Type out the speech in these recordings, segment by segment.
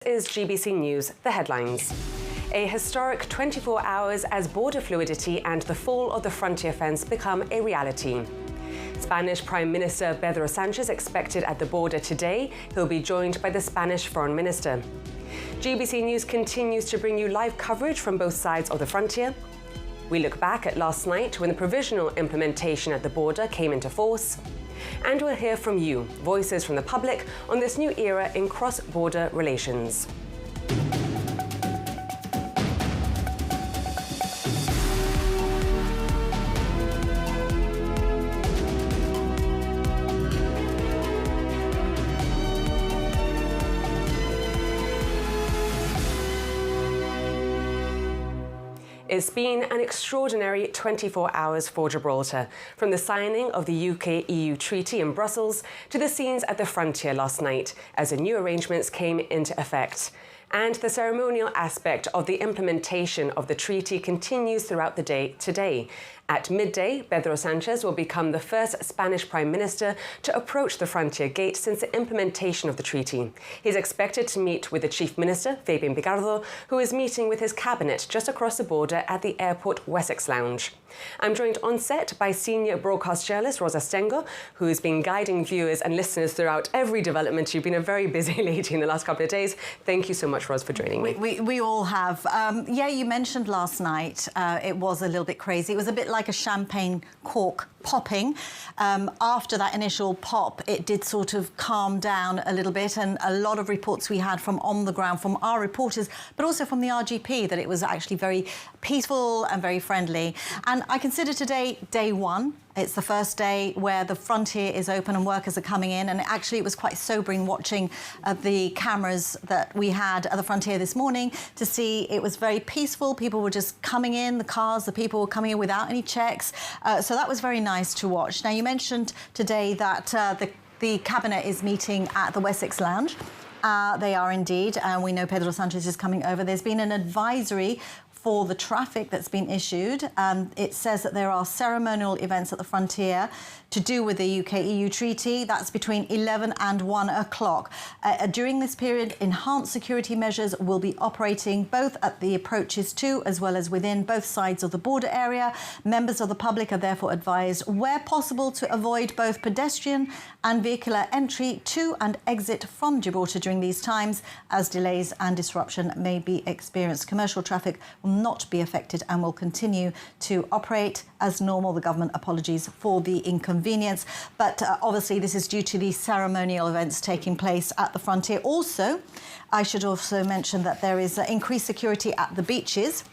Is GBC News, the headlines. A historic 24 hours as border fluidity and the fall of the frontier fence become a reality. Spanish Prime Minister Pedro Sánchez expected at the border today. He'll be joined by the Spanish Foreign Minister. GBC News continues to bring you live coverage from both sides of the frontier. We look back at last night when the provisional implementation at the border came into force. And we'll hear from you, voices from the public, on this new era in cross-border relations. It's been an extraordinary 24 hours for Gibraltar, from the signing of the UK-EU treaty in Brussels to the scenes at the frontier last night as the new arrangements came into effect. And the ceremonial aspect of the implementation of the treaty continues throughout the day today. At midday, Pedro Sánchez will become the first Spanish Prime Minister to approach the frontier gate since the implementation of the treaty. He's expected to meet with the Chief Minister, Fabian Picardo, who is meeting with his cabinet just across the border at the airport Wessex Lounge. I'm joined on set by senior broadcast journalist Rosa Stengo, who has been guiding viewers and listeners throughout every development. You've been a very busy lady in the last couple of days. Thank you so much, Ros, for joining me. We all have. Yeah, you mentioned last night it was a little bit crazy. It was a bit like a champagne cork popping. After that initial pop, it did sort of calm down a little bit, and a lot of reports we had from on the ground, from our reporters, but also from the RGP, that it was actually very peaceful and very friendly. And I consider today day one. It's the first day where the frontier is open and workers are coming in, and actually it was quite sobering watching the cameras that we had at the frontier this morning to see it was very peaceful. People were just coming in, the cars, the people were coming in without any checks. So that was very nice to watch. Now, you mentioned today that the cabinet is meeting at the Wessex Lounge. They are indeed, and we know Pedro Sánchez is coming over. There's been an advisory for the traffic that's been issued. It says that there are ceremonial events at the frontier to do with the UK-EU treaty. That's between 11 and 1 o'clock. During this period, enhanced security measures will be operating both at the approaches to as well as within both sides of the border area. Members of the public are therefore advised, where possible, to avoid both pedestrian and vehicular entry to and exit from Gibraltar during these times, as delays and disruption may be experienced. Commercial traffic will not be affected and will continue to operate as normal. The government apologies for the inconvenience, but obviously this is due to the ceremonial events taking place at the frontier. Also, I should also mention that there is increased security at the beaches.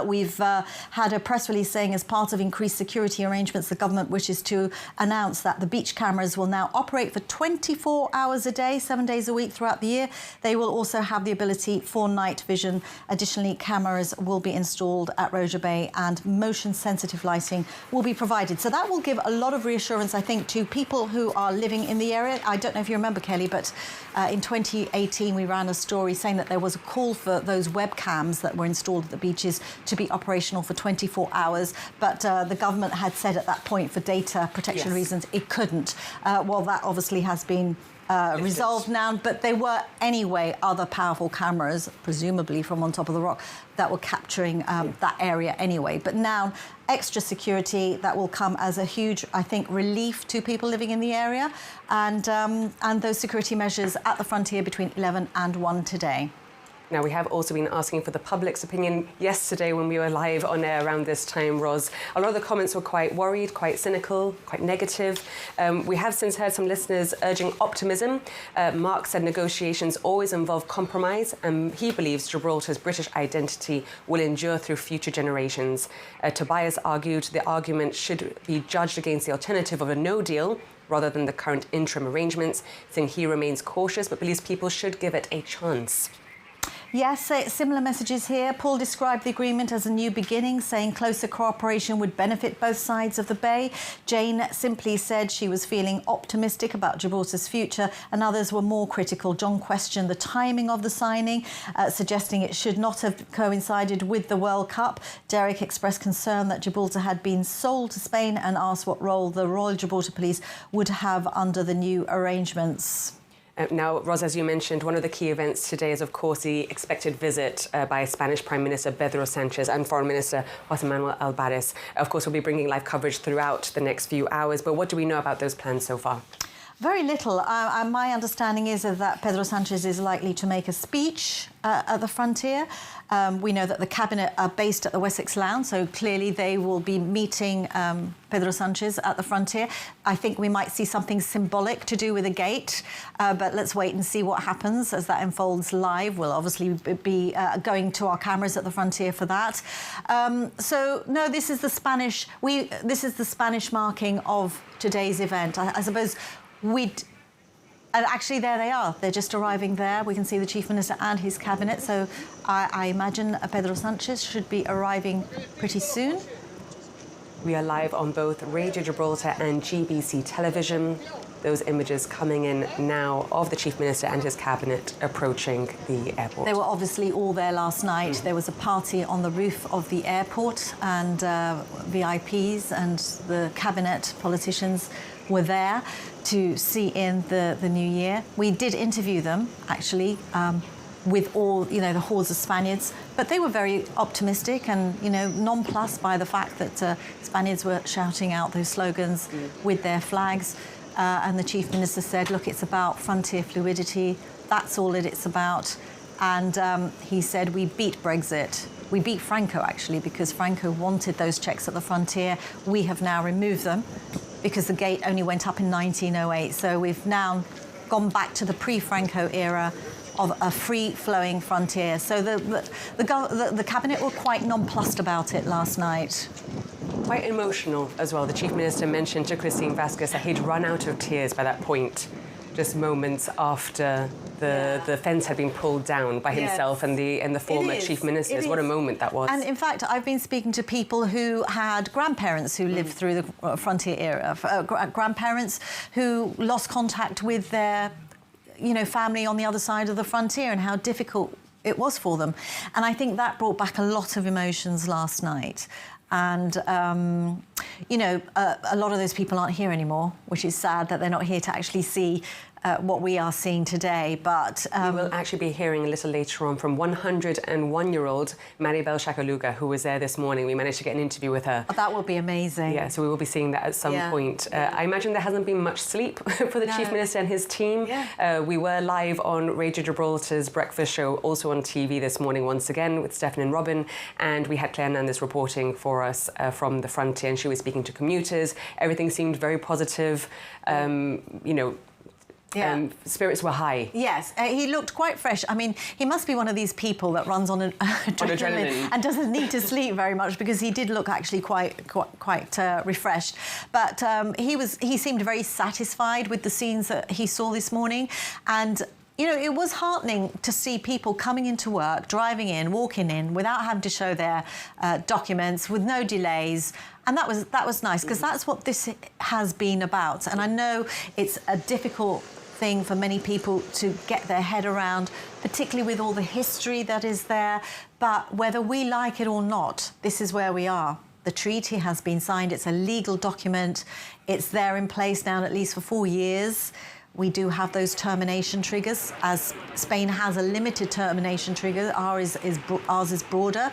We've had a press release saying, as part of increased security arrangements, the government wishes to announce that the beach cameras will now operate for 24 hours a day, 7 days a week throughout the year. They will also have the ability for night vision. Additionally, cameras will be installed at Roja Bay and motion-sensitive lighting will be provided. So that will give a lot of reassurance, I think, to people who are living in the area. I don't know if you remember, Kelly, but in 2018 we ran a story saying that there was a call for those webcams that were installed at the beaches to be operational for 24 hours, but the government had said at that point, for data protection reasons, it couldn't. Well, that obviously has been resolved now, but there were anyway other powerful cameras, presumably from on top of the rock, that were capturing that area anyway. But now, extra security that will come as a huge, I think, relief to people living in the area, and those security measures at the frontier between 11 and 1 today. Now, we have also been asking for the public's opinion yesterday when we were live on air around this time, Ros. A lot of the comments were quite worried, quite cynical, quite negative. We have since heard some listeners urging optimism. Mark said negotiations always involve compromise, and he believes Gibraltar's British identity will endure through future generations. Tobias argued the argument should be judged against the alternative of a no deal rather than the current interim arrangements, saying he remains cautious but believes people should give it a chance. Yes, similar messages here. Paul described the agreement as a new beginning, saying closer cooperation would benefit both sides of the bay. Jane simply said she was feeling optimistic about Gibraltar's future, and others were more critical. John questioned the timing of the signing, suggesting it should not have coincided with the World Cup. Derek expressed concern that Gibraltar had been sold to Spain and asked what role the Royal Gibraltar Police would have under the new arrangements. Now, Ros, as you mentioned, one of the key events today is, of course, the expected visit by Spanish Prime Minister Pedro Sanchez and Foreign Minister José Manuel Álvarez. Of course, we'll be bringing live coverage throughout the next few hours, but what do we know about those plans so far? Very little. My understanding is that Pedro Sanchez is likely to make a speech at the frontier. We know that the cabinet are based at the Wessex Lounge, so clearly they will be meeting Pedro Sanchez at the frontier. I think we might see something symbolic to do with a gate, but let's wait and see what happens as that unfolds live. We'll obviously be going to our cameras at the frontier for that. So no, this is the Spanish. This is the Spanish marking of today's event. I suppose. And actually, there they are. They're just arriving there. We can see the Chief Minister and his cabinet. So I imagine Pedro Sanchez should be arriving pretty soon. We are live on both Radio Gibraltar and GBC television. Those images coming in now of the Chief Minister and his cabinet approaching the airport. They were obviously all there last night. There was a party on the roof of the airport, and VIPs and the cabinet politicians were there to see in the new year. We did interview them, actually, with all, the hordes of Spaniards, but they were very optimistic and, nonplussed by the fact that Spaniards were shouting out those slogans with their flags. And the Chief Minister said, look, it's about frontier fluidity. That's all that it's about. And he said, we beat Brexit. We beat Franco, actually, because Franco wanted those checks at the frontier. We have now removed them because the gate only went up in 1908. So we've now gone back to the pre-Franco era of a free-flowing frontier. So the cabinet were quite nonplussed about it last night. Quite emotional as well. The Chief Minister mentioned to Christine Vasquez that he'd run out of tears by that point, just moments after the fence had been pulled down by himself and the former Chief Ministers. What a moment that was. And in fact, I've been speaking to people who had grandparents who lived through the frontier era, grandparents who lost contact with their family on the other side of the frontier and how difficult it was for them. And I think that brought back a lot of emotions last night. And, a lot of those people aren't here anymore, which is sad that they're not here to actually see what we are seeing today. But we will actually be hearing a little later on from 101-year-old Maribel Shakaluga, who was there this morning. We managed to get an interview with her. Oh, that will be amazing. Yeah, so we will be seeing that at some point. I imagine there hasn't been much sleep for the Chief Minister and his team. Yeah. We were live on Radio Gibraltar's breakfast show, also on TV this morning once again with Stefan and Robin, and we had Claire Nandes reporting for us from the frontier, and she was speaking to commuters. Everything seemed very positive. Spirits were high. Yes, he looked quite fresh. I mean, he must be one of these people that runs on adrenaline and doesn't need to sleep very much, because he did look actually quite refreshed. But he seemed very satisfied with the scenes that he saw this morning, and it was heartening to see people coming into work, driving in, walking in, without having to show their documents, with no delays. And that was nice, because that's what this has been about. And I know it's a difficult thing for many people to get their head around, particularly with all the history that is there. But whether we like it or not, this is where we are. The treaty has been signed. It's a legal document. It's there in place now, at least for 4 years. We do have those termination triggers, as Spain has a limited termination trigger. Ours is broader.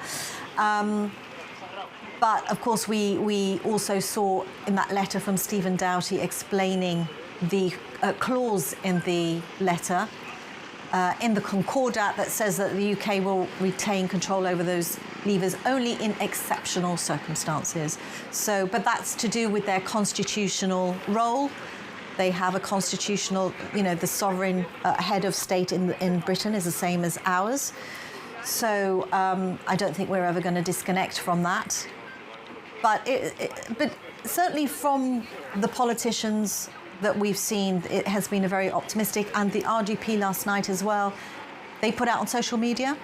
But, of course, we also saw in that letter from Stephen Doughty explaining the clause in the letter, in the Concordat, that says that the UK will retain control over those levers only in exceptional circumstances. So, but that's to do with their constitutional role. They have a constitutional, the sovereign head of state in Britain is the same as ours. So I don't think we're ever going to disconnect from that. But certainly from the politicians that we've seen, it has been a very optimistic. And the RGP last night as well, they put out on social media.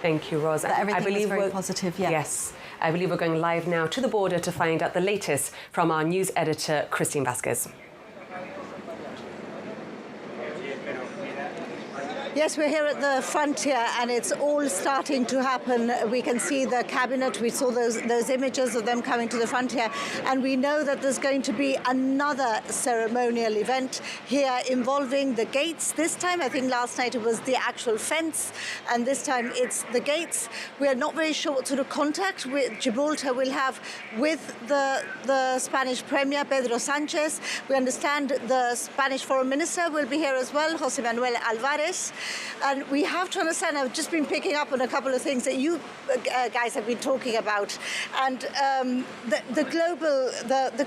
Thank you, Ros. Everything was very positive, Yes. I believe we're going live now to the border to find out the latest from our news editor, Christine Vasquez. Yes, we're here at the frontier and it's all starting to happen. We can see the cabinet. We saw those images of them coming to the frontier, and we know that there's going to be another ceremonial event here involving the gates. This time, I think last night it was the actual fence, and this time it's the gates. We are not very sure what sort of contact Gibraltar will have with the Spanish Premier, Pedro Sanchez. We understand the Spanish Foreign Minister will be here as well, José Manuel Álvarez. And we have to understand, I've just been picking up on a couple of things that you guys have been talking about. And the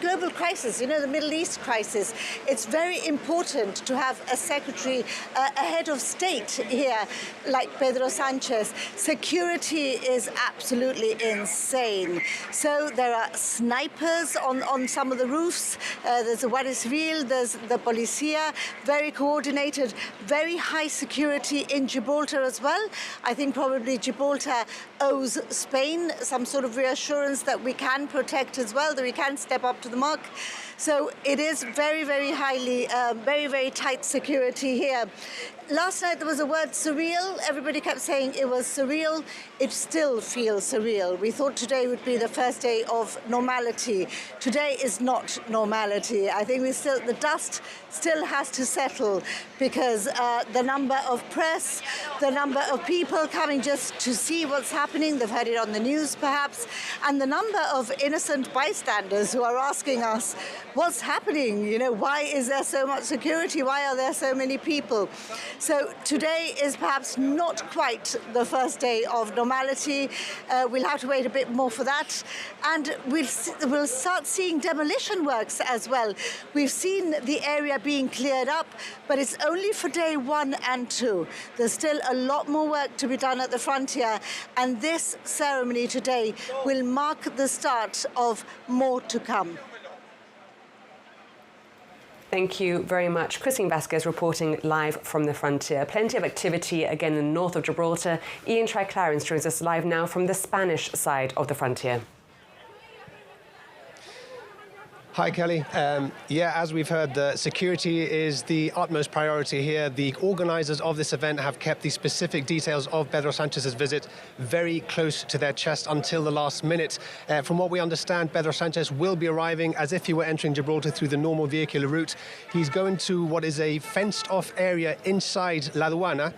global crisis, you know, the Middle East crisis, it's very important to have a secretary, a head of state here like Pedro Sanchez. Security is absolutely insane. So there are snipers on some of the roofs. There's the Guardia Civil, there's the Policía, very coordinated, very high security in Gibraltar as well. I think probably Gibraltar owes Spain some sort of reassurance that we can protect as well, that we can step up to the mark. So it is very, very highly, very, very tight security here. Last night there was a word surreal. Everybody kept saying it was surreal. It still feels surreal. We thought today would be the first day of normality. Today is not normality. I think the dust still has to settle, because the number of press, the number of people coming just to see what's happening, they've heard it on the news perhaps, and the number of innocent bystanders who are asking us, what's happening? You know, why is there so much security? Why are there so many people? So today is perhaps not quite the first day of normality. We'll have to wait a bit more for that. And we'll start seeing demolition works as well. We've seen the area being cleared up, but it's only for day 1 and 2. There's still a lot more work to be done at the frontier, and this ceremony today will mark the start of more to come. Thank you very much. Christine Vasquez reporting live from the frontier. Plenty of activity again in the north of Gibraltar. Ian Tri-Clarence joins us live now from the Spanish side of the frontier. Hi, Kelly. As we've heard, the security is the utmost priority here. The organisers of this event have kept the specific details of Pedro Sanchez's visit very close to their chest until the last minute. From what we understand, Pedro Sanchez will be arriving as if he were entering Gibraltar through the normal vehicular route. He's going to what is a fenced-off area inside La Aduana,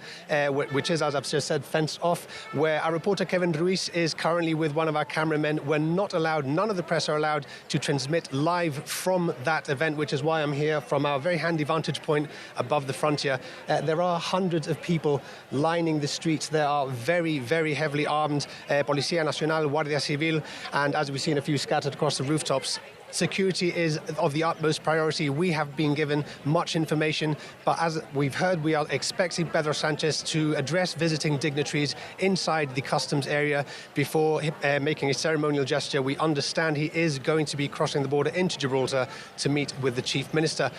which is, as I've just said, fenced off, where our reporter Kevin Ruiz is currently with one of our cameramen. We're not allowed, none of the press are allowed to transmit live from that event, which is why I'm here from our very handy vantage point above the frontier. There are hundreds of people lining the streets. They are very, very heavily armed. Policía Nacional, Guardia Civil, and as we've seen, a few scattered across the rooftops. Security is of the utmost priority. We have been given much information, but as we've heard, we are expecting Pedro Sanchez to address visiting dignitaries inside the customs area before making a ceremonial gesture. We understand he is going to be crossing the border into Gibraltar to meet with the Chief Minister.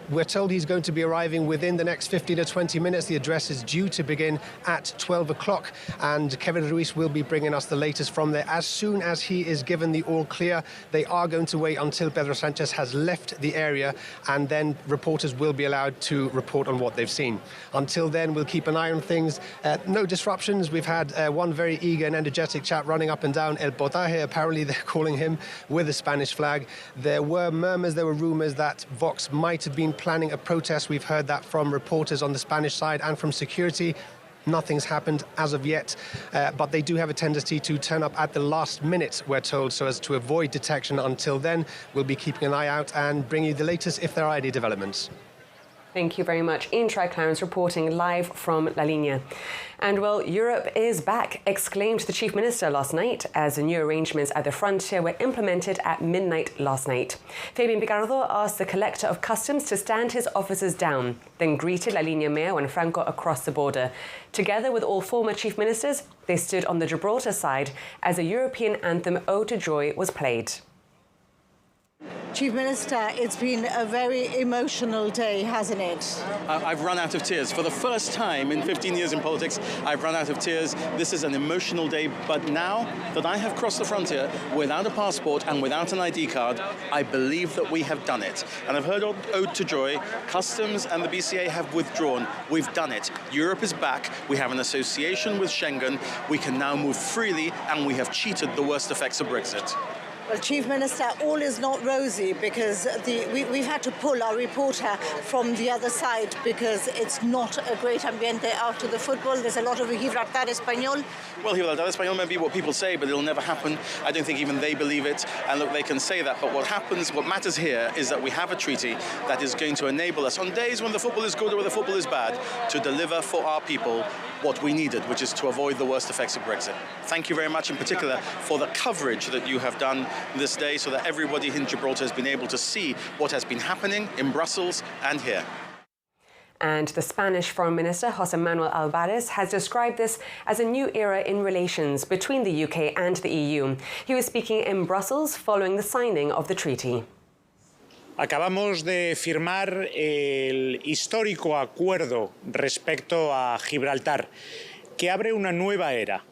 We're told he's going to be arriving within the next 15 to 20 minutes. The address is due to begin at 12 o'clock, and Kevin Ruiz will be bringing us the latest from there. As soon as he is given the all clear, they are going to wait until Pedro Sanchez has left the area, and then reporters will be allowed to report on what they've seen. Until then, we'll keep an eye on things. No disruptions. We've had one very eager and energetic chap running up and down El Potaje, apparently they're calling him, with a Spanish flag. There were murmurs, there were rumours that Vox might have been planning a protest. We've heard that from reporters on the Spanish side and from security. Nothing's happened as of yet, but they do have a tendency to turn up at the last minute, we're told, so as to avoid detection. Until then, we'll be keeping an eye out and bring you the latest if there are any developments. Thank you very much. Ian Tri-Clarence reporting live from La Línea. And well, Europe is back, exclaimed the Chief Minister last night as the new arrangements at the frontier were implemented at midnight last night. Fabian Picardo asked the Collector of Customs to stand his officers down, then greeted La Línea Mayor Juan Franco across the border. Together with all former Chief Ministers, they stood on the Gibraltar side as the European anthem Ode to Joy was played. Chief Minister, it's been a very emotional day, hasn't it? I've run out of tears. For the first time in 15 years in politics, I've run out of tears. This is an emotional day, but now that I have crossed the frontier without a passport and without an ID card, I believe that we have done it. And I've heard Ode to Joy. Customs and the BCA have withdrawn. We've done it. Europe is back. We have an association with Schengen. We can now move freely, and we have cheated the worst effects of Brexit. Well, Chief Minister, all is not rosy because we've had to pull our reporter from the other side because it's not a great ambiente after the football. There's a lot of Gibraltar Español. Well, Gibraltar Español may be what people say, but it'll never happen. I don't think even they believe it. And look, they can say that, but what matters here is that we have a treaty that is going to enable us, on days when the football is good or when the football is bad, to deliver for our people what we needed, which is to avoid the worst effects of Brexit. Thank you very much in particular for the coverage that you have done this day so that everybody in Gibraltar has been able to see what has been happening in Brussels and here. And the Spanish Foreign Minister, José Manuel Álvarez, has described this as a new era in relations between the UK and the EU. He was speaking in Brussels following the signing of the treaty. Acabamos de firmar el histórico acuerdo respecto a Gibraltar, que abre una nueva era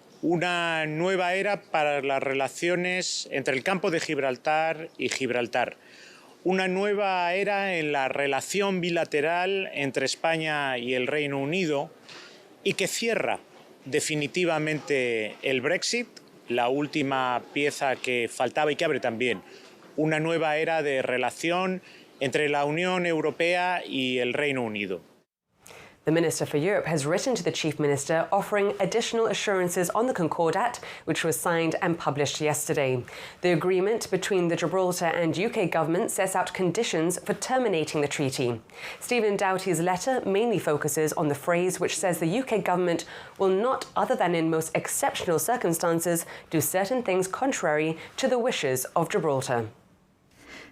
para las relaciones entre el campo de Gibraltar y Gibraltar, una nueva era en la relación bilateral entre España y el Reino Unido y que cierra definitivamente el Brexit, la última pieza que faltaba, y que abre también una nueva era de relación entre la Unión Europea y el Reino Unido. The Minister for Europe has written to the Chief Minister offering additional assurances on the Concordat, which was signed and published yesterday. The agreement between the Gibraltar and UK government sets out conditions for terminating the treaty. Stephen Doughty's letter mainly focuses on the phrase which says the UK government will not, other than in most exceptional circumstances, do certain things contrary to the wishes of Gibraltar.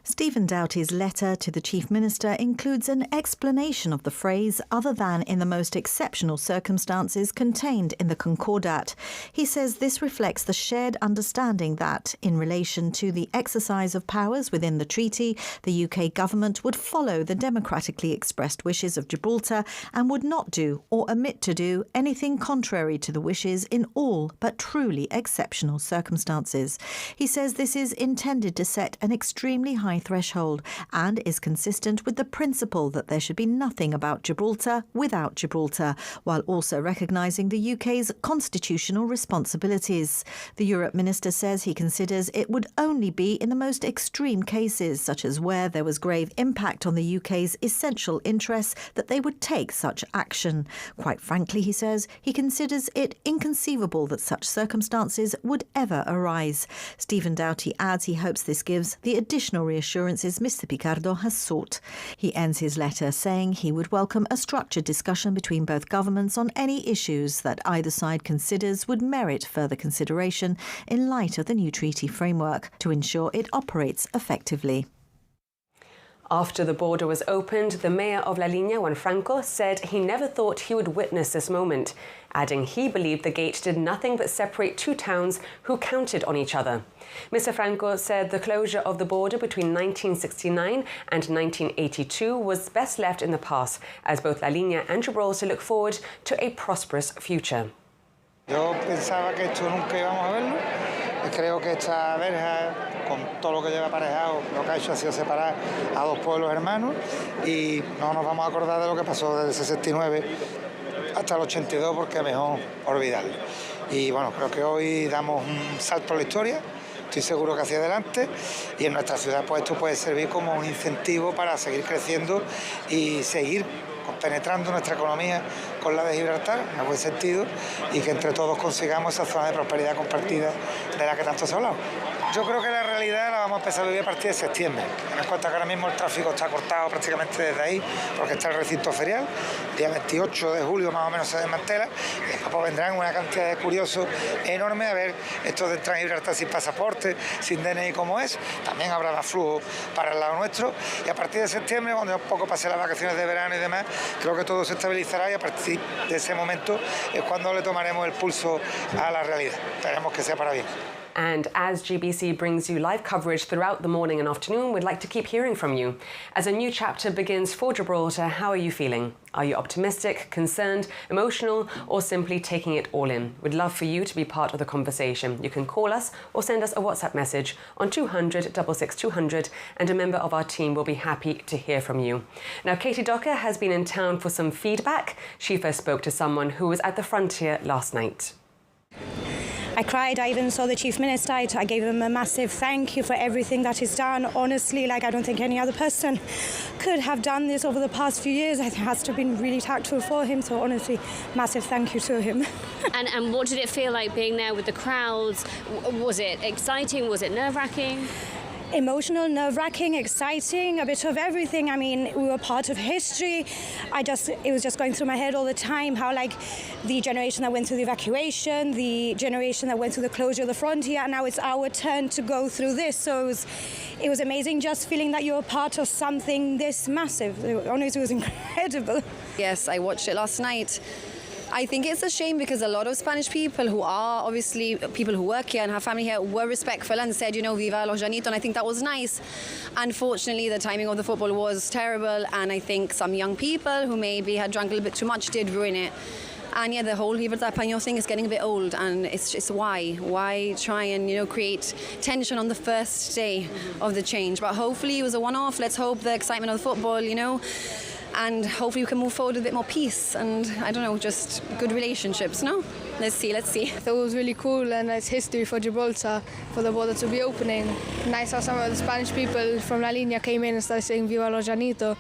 Stephen Doughty's letter to the Chief Minister includes an explanation of the phrase "other than in the most exceptional circumstances" contained in the Concordat. He says this reflects the shared understanding that, in relation to the exercise of powers within the treaty, the UK government would follow the democratically expressed wishes of Gibraltar and would not do or omit to do anything contrary to the wishes in all but truly exceptional circumstances. He says this is intended to set an extremely high threshold and is consistent with the principle that there should be nothing about Gibraltar without Gibraltar, while also recognising the UK's constitutional responsibilities. The Europe Minister says he considers it would only be in the most extreme cases, such as where there was grave impact on the UK's essential interests, that they would take such action. Quite frankly, he says, he considers it inconceivable that such circumstances would ever arise. Stephen Doughty adds he hopes this gives the additional reassurances Mr. Picardo has sought. He ends his letter saying he would welcome a structured discussion between both governments on any issues that either side considers would merit further consideration in light of the new treaty framework to ensure it operates effectively. After the border was opened, the mayor of La Línea, Juan Franco, said he never thought he would witness this moment, adding he believed the gate did nothing but separate two towns who counted on each other. Mr. Franco said the closure of the border between 1969 and 1982 was best left in the past, as both La Línea and Gibraltar look forward to a prosperous future. Yo pensaba que esto nunca íbamos a verlo. Creo que esta verja, con todo lo que lleva aparejado, lo que ha hecho ha sido separar a dos pueblos hermanos y no nos vamos a acordar de lo que pasó desde el 69 hasta el 82 porque es mejor olvidarlo. Y bueno, creo que hoy damos un salto a la historia, estoy seguro que hacia adelante, y en nuestra ciudad pues esto puede servir como un incentivo para seguir creciendo y seguir penetrando nuestra economía con la de Gibraltar, en el buen sentido, y que entre todos consigamos esa zona de prosperidad compartida de la que tanto se ha hablado. Yo creo que la realidad la vamos a empezar a vivir a partir de septiembre. Ten en cuenta que ahora mismo el tráfico está cortado prácticamente desde ahí, porque está el recinto ferial. El día 28 de julio más o menos se desmantela, y después pues vendrán una cantidad de curiosos enorme a ver esto de entrar en Gibraltar sin pasaporte, sin DNI como es. También habrá más flujo para el lado nuestro, y a partir de septiembre, cuando un poco pase las vacaciones de verano y demás, creo que todo se estabilizará, y a partir de ese momento es cuando le tomaremos el pulso a la realidad. Esperemos que sea para bien. And as GBC brings you live coverage throughout the morning and afternoon, we'd like to keep hearing from you. As a new chapter begins for Gibraltar, how are you feeling? Are you optimistic, concerned, emotional, or simply taking it all in? We'd love for you to be part of the conversation. You can call us or send us a WhatsApp message on 200 66 200, and a member of our team will be happy to hear from you. Now, Katie Docker has been in town for some feedback. She first spoke to someone who was at the frontier last night. I cried. I even saw the Chief Minister. I gave him a massive thank you for everything that he's done. Honestly, I don't think any other person could have done this over the past few years. I think it has to have been really tactful for him. So honestly, massive thank you to him. And what did it feel like being there with the crowds? Was it exciting? Was it nerve-wracking? Emotional, nerve-wracking, exciting, a bit of everything. I mean, we were part of history. It was just going through my head all the time how, the generation that went through the evacuation, the generation that went through the closure of the frontier, and now it's our turn to go through this. So it was amazing just feeling that you're part of something this massive. Honestly, it was incredible. Yes, I watched it last night. I think it's a shame because a lot of Spanish people who are obviously people who work here and have family here were respectful and said, Viva los Llanitos, and I think that was nice. Unfortunately, the timing of the football was terrible, and I think some young people who maybe had drunk a little bit too much did ruin it. And yeah, the whole Libertad Paño thing is getting a bit old, and it's just why try and create tension on the first day of the change? But hopefully it was a one-off. Let's hope the excitement of the football, and hopefully we can move forward with a bit more peace and, just good relationships, no? Let's see. I thought it was really cool, and it's history for Gibraltar, for the border to be opening. Nice how some of the Spanish people from La Línea came in and started saying Viva los Llanitos.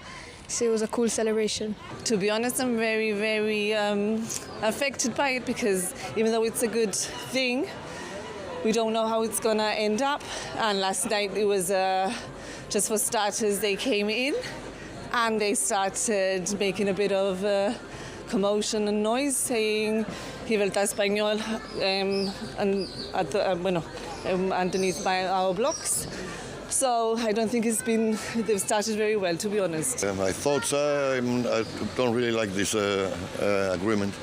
So it was a cool celebration. To be honest, I'm very, very affected by it because even though it's a good thing, we don't know how it's going to end up. And last night it was just for starters, they came in and they started making a bit of commotion and noise, saying Libertad Español underneath by our blocks. So I don't think they've started very well, to be honest. My thoughts are, I don't really like this agreement.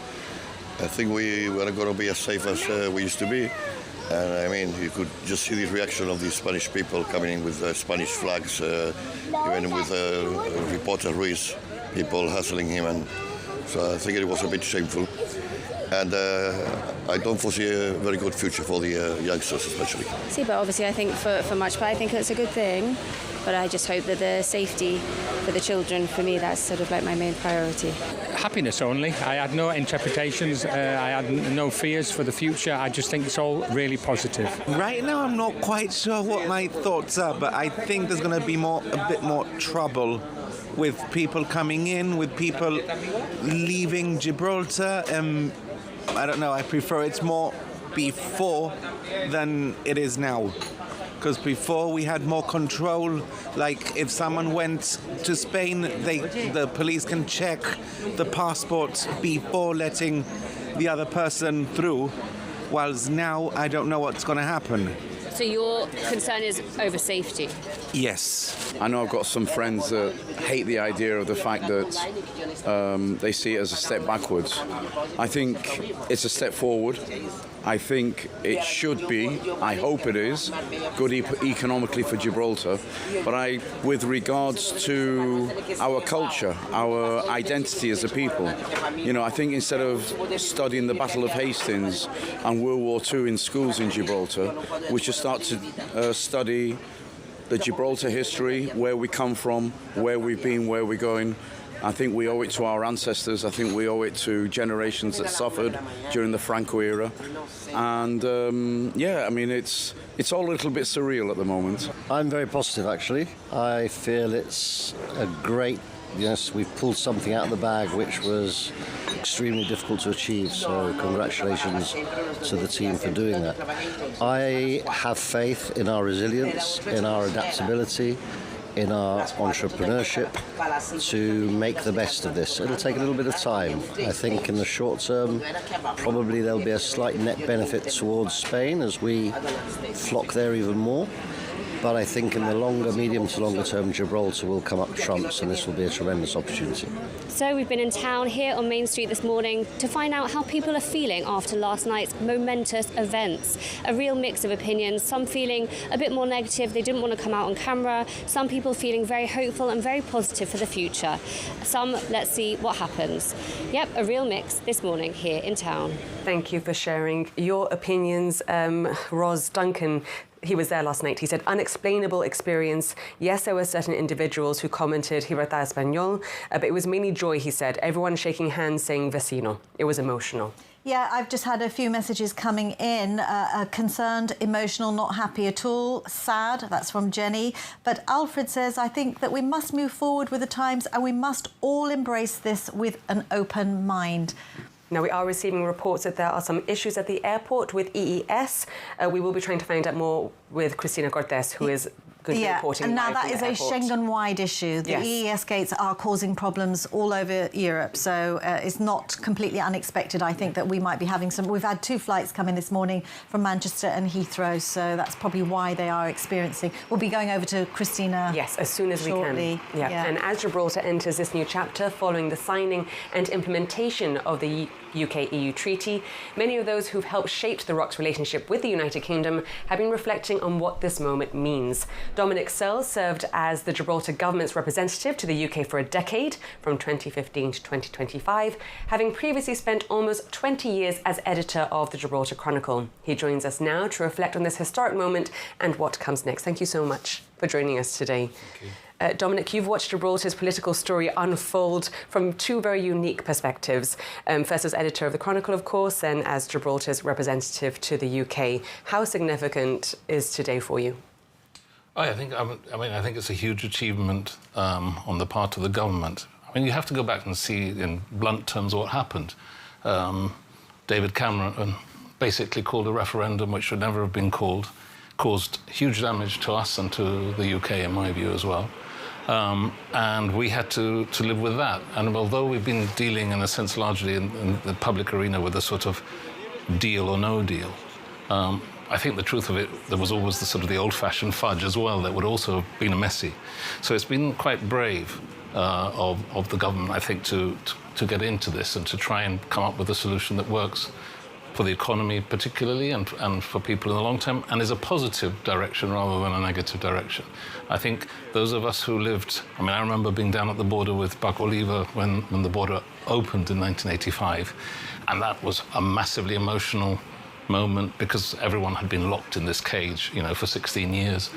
I think we're not going to be as safe as we used to be. And you could just see the reaction of the Spanish people coming in with Spanish flags, even with reporter Ruiz, people hassling him. And so I think it was a bit shameful. And I don't foresee a very good future for the youngsters, especially. See, but obviously I think for much, but I think it's a good thing. But I just hope that the safety for the children, for me, that's sort of my main priority. Happiness only. I had no interpretations. I had no fears for the future. I just think it's all really positive. Right now, I'm not quite sure what my thoughts are, but I think there's going to be a bit more trouble with people coming in, with people leaving Gibraltar. I don't know. I prefer it's more before than it is now. Because before we had more control, like if someone went to Spain, the police can check the passport before letting the other person through, whilst now I don't know what's going to happen. So your concern is over safety? Yes. I know I've got some friends that hate the idea of the fact that they see it as a step backwards. I think it's a step forward. I think it should be, I hope it is, good economically for Gibraltar. But with regards to our culture, our identity as a people, I think instead of studying the Battle of Hastings and World War II in schools in Gibraltar, we should start to study the Gibraltar history, where we come from, where we've been, where we're going. I think we owe it to our ancestors. I think we owe it to generations that suffered during the Franco era. And it's all a little bit surreal at the moment. I'm very positive, actually. I feel it's a great, we've pulled something out of the bag which was extremely difficult to achieve, so congratulations to the team for doing that. I have faith in our resilience, in our adaptability, in our entrepreneurship to make the best of this. It'll take a little bit of time. I think in the short term, probably there'll be a slight net benefit towards Spain as we flock there even more. But I think in the medium to longer term, Gibraltar will come up trumps, and this will be a tremendous opportunity. So we've been in town here on Main Street this morning to find out how people are feeling after last night's momentous events. A real mix of opinions, some feeling a bit more negative, they didn't want to come out on camera, some people feeling very hopeful and very positive for the future. Some, let's see what happens. Yep, a real mix this morning here in town. Thank you for sharing your opinions. Ros Duncan, he was there last night. He said, unexplainable experience. Yes, there were certain individuals who commented Gibraltar Español, but it was mainly joy, he said. Everyone shaking hands saying vecino. It was emotional. Yeah, I've just had a few messages coming in. Concerned, emotional, not happy at all, sad. That's from Jenny. But Alfred says, I think that we must move forward with the times and we must all embrace this with an open mind. Now, we are receiving reports that there are some issues at the airport with EES. We will be trying to find out more with Cristina Cortés, who is going to be reporting and now live that from is the a airport. Schengen-wide issue. The EES gates are causing problems all over Europe, so it's not completely unexpected, I think, that we might be having some... We've had 2 flights come in this morning from Manchester and Heathrow, so that's probably why they are experiencing... We'll be going over to Christina Yes, as soon as shortly. we can. Yeah. And as Gibraltar enters this new chapter following the signing and implementation of the UK-EU treaty, many of those who've helped shape the ROC's relationship with the United Kingdom have been reflecting on what this moment means. Dominic Searle served as the Gibraltar government's representative to the UK for a decade, from 2015 to 2025, having previously spent almost 20 years as editor of the Gibraltar Chronicle. He joins us now to reflect on this historic moment and what comes next. Thank you so much for joining us today. Dominic, you've watched Gibraltar's political story unfold from 2 very unique perspectives. First as editor of the Chronicle, of course, and as Gibraltar's representative to the UK. How significant is today for you? I think it's a huge achievement on the part of the government. I mean, you have to go back and see in blunt terms what happened. David Cameron basically called a referendum which should never have been called, caused huge damage to us and to the UK, in my view, as well. And we had to live with that. And although we've been dealing, in a sense, largely in the public arena with a sort of deal or no deal, I think the truth of it, there was always the sort of the old-fashioned fudge as well that would also have been messy. So it's been quite brave of the government, I think, to get into this and to try and come up with a solution that works for the economy particularly and for people in the long term, and is a positive direction rather than a negative direction. I think those of us who lived... I mean, I remember being down at the border with Paco Oliva when the border opened in 1985, and that was a massively emotional moment because everyone had been locked in this cage, you know, for 16 years.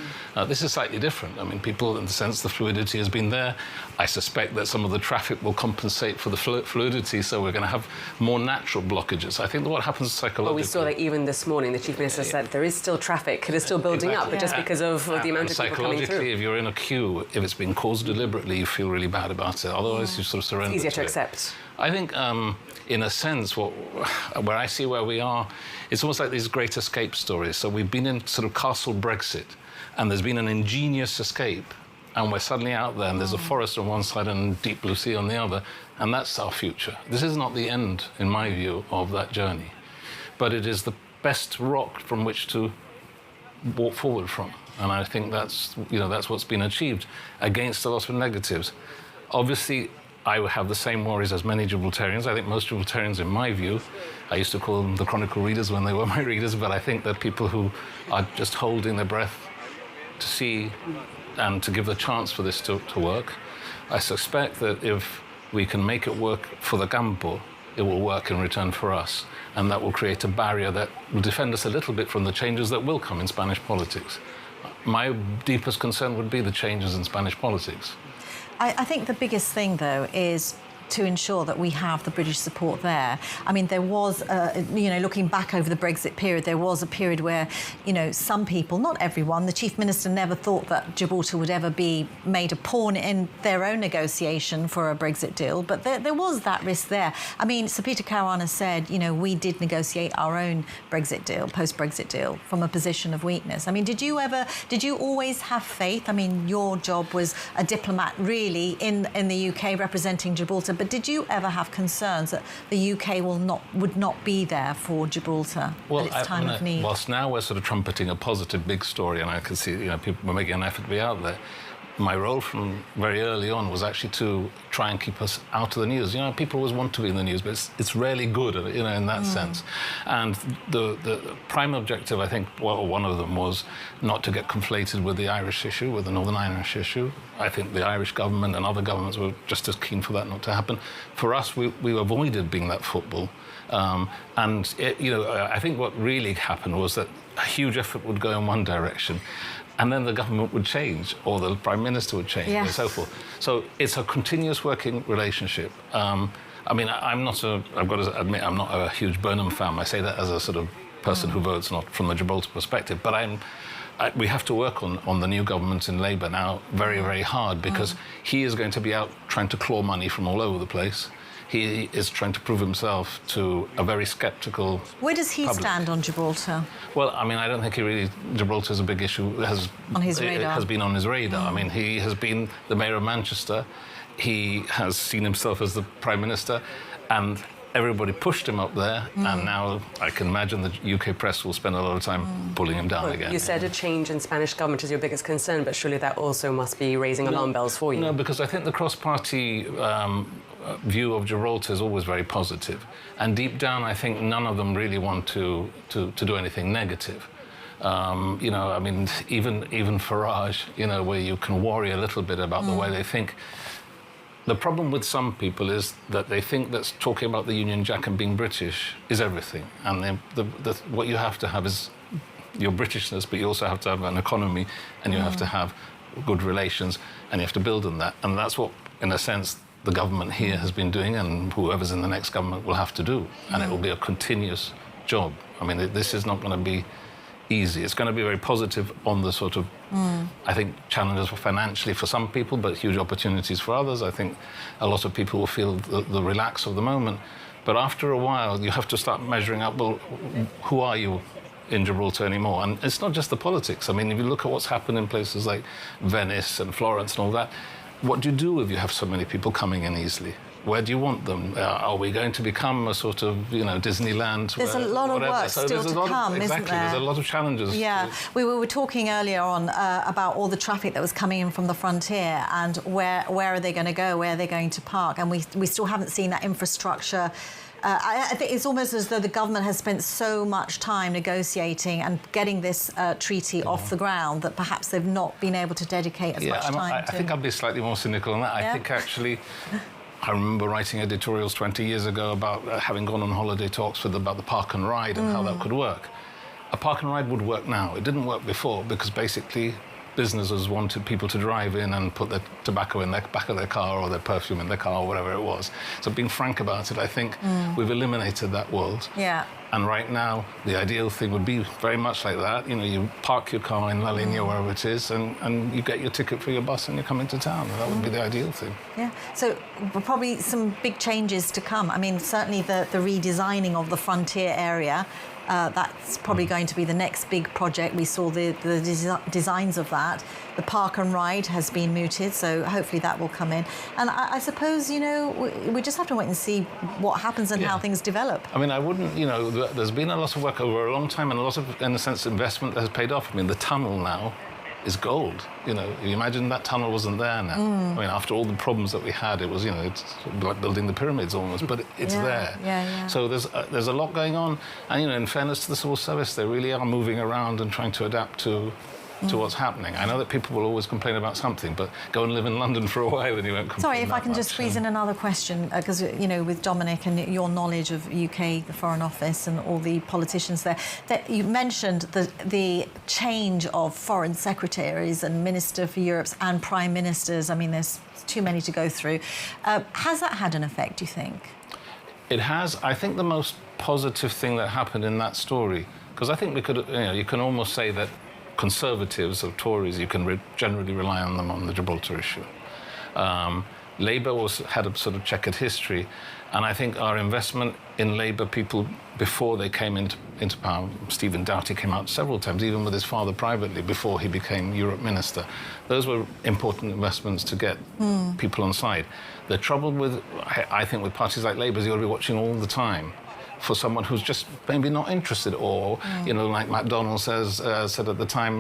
This is slightly different. I mean, people, in the sense the fluidity has been there. I suspect that some of the traffic will compensate for the fluidity, so we're going to have more natural blockages. I think that what happens psychologically... Well, we saw that even this morning, the Chief Minister said there is still traffic, it is still building up, but just because of the amount of people coming through. Psychologically, if you're in a queue, if it's been caused deliberately, you feel really bad about it. Otherwise, you sort of surrender. It's easier to accept. I think, in a sense, where I see where we are, it's almost like these great escape stories. So we've been in sort of castle Brexit, and there's been an ingenious escape, and we're suddenly out there, and there's a forest on one side and deep blue sea on the other, and that's our future. This is not the end, in my view, of that journey, but it is the best rock from which to walk forward from. And I think that's what's been achieved against a lot of negatives. Obviously, I have the same worries as many Gibraltarians. I think most Gibraltarians, in my view, I used to call them the Chronicle readers when they were my readers, but I think they're people who are just holding their breath to see and to give the chance for this to work. I suspect that if we can make it work for the Campo, it will work in return for us, and that will create a barrier that will defend us a little bit from the changes that will come in Spanish politics. My deepest concern would be the changes in Spanish politics. I think the biggest thing, though, is to ensure that we have the British support there. I mean, there was, looking back over the Brexit period, there was a period where, some people, not everyone, the Chief Minister never thought that Gibraltar would ever be made a pawn in their own negotiation for a Brexit deal, but there was that risk there. I mean, Sir Peter Caruana said, we did negotiate our own Brexit deal, post-Brexit deal, from a position of weakness. I mean, did you always have faith? I mean, your job was a diplomat, really, in the UK, representing Gibraltar, but did you ever have concerns that the UK would not be there for Gibraltar at its time of need? Whilst now we're sort of trumpeting a positive big story, and I can see people were making an effort to be out there, my role from very early on was actually to try and keep us out of the news. People always want to be in the news, but it's rarely good, in that sense. And the prime objective, I think, one of them was not to get conflated with the Irish issue, with the Northern Irish issue. I think the Irish government and other governments were just as keen for that not to happen. For us, we avoided being that football. I think what really happened was that a huge effort would go in one direction, and then the government would change, or the Prime Minister would change, and so forth. So it's a continuous working relationship. I've got to admit, I'm not a huge Burnham fan. I say that as a sort of person who votes not from the Gibraltar perspective, but we have to work on the new government in Labour now very, very hard, because he is going to be out trying to claw money from all over the place. He is trying to prove himself to a very sceptical Where does he public. stand on Gibraltar? Well, I don't think Gibraltar is a big issue. On his radar. It has been on his radar. He has been the Mayor of Manchester. He has seen himself as the Prime Minister, and everybody pushed him up there, and now I can imagine the UK press will spend a lot of time pulling him down again. You said a change in Spanish government is your biggest concern, but surely that also must be raising alarm bells for you. No, because I think the cross-party view of Gibraltar is always very positive, and deep down I think none of them really want to do anything negative. Even Farage, where you can worry a little bit about the way they think. The problem with some people is that they think that talking about the Union Jack and being British is everything, and what you have to have is your Britishness, but you also have to have an economy, and you have to have good relations, and you have to build on that, and that's what, in a sense, the government here has been doing, and whoever's in the next government will have to do, and it will be a continuous job. This is not going to be easy. It's going to be very positive on the sort of, I think, challenges financially for some people, but huge opportunities for others. I think a lot of people will feel the relax of the moment, but after a while, you have to start measuring up, well, who are you in Gibraltar anymore? And it's not just the politics. If you look at what's happened in places like Venice and Florence and all that, what do you do if you have so many people coming in easily? Where do you want them? Are we going to become a sort of, Disneyland? There's a lot of work still to come, isn't there? Exactly, there's a lot of challenges. Yeah, we were talking earlier on about all the traffic that was coming in from the frontier, and where are they going to go? Where are they going to park? And we still haven't seen that infrastructure. I think it's almost as though the government has spent so much time negotiating and getting this treaty off the ground that perhaps they've not been able to dedicate as much time I think I'd be slightly more cynical than that. I think actually, I remember writing editorials 20 years ago about having gone on holiday to Oxford about the park and ride and how that could work. A park and ride would work now. It didn't work before because basically businesses wanted people to drive in and put their tobacco in the back of their car or their perfume in their car or whatever it was. So being frank about it, I think we've eliminated that world. Yeah. And right now, the ideal thing would be very much like that. You park your car in La Linea, wherever it is, and you get your ticket for your bus and you come into town. That would be the ideal thing. Yeah, so probably some big changes to come. Certainly the redesigning of the frontier area, that's probably going to be the next big project. We saw the designs of that. The park and ride has been mooted, so hopefully that will come in. And I suppose, we just have to wait and see what happens and how things develop. I wouldn't, there's been a lot of work over a long time and a lot of, in a sense, investment that has paid off. The tunnel now is gold. You imagine that tunnel wasn't there now. After all the problems that we had, it was, it's like building the pyramids almost, but it's there. Yeah. So there's a lot going on, and in fairness to the civil service, they really are moving around and trying to adapt to what's happening. I know that people will always complain about something, but go and live in London for a while and you won't complain. Sorry, if I can just squeeze in another question, because, with Dominic and your knowledge of UK, the Foreign Office and all the politicians there, that you mentioned the change of foreign secretaries and Minister for Europe's and Prime Ministers. There's too many to go through. Has that had an effect, do you think? It has. I think the most positive thing that happened in that story, because I think we could, you can almost say that Conservatives or Tories, you can generally rely on them on the Gibraltar issue. Labour had a sort of checkered history, and I think our investment in Labour people before they came into power, Stephen Doughty came out several times, even with his father privately, before he became Europe Minister. Those were important investments to get people on side. The trouble with, I think, with parties like Labour is you've got to be watching all the time for someone who's just maybe not interested, or, you know, like McDonnell said at the time,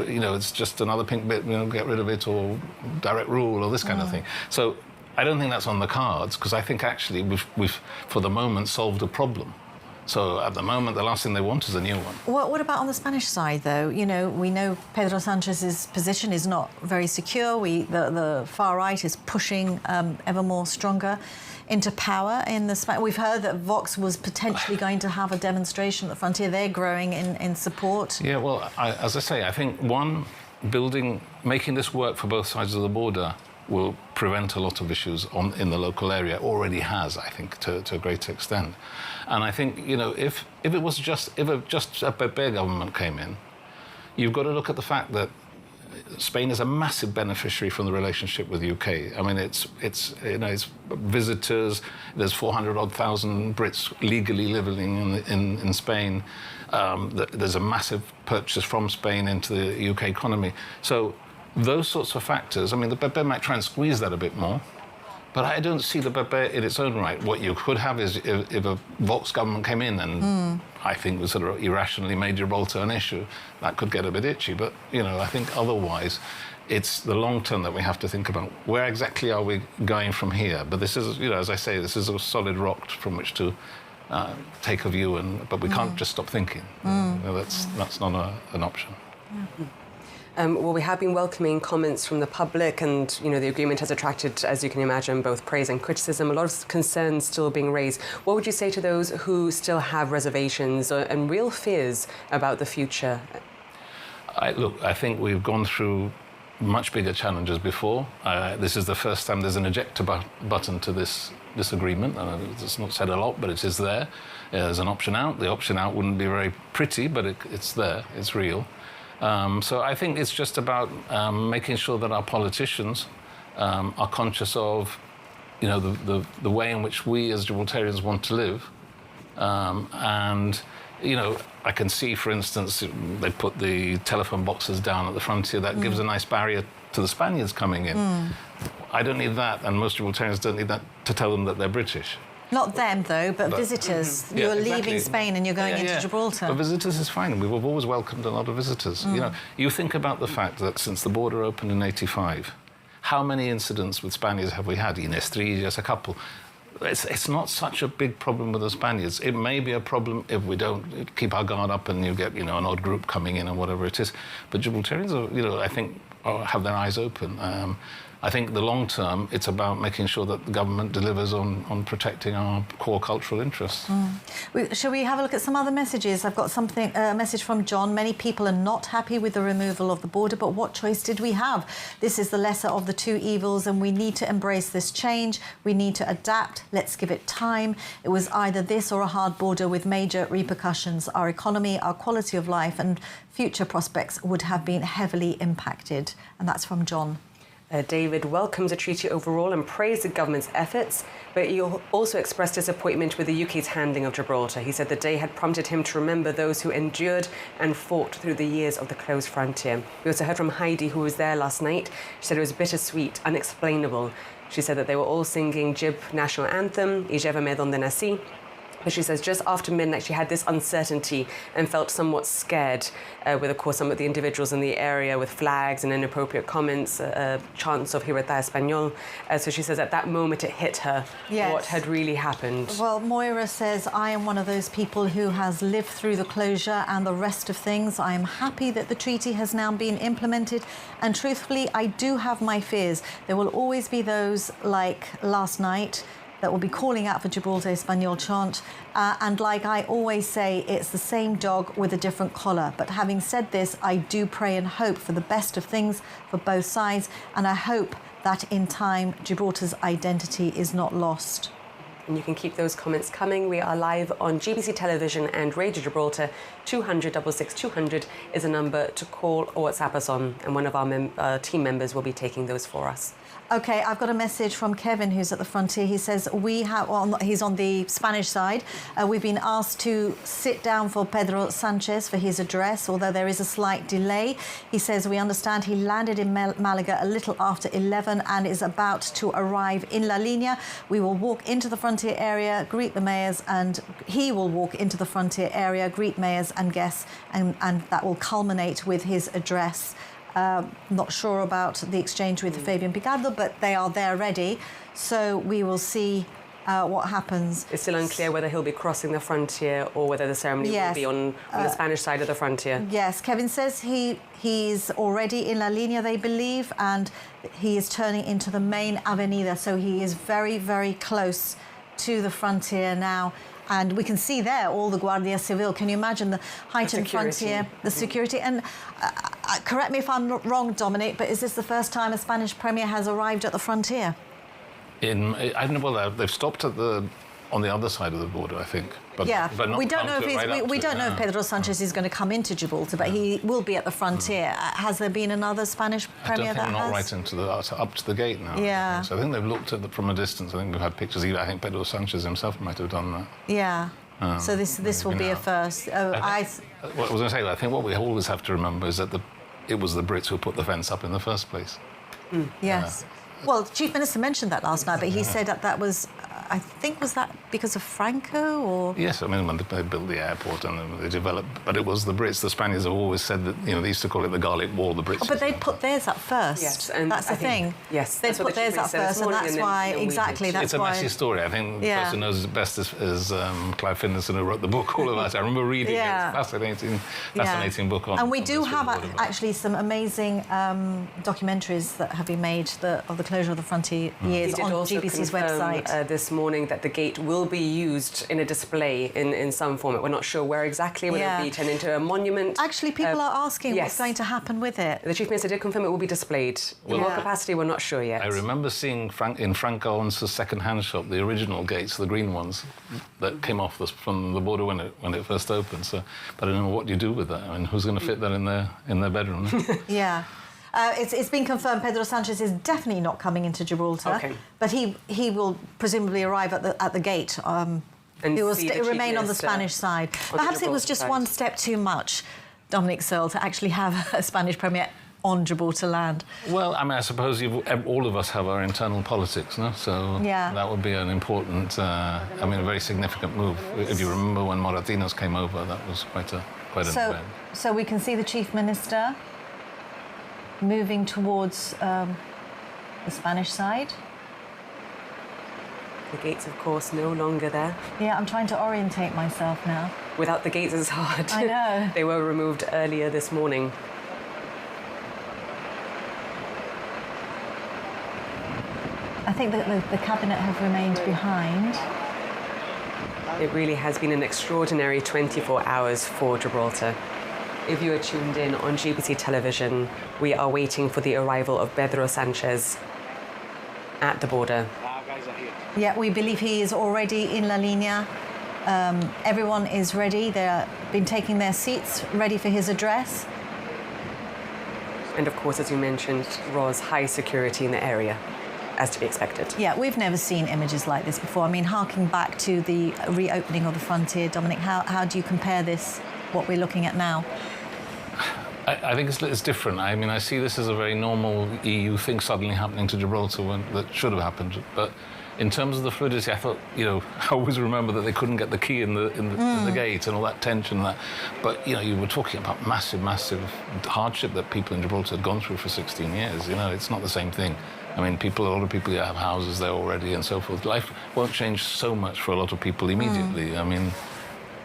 you know, it's just another pink bit, you know, get rid of it, or direct rule, or this kind of thing. So I don't think that's on the cards, because I think actually we've, for the moment, solved a problem. So at the moment, the last thing they want is a new one. What about on the Spanish side, though? You know, we know Pedro Sanchez's position is not very secure. The far right is pushing ever more stronger into power in the We've heard that Vox was potentially going to have a demonstration at the frontier. They're growing in support. Yeah, well, as I say, I think making this work for both sides of the border will prevent a lot of issues in the local area. Already has, I think, to a great extent. And I think, you know, if just a Pepe government came in, you've got to look at the fact that Spain is a massive beneficiary from the relationship with the UK. I mean, it's visitors. There's 400,000 Brits legally living in Spain. There's a massive purchase from Spain into the UK economy. So those sorts of factors, I mean, the PP might try and squeeze that a bit more, but I don't see the PP in its own right. What you could have is if a Vox government came in and I think was sort of irrationally made Gibraltar an issue, that could get a bit itchy. But, you know, I think otherwise it's the long term that we have to think about. Where exactly are we going from here? But this is, you know, as I say, this is a solid rock from which to take a view, but we can't just stop thinking. You know, that's not an option. Well, we have been welcoming comments from the public, and, you know, the agreement has attracted, as you can imagine, both praise and criticism. A lot of concerns still being raised. What would you say to those who still have reservations and real fears about the future? Look, I think we've gone through much bigger challenges before. This is the first time there's an ejector button to this agreement. It's not said a lot, but it is there. There's an option out. The option out wouldn't be very pretty, but it's there. It's real. So I think it's just about making sure that our politicians are conscious of, you know, the way in which we as Gibraltarians want to live. And, you know, I can see, for instance, they put the telephone boxes down at the frontier. That gives a nice barrier to the Spaniards coming in. I don't need that, and most Gibraltarians don't need that to tell them that they're British. Not them, though, but visitors. You're leaving Spain and you're going into Gibraltar. But visitors is fine. We've always welcomed a lot of visitors. You know, you think about the fact that since the border opened in '85, how many incidents with Spaniards have we had? In Estrillas, a couple. It's not such a big problem with the Spaniards. It may be a problem if we don't keep our guard up and you get, you know, an odd group coming in or whatever it is. But Gibraltarians, are, you know, I think have their eyes open. I think the long term, it's about making sure that the government delivers on protecting our core cultural interests. Shall we have a look at some other messages? I've got a message from John. Many people are not happy with the removal of the border, but what choice did we have? This is the lesser of the two evils, and we need to embrace this change. We need to adapt. Let's give it time. It was either this or a hard border with major repercussions. Our economy, our quality of life and future prospects would have been heavily impacted. And that's from John. David welcomes the treaty overall and praised the government's efforts, but he also expressed disappointment with the UK's handling of Gibraltar. He said the day had prompted him to remember those who endured and fought through the years of the closed frontier. We also heard from Heidi, who was there last night. She said it was bittersweet, unexplainable. She said that they were all singing Gib national anthem, Y llévame donde nací. But she says just after midnight she had this uncertainty and felt somewhat scared with, of course, some of the individuals in the area with flags and inappropriate comments, chants of Libertad Español. So she says at that moment it hit her what had really happened. Well, Moira says, I am one of those people who has lived through the closure and the rest of things. I am happy that the treaty has now been implemented, and truthfully, I do have my fears. There will always be those like last night that will be calling out for Gibraltar Español chant. And like I always say, it's the same dog with a different collar. But having said this, I do pray and hope for the best of things for both sides. And I hope that in time, Gibraltar's identity is not lost. And you can keep those comments coming. We are live on GBC Television and Radio Gibraltar. 200 66 200 is a number to call or WhatsApp us on, and one of our team members will be taking those for us. OK, I've got a message from Kevin, who's at the frontier. He says he's on the Spanish side. We've been asked to sit down for Pedro Sanchez for his address, although there is a slight delay. He says, we understand he landed in Malaga a little after 11 and is about to arrive in La Línea. We will walk into the frontier area, greet the mayors, and he will walk into the frontier area, greet mayors and guests, and that will culminate with his address. Not sure about the exchange with Fabian Picardo, but they are there ready. So we will see what happens. It's still unclear whether he'll be crossing the frontier or whether the ceremony will be on the Spanish side of the frontier. Yes, Kevin says he's already in La Línea, they believe, and he is turning into the main avenida. So he is very, very close to the frontier now. And we can see there all the Guardia Civil. Can you imagine the heightened frontier, the security? And correct me if I'm not wrong, Dominic, but is this the first time a Spanish premier has arrived at the frontier? I don't know. Well, they've stopped on the other side of the border, I think. But not we don't know if we don't know if Pedro Sanchez is going to come into Gibraltar, but he will be at the frontier. Has there been another Spanish premier that has? Not right into up to the gate now. Yeah. So I think they've looked at from a distance. I think we've had pictures. I think Pedro Sanchez himself might have done that. Yeah. So this will be a first. What I was going to say, I think what we always have to remember is that it was the Brits who put the fence up in the first place. Yes. Well, the Chief Minister mentioned that last night, but he said that was, I think, was that because of Franco or? Yes, I mean, when they built the airport and they developed, but it was the Brits. The Spaniards have always said that, they used to call it the Garlic Wall, the Brits. Oh, but they'd put theirs up first. Yes, and that's the thing. Yes, they'd put theirs up first, and that's why, exactly, that's why. It's a messy story. I think the person who knows it best is Clive Finlayson, who wrote the book all about it. I remember reading it. It's a fascinating book on. And we do have actually some amazing documentaries that have been made of the closure of the frontier years on GBC's website. This morning that the gate will be used in a display in some format. We're not sure where exactly. Will it be turned into a monument? Actually, people are asking what's going to happen with it. The Chief Minister did confirm it will be displayed. In what capacity, we're not sure yet. I remember seeing in Frank Owens' second-hand shop the original gates, the green ones, that came off from the border when it first opened. So, but I don't know what you do with that. I mean, who's going to fit that in their bedroom? Yeah. It's been confirmed Pedro Sanchez is definitely not coming into Gibraltar, but he will presumably arrive at the gate. He will remain on the Spanish side. Perhaps it was just one step too much, Dominic Searle, to actually have a Spanish premier on Gibraltar land. Well, I mean, I suppose all of us have our internal politics, no? So that would be an important, a very significant move. If you remember when Moratinos came over, that was quite an event. So we can see the Chief Minister moving towards the Spanish side. The gates, of course, no longer there. Yeah, I'm trying to orientate myself now. Without the gates, it's hard. I know. They were removed earlier this morning. I think that the cabinet have remained behind. It really has been an extraordinary 24 hours for Gibraltar. If you are tuned in on GBC Television, we are waiting for the arrival of Pedro Sanchez at the border. Yeah, we believe he is already in La Línea. Everyone is ready. They've been taking their seats, ready for his address. And of course, as you mentioned, Roz, high security in the area, as to be expected. Yeah, we've never seen images like this before. I mean, harking back to the reopening of the frontier, Dominic, how do you compare this, what we're looking at now? I think it's different. I mean, I see this as a very normal EU thing suddenly happening to Gibraltar that should have happened. But in terms of the fluidity, I thought, I always remember that they couldn't get the key in the gate and all that tension and that. But, you were talking about massive, massive hardship that people in Gibraltar had gone through for 16 years. It's not the same thing. I mean, a lot of people have houses there already and so forth. Life won't change so much for a lot of people immediately. I mean,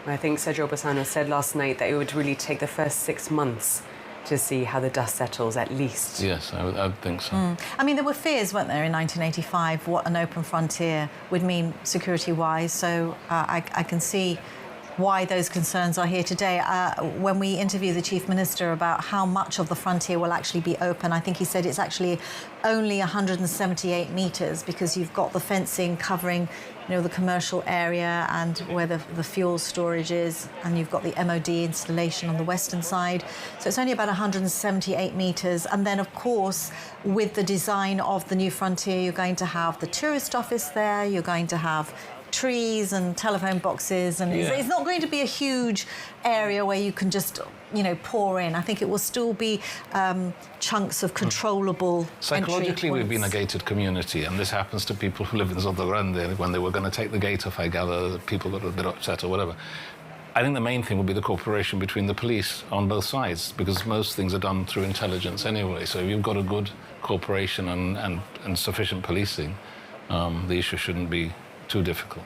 I think Sergio Bassano said last night that it would really take the first 6 months to see how the dust settles, at least. Yes, I would think so. I mean, there were fears, weren't there, in 1985, what an open frontier would mean security-wise. So I can see why those concerns are here today. When we interviewed the Chief Minister about how much of the frontier will actually be open, I think he said it's actually only 178 metres because you've got the fencing covering, the commercial area and where the fuel storage is, and you've got the MOD installation on the western side. So it's only about 178 metres. And then, of course, with the design of the new frontier, you're going to have the tourist office there, you're going to have trees and telephone boxes, and it's not going to be a huge area where you can just pour in. I think it will still be chunks of controllable Psychologically, we've been a gated community, and this happens to people who live in Sotto Grande. When they were going to take the gate off, I gather people got a bit upset or whatever. I think the main thing will be the cooperation between the police on both sides, because most things are done through intelligence anyway. So if you've got a good cooperation and sufficient policing, the issue shouldn't be too difficult.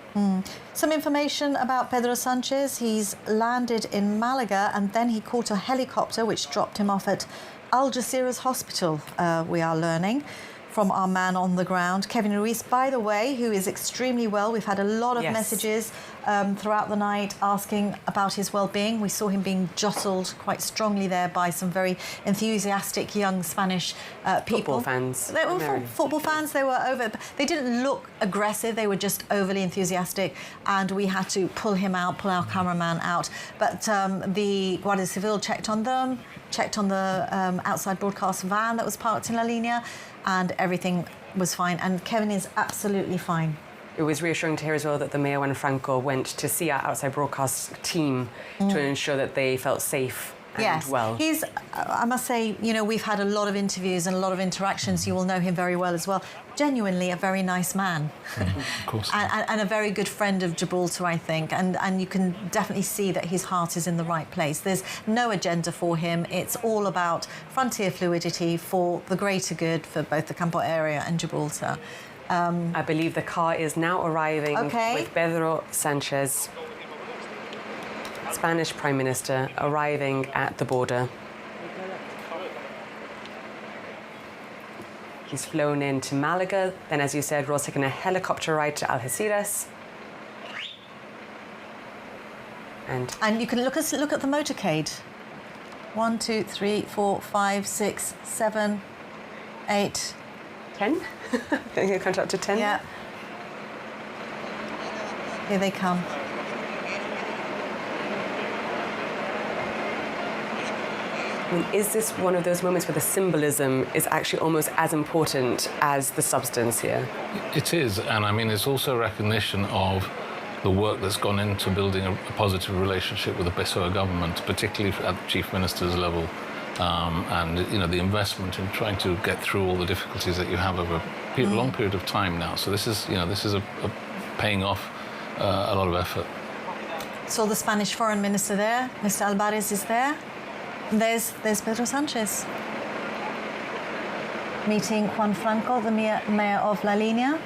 Some information about Pedro Sanchez. He's landed in Malaga and then he caught a helicopter which dropped him off at Algeciras Hospital, we are learning from our man on the ground, Kevin Ruiz, by the way, who is extremely well. We've had a lot of messages throughout the night asking about his well-being. We saw him being jostled quite strongly there by some very enthusiastic young Spanish people. Football fans. They were football fans. They were they didn't look aggressive. They were just overly enthusiastic, and we had to pull him out, pull our cameraman out. But the Guardia Civil checked on them, checked on the outside broadcast van that was parked in La Línea, and everything was fine. And Kevin is absolutely fine. It was reassuring to hear as well that the Mayor Juan Franco went to see our outside broadcast team to ensure that they felt safe and well. He's, I must say, we've had a lot of interviews and a lot of interactions. You will know him very well as well. Genuinely a very nice man. Of course. and a very good friend of Gibraltar, I think. And you can definitely see that his heart is in the right place. There's no agenda for him. It's all about frontier fluidity for the greater good for both the Campo area and Gibraltar. I believe the car is now arriving with Pedro Sanchez, Spanish Prime Minister, arriving at the border. He's flown into Malaga. Then, as you said, Ross, taking a helicopter ride to Algeciras. And you can look at the motorcade. 1, 2, 3, 4, 5, 6, 7, 8, 10. I think it comes up to 10. Yeah. Here they come. I mean, is this one of those moments where the symbolism is actually almost as important as the substance here? It is, and I mean, it's also a recognition of the work that's gone into building a positive relationship with the PSOE government, particularly at the Chief Minister's level. And the investment in trying to get through all the difficulties that you have over a long period of time now. So this is a paying off a lot of effort. Saw the Spanish Foreign Minister there. Mr. Alvarez is there. And there's Pedro Sanchez meeting Juan Franco, the mayor of La Línea.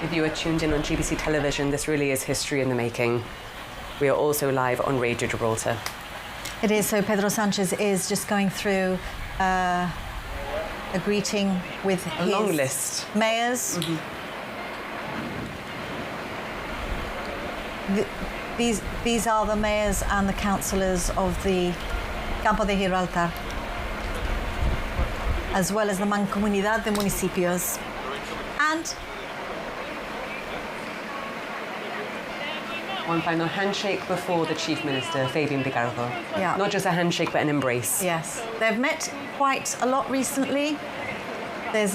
If you are tuned in on GBC television, this really is history in the making. We are also live on Radio Gibraltar. It is. So Pedro Sanchez is just going through a greeting with his long list. Mayors. These are the mayors and the councillors of the Campo de Gibraltar, as well as the Mancomunidad de Municipios. And one final handshake before the Chief Minister, Fabian Picardo. Yeah. Not just a handshake, but an embrace. Yes. They've met quite a lot recently. There's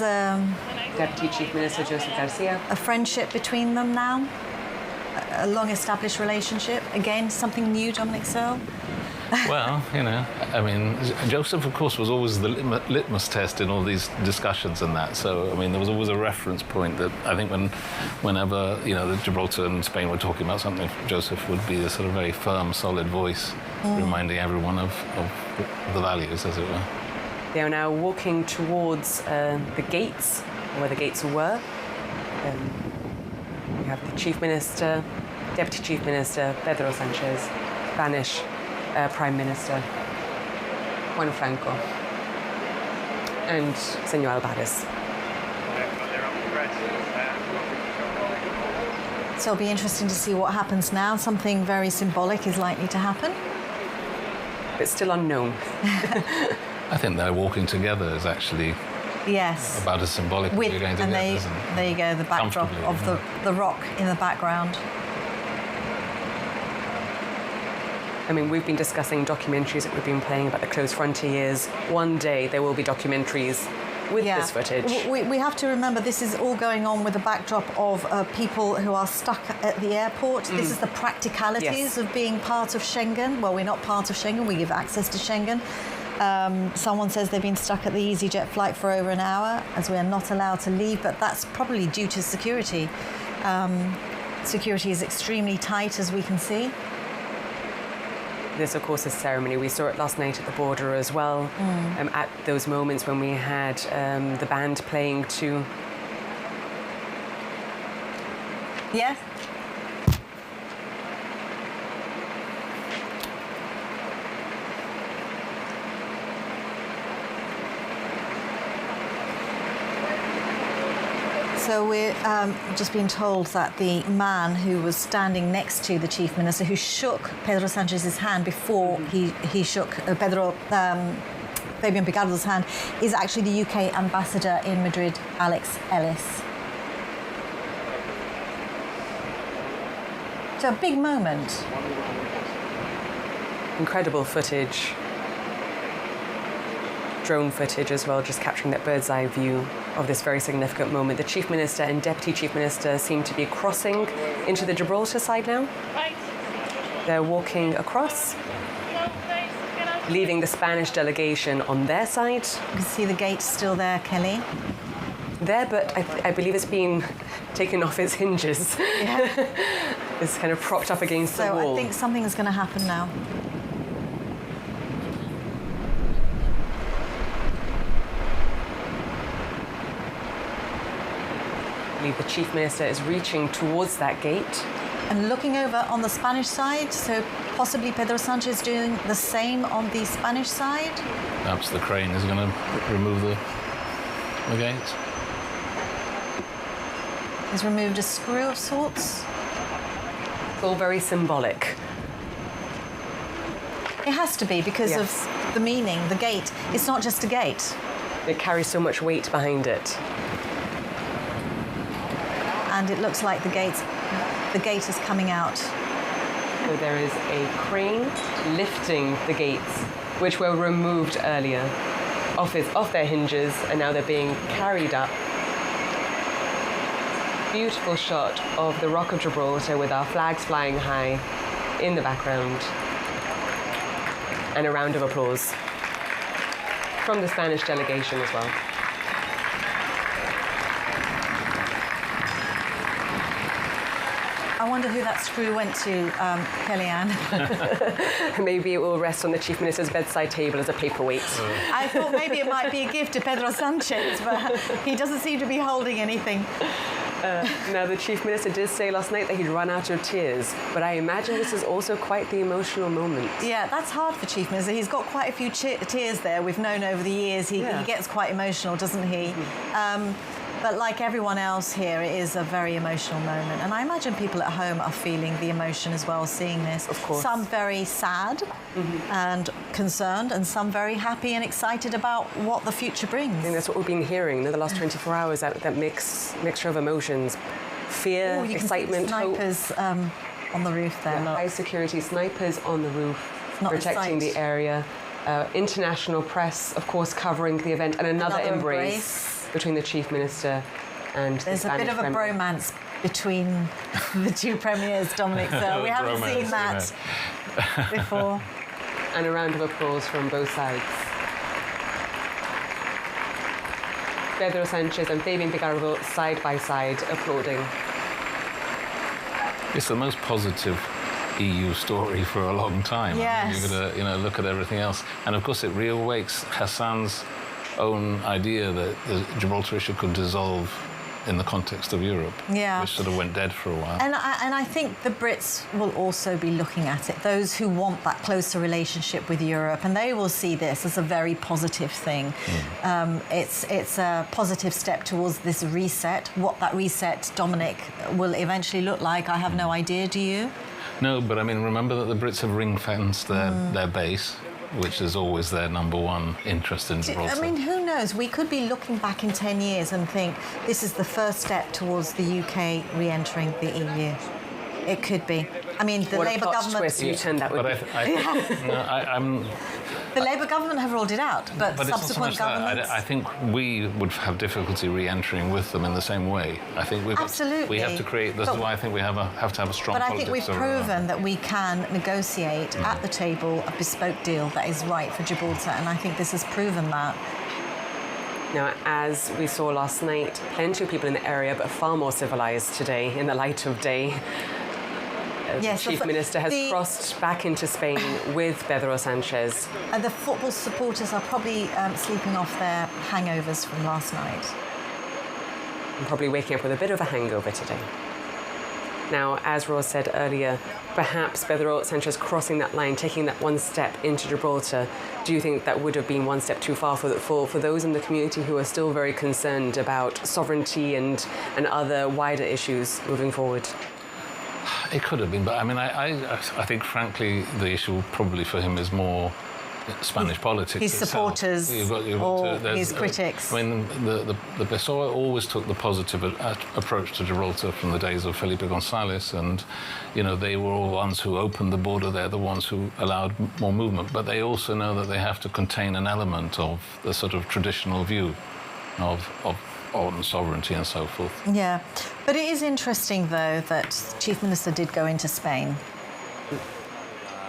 Deputy Chief Minister Joseph Garcia. A friendship between them now. A long-established relationship. Again, something new, Dominic Searle. Well, I mean, Joseph, of course, was always the litmus test in all these discussions and that. So, I mean, there was always a reference point that I think whenever, Gibraltar and Spain were talking about something, Joseph would be a sort of very firm, solid voice, reminding everyone of the values, as it were. They are now walking towards the gates, where the gates were. We have the Chief Minister, Deputy Chief Minister, Pedro Sanchez, Spanish Prime Minister Juan Franco and Senor Alvarez. So it'll be interesting to see what happens now. Something very symbolic is likely to happen. But still unknown. I think they're walking together is actually yes. about as symbolic as you're going to get, isn't it? There you go, the backdrop of the rock in the background. I mean, we've been discussing documentaries that we've been playing about the closed frontier years. One day there will be documentaries with this footage. We have to remember this is all going on with the backdrop of people who are stuck at the airport. This is the practicalities of being part of Schengen. Well, we're not part of Schengen, we give access to Schengen. Someone says they've been stuck at the EasyJet flight for over an hour as we are not allowed to leave, but that's probably due to security. Security is extremely tight, as we can see. This, of course, is ceremony. We saw it last night at the border as well, at those moments when we had the band playing too. Yeah. So we're just being told that the man who was standing next to the Chief Minister, who shook Pedro Sanchez's hand before he shook Fabian Picardo's hand, is actually the UK ambassador in Madrid, Alex Ellis. So a big moment. Incredible footage. Drone footage as well, just capturing that bird's eye view of this very significant moment. The Chief Minister and Deputy Chief Minister seem to be crossing into the Gibraltar side now. They're walking across, leaving the Spanish delegation on their side. You can see the gate still there, Kelly. There, but I believe it's been taken off its hinges. Yeah. It's kind of propped up against the wall. So I think something is going to happen now. I believe the Chief Minister is reaching towards that gate. And looking over on the Spanish side, so possibly Pedro Sanchez doing the same on the Spanish side. Perhaps the crane is going to remove the gate. He's removed a screw of sorts. It's all very symbolic. It has to be because of the meaning, the gate. It's not just a gate. It carries so much weight behind it. And it looks like the gate is coming out. So there is a crane lifting the gates, which were removed earlier off their hinges, and now they're being carried up. Beautiful shot of the Rock of Gibraltar with our flags flying high in the background. And a round of applause from the Spanish delegation as well. I wonder who that screw went to, Kellyanne. Maybe it will rest on the Chief Minister's bedside table as a paperweight. I thought maybe it might be a gift to Pedro Sanchez, but he doesn't seem to be holding anything. Now, the Chief Minister did say last night that he'd run out of tears, but I imagine this is also quite the emotional moment. Yeah, that's hard for Chief Minister. He's got quite a few tears there. We've known over the years he gets quite emotional, doesn't he? But like everyone else here, it is a very emotional moment. And I imagine people at home are feeling the emotion as well, seeing this. Of course. Some very sad and concerned, and some very happy and excited about what the future brings. I think that's what we've been hearing in the last 24 hours, that mixture of emotions. Fear, excitement, snipers on the roof there. Yeah, high security snipers on the roof, protecting the area. International press, of course, covering the event, and another embrace between the Chief Minister and the Spanish There's a bit of a bromance between the two premiers, Dominic, so we haven't seen that before. And a round of applause from both sides. Pedro Sanchez and Fabian Picardo side by side applauding. It's the most positive EU story for a long time. Yes. You've got to, look at everything else. And of course it reawakes Hassan's own idea that the Gibraltar issue could dissolve in the context of Europe, which sort of went dead for a while. And I think the Brits will also be looking at it, those who want that closer relationship with Europe, and they will see this as a very positive thing. It's a positive step towards this reset. What that reset, Dominic, will eventually look like, I have no idea, do you? No, but I mean, remember that the Brits have ring-fenced their base, which is always their number one interest in Gibraltar. I mean, who knows? We could be looking back in 10 years and think this is the first step towards the UK re-entering the EU. It could be. I mean, the Labour government... The Labour government have ruled it out, but subsequent governments... I think we would have difficulty re-entering with them in the same way. I think we have to create... This is why I think we have to have a strong politics. But I think we've around. proven that we can negotiate at the table a bespoke deal that is right for Gibraltar, and I think this has proven that. Now, as we saw last night, plenty of people in the area, but far more civilised today in the light of day. Yes, the Chief Minister has crossed back into Spain with Pedro Sánchez. The football supporters are probably sleeping off their hangovers from last night. And probably waking up with a bit of a hangover today. Now, as Ross said earlier, perhaps Pedro Sánchez crossing that line, taking that one step into Gibraltar, do you think that would have been one step too far for those in the community who are still very concerned about sovereignty and other wider issues moving forward? It could have been, but I mean, I think, frankly, the issue probably for him is more Spanish politics. His supporters or his critics. I mean, the PSOE always took the positive approach to Gibraltar from the days of Felipe González, and, you know, they were all the ones who opened the border. They're the ones who allowed more movement. But they also know that they have to contain an element of the sort of traditional view on sovereignty and so forth. Yeah, but it is interesting, though, that the Chief Minister did go into Spain.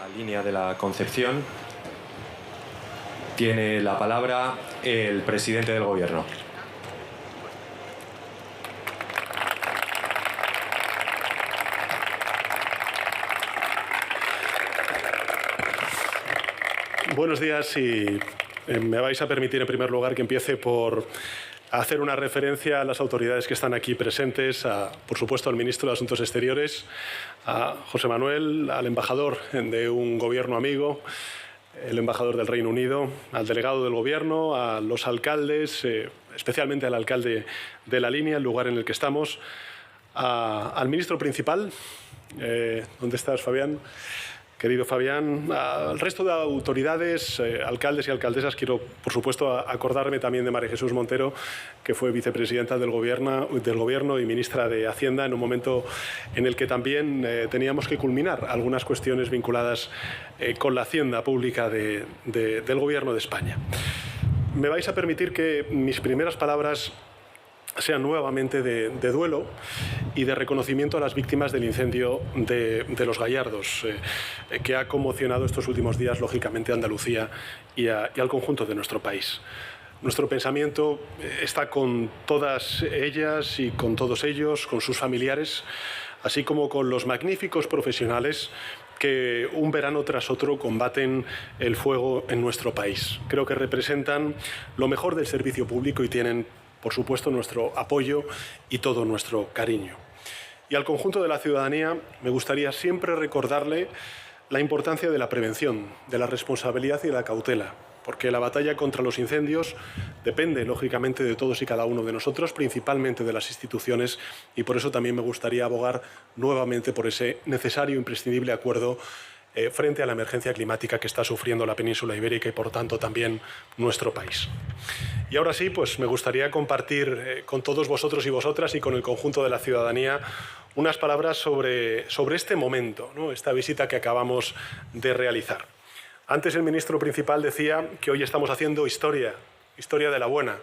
La línea de la Concepción tiene la palabra el presidente del Gobierno. Buenos días y me vais a permitir en primer lugar que empiece por hacer una referencia a las autoridades que están aquí presentes, por supuesto al ministro de Asuntos Exteriores, a José Manuel, al embajador de un gobierno amigo, el embajador del Reino Unido, al delegado del gobierno, a los alcaldes, especialmente al alcalde de la línea, el lugar en el que estamos, al ministro principal. ¿Dónde estás, Fabián? Querido Fabián, al resto de autoridades, alcaldes y alcaldesas, quiero, por supuesto, acordarme también de María Jesús Montero, que fue vicepresidenta del Gobierno y ministra de Hacienda en un momento en el que también teníamos que culminar algunas cuestiones vinculadas con la hacienda pública del Gobierno de España. Me vais a permitir que mis primeras palabras sean nuevamente de duelo y de reconocimiento a las víctimas del incendio de Los Gallardos, que ha conmocionado estos últimos días, lógicamente, a Andalucía y al conjunto de nuestro país. Nuestro pensamiento está con todas ellas y con todos ellos, con sus familiares, así como con los magníficos profesionales que un verano tras otro combaten el fuego en nuestro país. Creo que representan lo mejor del servicio público y tienen, por supuesto, nuestro apoyo y todo nuestro cariño. Y al conjunto de la ciudadanía me gustaría siempre recordarle la importancia de la prevención, de la responsabilidad y de la cautela, porque la batalla contra los incendios depende, lógicamente, de todos y cada uno de nosotros, principalmente de las instituciones, y por eso también me gustaría abogar nuevamente por ese necesario e imprescindible acuerdo frente a la emergencia climática que está sufriendo la península ibérica y, por tanto, también nuestro país. Y ahora sí, pues me gustaría compartir con todos vosotros y vosotras y con el conjunto de la ciudadanía unas palabras sobre este momento, ¿no? Esta visita que acabamos de realizar. Antes el ministro principal decía que hoy estamos haciendo historia de la buena.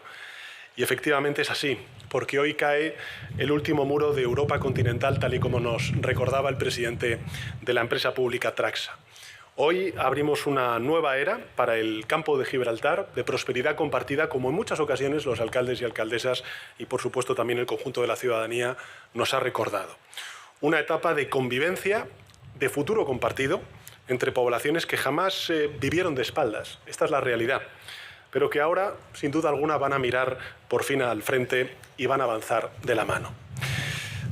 Y efectivamente es así, porque hoy cae el último muro de Europa continental, tal y como nos recordaba el presidente de la empresa pública Traxa. Hoy abrimos una nueva era para el campo de Gibraltar, de prosperidad compartida, como en muchas ocasiones los alcaldes y alcaldesas y, por supuesto, también el conjunto de la ciudadanía nos ha recordado. Una etapa de convivencia, de futuro compartido, entre poblaciones que jamás vivieron de espaldas. Esta es la realidad. pero que ahora, sin duda alguna, van a mirar por fin al frente y van a avanzar de la mano.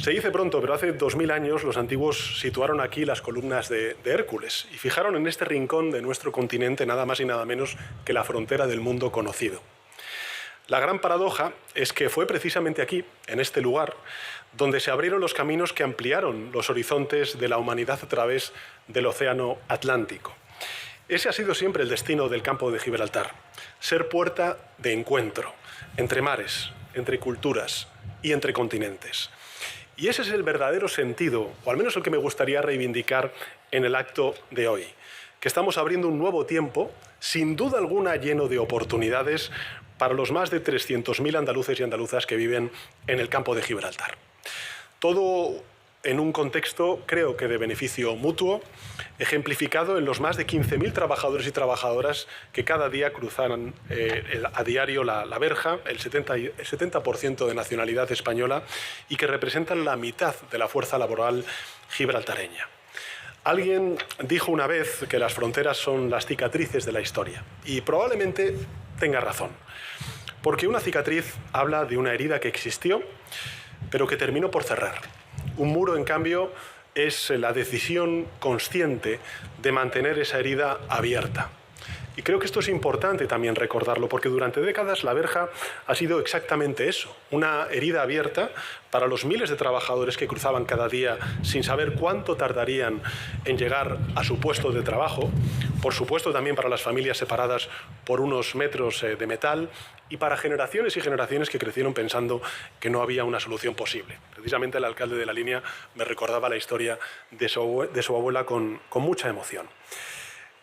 Se dice pronto, pero hace 2000 años los antiguos situaron aquí las columnas de Hércules y fijaron en este rincón de nuestro continente nada más y nada menos que la frontera del mundo conocido. La gran paradoja es que fue precisamente aquí, en este lugar, donde se abrieron los caminos que ampliaron los horizontes de la humanidad a través del Océano Atlántico. Ese ha sido siempre el destino del campo de Gibraltar, ser puerta de encuentro entre mares, entre culturas y entre continentes. Y ese es el verdadero sentido, o al menos el que me gustaría reivindicar en el acto de hoy, que estamos abriendo un nuevo tiempo, sin duda alguna lleno de oportunidades para los más de 300.000 andaluces y andaluzas que viven en el campo de Gibraltar. Todo en un contexto, creo que de beneficio mutuo, ejemplificado en los más de 15.000 trabajadores y trabajadoras que cada día cruzan a diario la verja, el 70% de nacionalidad española, y que representan la mitad de la fuerza laboral gibraltareña. Alguien dijo una vez que las fronteras son las cicatrices de la historia, y probablemente tenga razón, porque una cicatriz habla de una herida que existió, pero que terminó por cerrar. Un muro, en cambio, es la decisión consciente de mantener esa herida abierta. Y creo que esto es importante también recordarlo, porque durante décadas la verja ha sido exactamente eso, una herida abierta para los miles de trabajadores que cruzaban cada día sin saber cuánto tardarían en llegar a su puesto de trabajo, por supuesto también para las familias separadas por unos metros de metal, y para generaciones y generaciones que crecieron pensando que no había una solución posible. Precisamente el alcalde de la línea me recordaba la historia de su abuela con mucha emoción.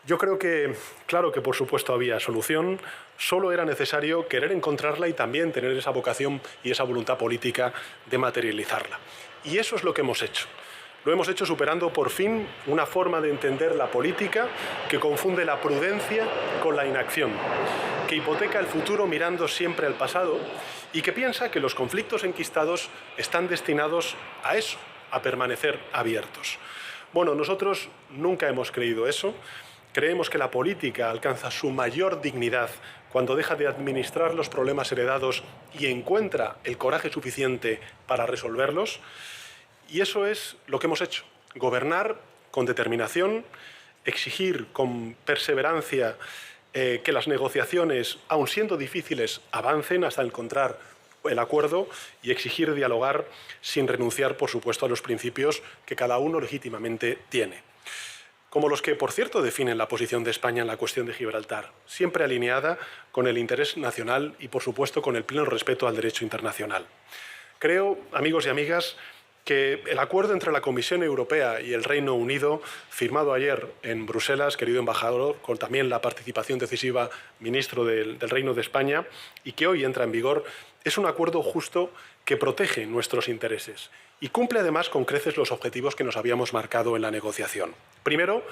Yo creo que, claro que por supuesto había solución, solo era necesario querer encontrarla y también tener esa vocación y esa voluntad política de materializarla. Y eso es lo que hemos hecho. Lo hemos hecho superando por fin una forma de entender la política que confunde la prudencia con la inacción, que hipoteca el futuro mirando siempre al pasado y que piensa que los conflictos enquistados están destinados a eso, a permanecer abiertos. Bueno, nosotros nunca hemos creído eso. Creemos que la política alcanza su mayor dignidad cuando deja de administrar los problemas heredados y encuentra el coraje suficiente para resolverlos. Y eso es lo que hemos hecho. Gobernar con determinación, exigir con perseverancia que las negociaciones, aun siendo difíciles, avancen hasta encontrar el acuerdo y exigir dialogar sin renunciar, por supuesto, a los principios que cada uno legítimamente tiene. Como los que, por cierto, definen la posición de España en la cuestión de Gibraltar, siempre alineada con el interés nacional y, por supuesto, con el pleno respeto al derecho internacional. Creo, amigos y amigas, que el acuerdo entre la Comisión Europea y el Reino Unido, firmado ayer en Bruselas, querido embajador, con también la participación decisiva ministro del Reino de España, y que hoy entra en vigor, es un acuerdo justo que protege nuestros intereses y cumple además con creces los objetivos que nos habíamos marcado en la negociación. Primero,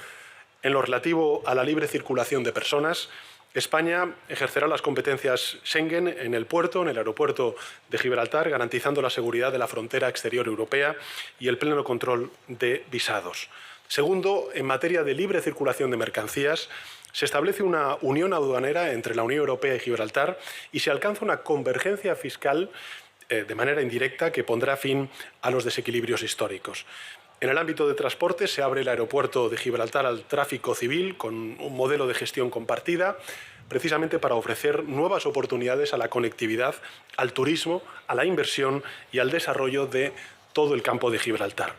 en lo relativo a la libre circulación de personas, España ejercerá las competencias Schengen en el puerto, en el aeropuerto de Gibraltar, garantizando la seguridad de la frontera exterior europea y el pleno control de visados. Segundo, en materia de libre circulación de mercancías, se establece una unión aduanera entre la Unión Europea y Gibraltar y se alcanza una convergencia fiscal de manera indirecta que pondrá fin a los desequilibrios históricos. En el ámbito de transporte se abre el aeropuerto de Gibraltar al tráfico civil con un modelo de gestión compartida, precisamente para ofrecer nuevas oportunidades a la conectividad, al turismo, a la inversión y al desarrollo de todo el campo de Gibraltar.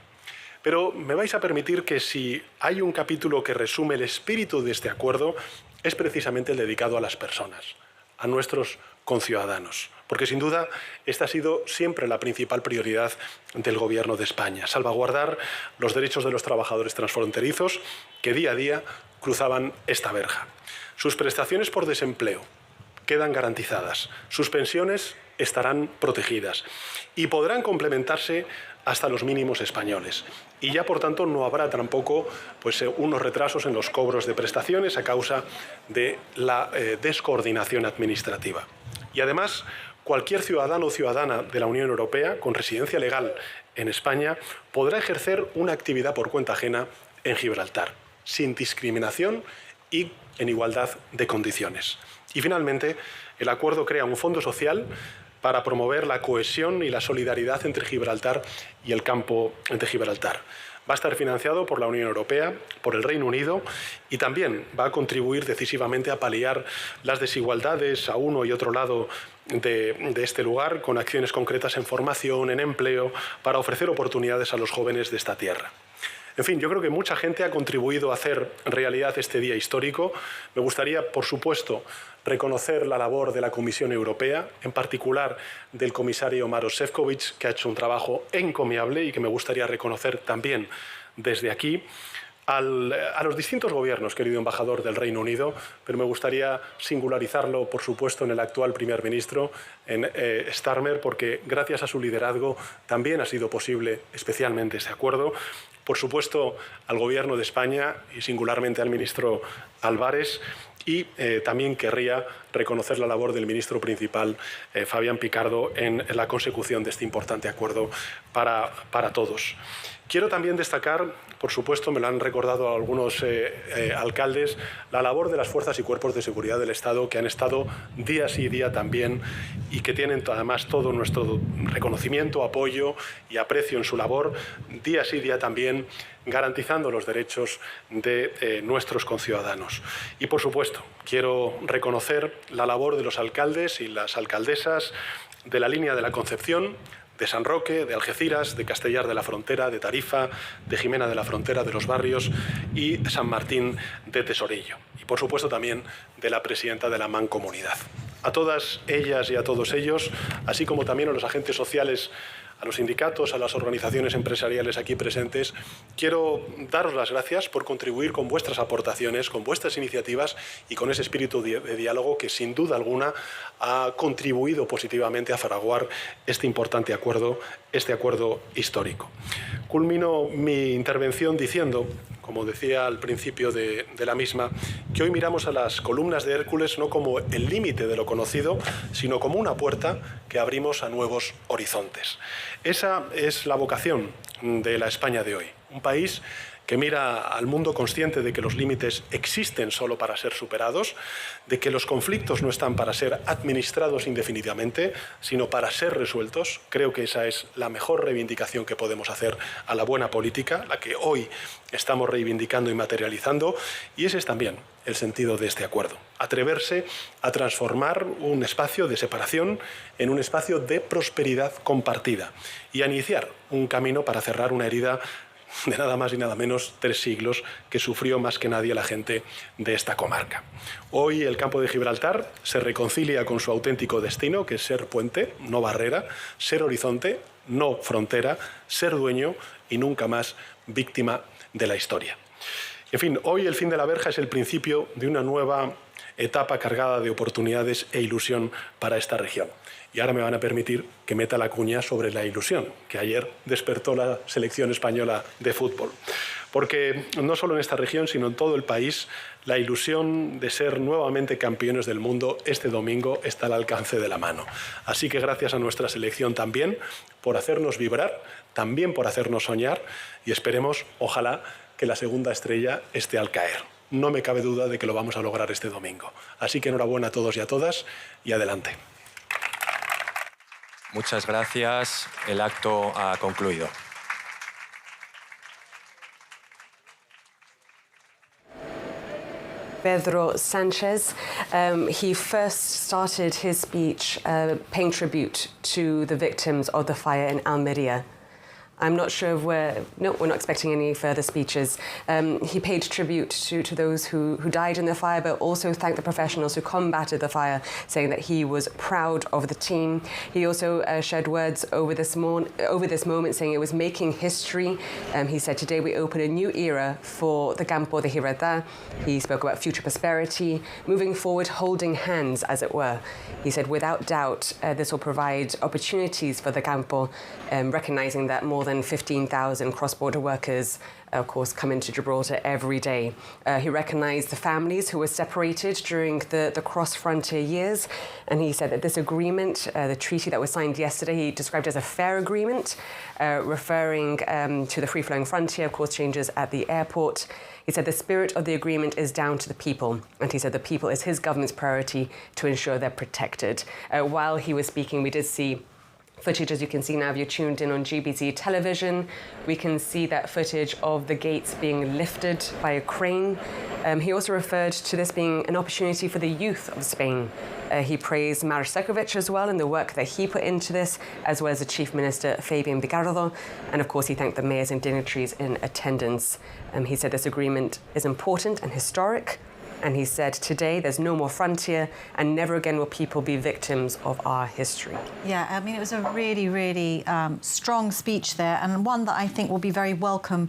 Pero me vais a permitir que si hay un capítulo que resume el espíritu de este acuerdo, es precisamente el dedicado a las personas, a nuestros conciudadanos. Porque sin duda esta ha sido siempre la principal prioridad del Gobierno de España, salvaguardar los derechos de los trabajadores transfronterizos que día a día cruzaban esta verja. Sus prestaciones por desempleo quedan garantizadas, sus pensiones estarán protegidas y podrán complementarse hasta los mínimos españoles. Y ya, por tanto, no habrá tampoco unos retrasos en los cobros de prestaciones a causa de la descoordinación administrativa. Y además, cualquier ciudadano o ciudadana de la Unión Europea con residencia legal en España podrá ejercer una actividad por cuenta ajena en Gibraltar, sin discriminación y en igualdad de condiciones. Y finalmente, el acuerdo crea un fondo social para promover la cohesión y la solidaridad entre Gibraltar y el campo de Gibraltar. Va a estar financiado por la Unión Europea, por el Reino Unido y también va a contribuir decisivamente a paliar las desigualdades a uno y otro lado de este lugar con acciones concretas en formación, en empleo, para ofrecer oportunidades a los jóvenes de esta tierra. En fin, yo creo que mucha gente ha contribuido a hacer realidad este día histórico. Me gustaría, por supuesto, reconocer la labor de la Comisión Europea, en particular del comisario Maroš Šefčovič, que ha hecho un trabajo encomiable y que me gustaría reconocer también desde aquí. A los distintos gobiernos, querido embajador del Reino Unido, pero me gustaría singularizarlo, por supuesto, en el actual primer ministro, en Starmer, porque gracias a su liderazgo también ha sido posible especialmente ese acuerdo. Por supuesto, al Gobierno de España y singularmente al ministro Álvarez. Y también querría reconocer la labor del ministro principal, Fabián Picardo, en la consecución de este importante acuerdo para todos. Quiero también destacar, por supuesto, me lo han recordado algunos alcaldes, la labor de las fuerzas y cuerpos de seguridad del Estado que han estado día sí día también y que tienen además todo nuestro reconocimiento, apoyo y aprecio en su labor, día sí día también garantizando los derechos de nuestros conciudadanos. Y, por supuesto, quiero reconocer la labor de los alcaldes y las alcaldesas de la línea de la Concepción, de San Roque, de Algeciras, de Castellar de la Frontera, de Tarifa, de Jimena de la Frontera, de Los Barrios y San Martín de Tesorillo. Y, por supuesto, también de la presidenta de la Mancomunidad. A todas ellas y a todos ellos, así como también a los agentes sociales, a los sindicatos, a las organizaciones empresariales aquí presentes, quiero daros las gracias por contribuir con vuestras aportaciones, con vuestras iniciativas y con ese espíritu de diálogo que sin duda alguna ha contribuido positivamente a fraguar este importante acuerdo, este acuerdo histórico. Culmino mi intervención diciendo, como decía al principio de la misma, que hoy miramos a las columnas de Hércules no como el límite de lo conocido, sino como una puerta que abrimos a nuevos horizontes. Esa es la vocación de la España de hoy. Un país que mira al mundo consciente de que los límites existen solo para ser superados, de que los conflictos no están para ser administrados indefinidamente, sino para ser resueltos. Creo que esa es la mejor reivindicación que podemos hacer a la buena política, la que hoy estamos reivindicando y materializando, y ese es también el sentido de este acuerdo. Atreverse a transformar un espacio de separación en un espacio de prosperidad compartida y a iniciar un camino para cerrar una herida de nada más y nada menos 3 siglos que sufrió más que nadie la gente de esta comarca. Hoy el campo de Gibraltar se reconcilia con su auténtico destino, que es ser puente, no barrera, ser horizonte, no frontera, ser dueño y nunca más víctima de la historia. En fin, hoy el fin de la verja es el principio de una nueva etapa cargada de oportunidades e ilusión para esta región. Y ahora me van a permitir que meta la cuña sobre la ilusión que ayer despertó la selección española de fútbol. Porque no solo en esta región, sino en todo el país, la ilusión de ser nuevamente campeones del mundo este domingo está al alcance de la mano. Así que gracias a nuestra selección también por hacernos vibrar, también por hacernos soñar y esperemos, ojalá, que la segunda estrella esté al caer. No me cabe duda de que lo vamos a lograr este domingo. Así que enhorabuena a todos y a todas y adelante. Muchas gracias. El acto ha concluido. Pedro Sánchez, he first started his speech paying tribute to the victims of the fire in Almería. I'm not sure if we're not expecting any further speeches. He paid tribute to those who died in the fire, but also thanked the professionals who combated the fire, saying that he was proud of the team. He also shared words over this moment, saying it was making history. He said, today we open a new era for the Campo de Gibraltar. He spoke about future prosperity, moving forward, holding hands, as it were. He said, without doubt, this will provide opportunities for the Campo, recognising that more more than 15,000 cross-border workers, of course, come into Gibraltar every day. He recognised the families who were separated during the cross-frontier years, and he said that this agreement, the treaty that was signed yesterday, he described as a fair agreement, referring to the free-flowing frontier, of course, changes at the airport. He said the spirit of the agreement is down to the people, and he said the people is his government's priority to ensure they're protected. While he was speaking, we did see footage, as you can see now, if you're tuned in on GBC television. We can see that footage of the gates being lifted by a crane. He also referred to this being an opportunity for the youth of Spain. He praised Maroš Sefcovic as well and the work that he put into this, as well as the Chief Minister Fabian Picardo. And of course, he thanked the mayors and dignitaries in attendance. He said this agreement is important and historic. And he said, today there's no more frontier and never again will people be victims of our history. Yeah, I mean, it was a really, really strong speech there, and one that I think will be very welcome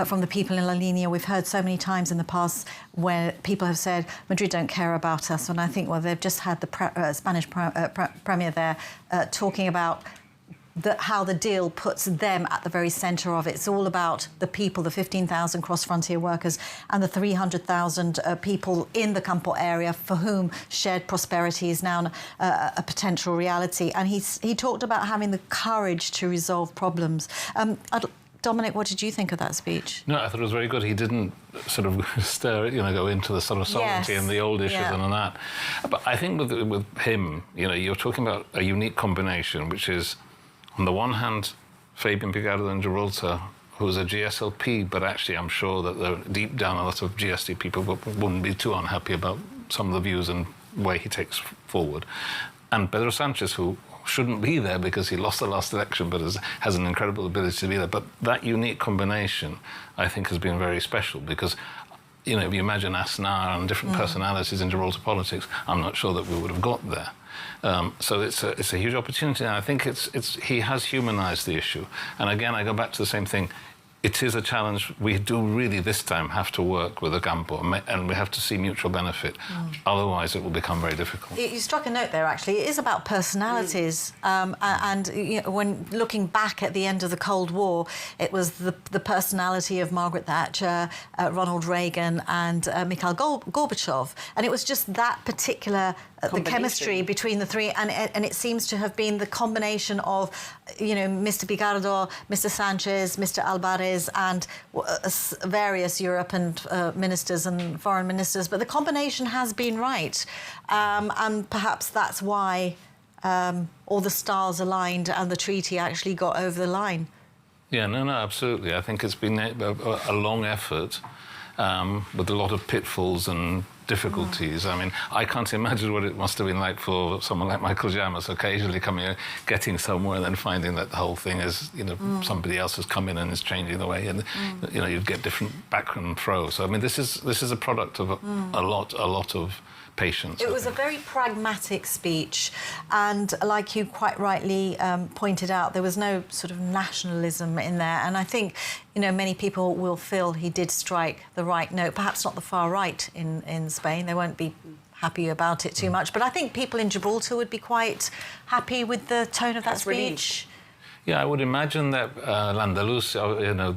from the people in La Línea. We've heard so many times in the past where people have said, Madrid don't care about us. And I think, well, they've just had the Spanish Premier there talking about how the deal puts them at the very centre of it. It's all about the people, the 15,000 cross-frontier workers and the 300,000 people in the Campo area for whom shared prosperity is now a potential reality. And he talked about having the courage to resolve problems. Dominic, what did you think of that speech? No, I thought it was very good. He didn't sort of go into the sort of sovereignty and the old issues and all that. But I think with him, you're talking about a unique combination, which is, on the one hand, Fabian Picardo in Gibraltar, who's a GSLP, but actually I'm sure that deep down a lot of GSD people wouldn't be too unhappy about some of the views and way he takes forward. And Pedro Sánchez, who shouldn't be there because he lost the last election, but has an incredible ability to be there. But that unique combination, I think, has been very special because, if you imagine Aznar and different personalities in Gibraltar politics, I'm not sure that we would have got there. So it's a huge opportunity, and I think he has humanised the issue. And again, I go back to the same thing. It is a challenge. We do really this time have to work with the Campo, and we have to see mutual benefit. Otherwise, it will become very difficult. You struck a note there, actually. It is about personalities. And when looking back at the end of the Cold War, it was the personality of Margaret Thatcher, Ronald Reagan and Mikhail Gorbachev. And it was just that particular the chemistry between the three, and it seems to have been the combination of, Mr. Picardo, Mr. Sanchez, Mr. Alvarez, and various European ministers and foreign ministers. But the combination has been right, and perhaps that's why all the stars aligned and the treaty actually got over the line. Yeah, no, absolutely. I think it's been a long effort with a lot of pitfalls and difficulties. I mean, I can't imagine what it must have been like for someone like Michael Jamas, occasionally coming, getting somewhere and then finding that the whole thing is, somebody else has come in and is changing the way, and you'd get different background throws. So I mean, this is a product of a lot of patience. It was a very pragmatic speech, and like you quite rightly pointed out, there was no sort of nationalism in there, and I think many people will feel he did strike the right note. Perhaps not the far right in Spain, they won't be happy about it too much, but I think people in Gibraltar would be quite happy with the tone of that speech. Yeah, I would imagine that Andalusia,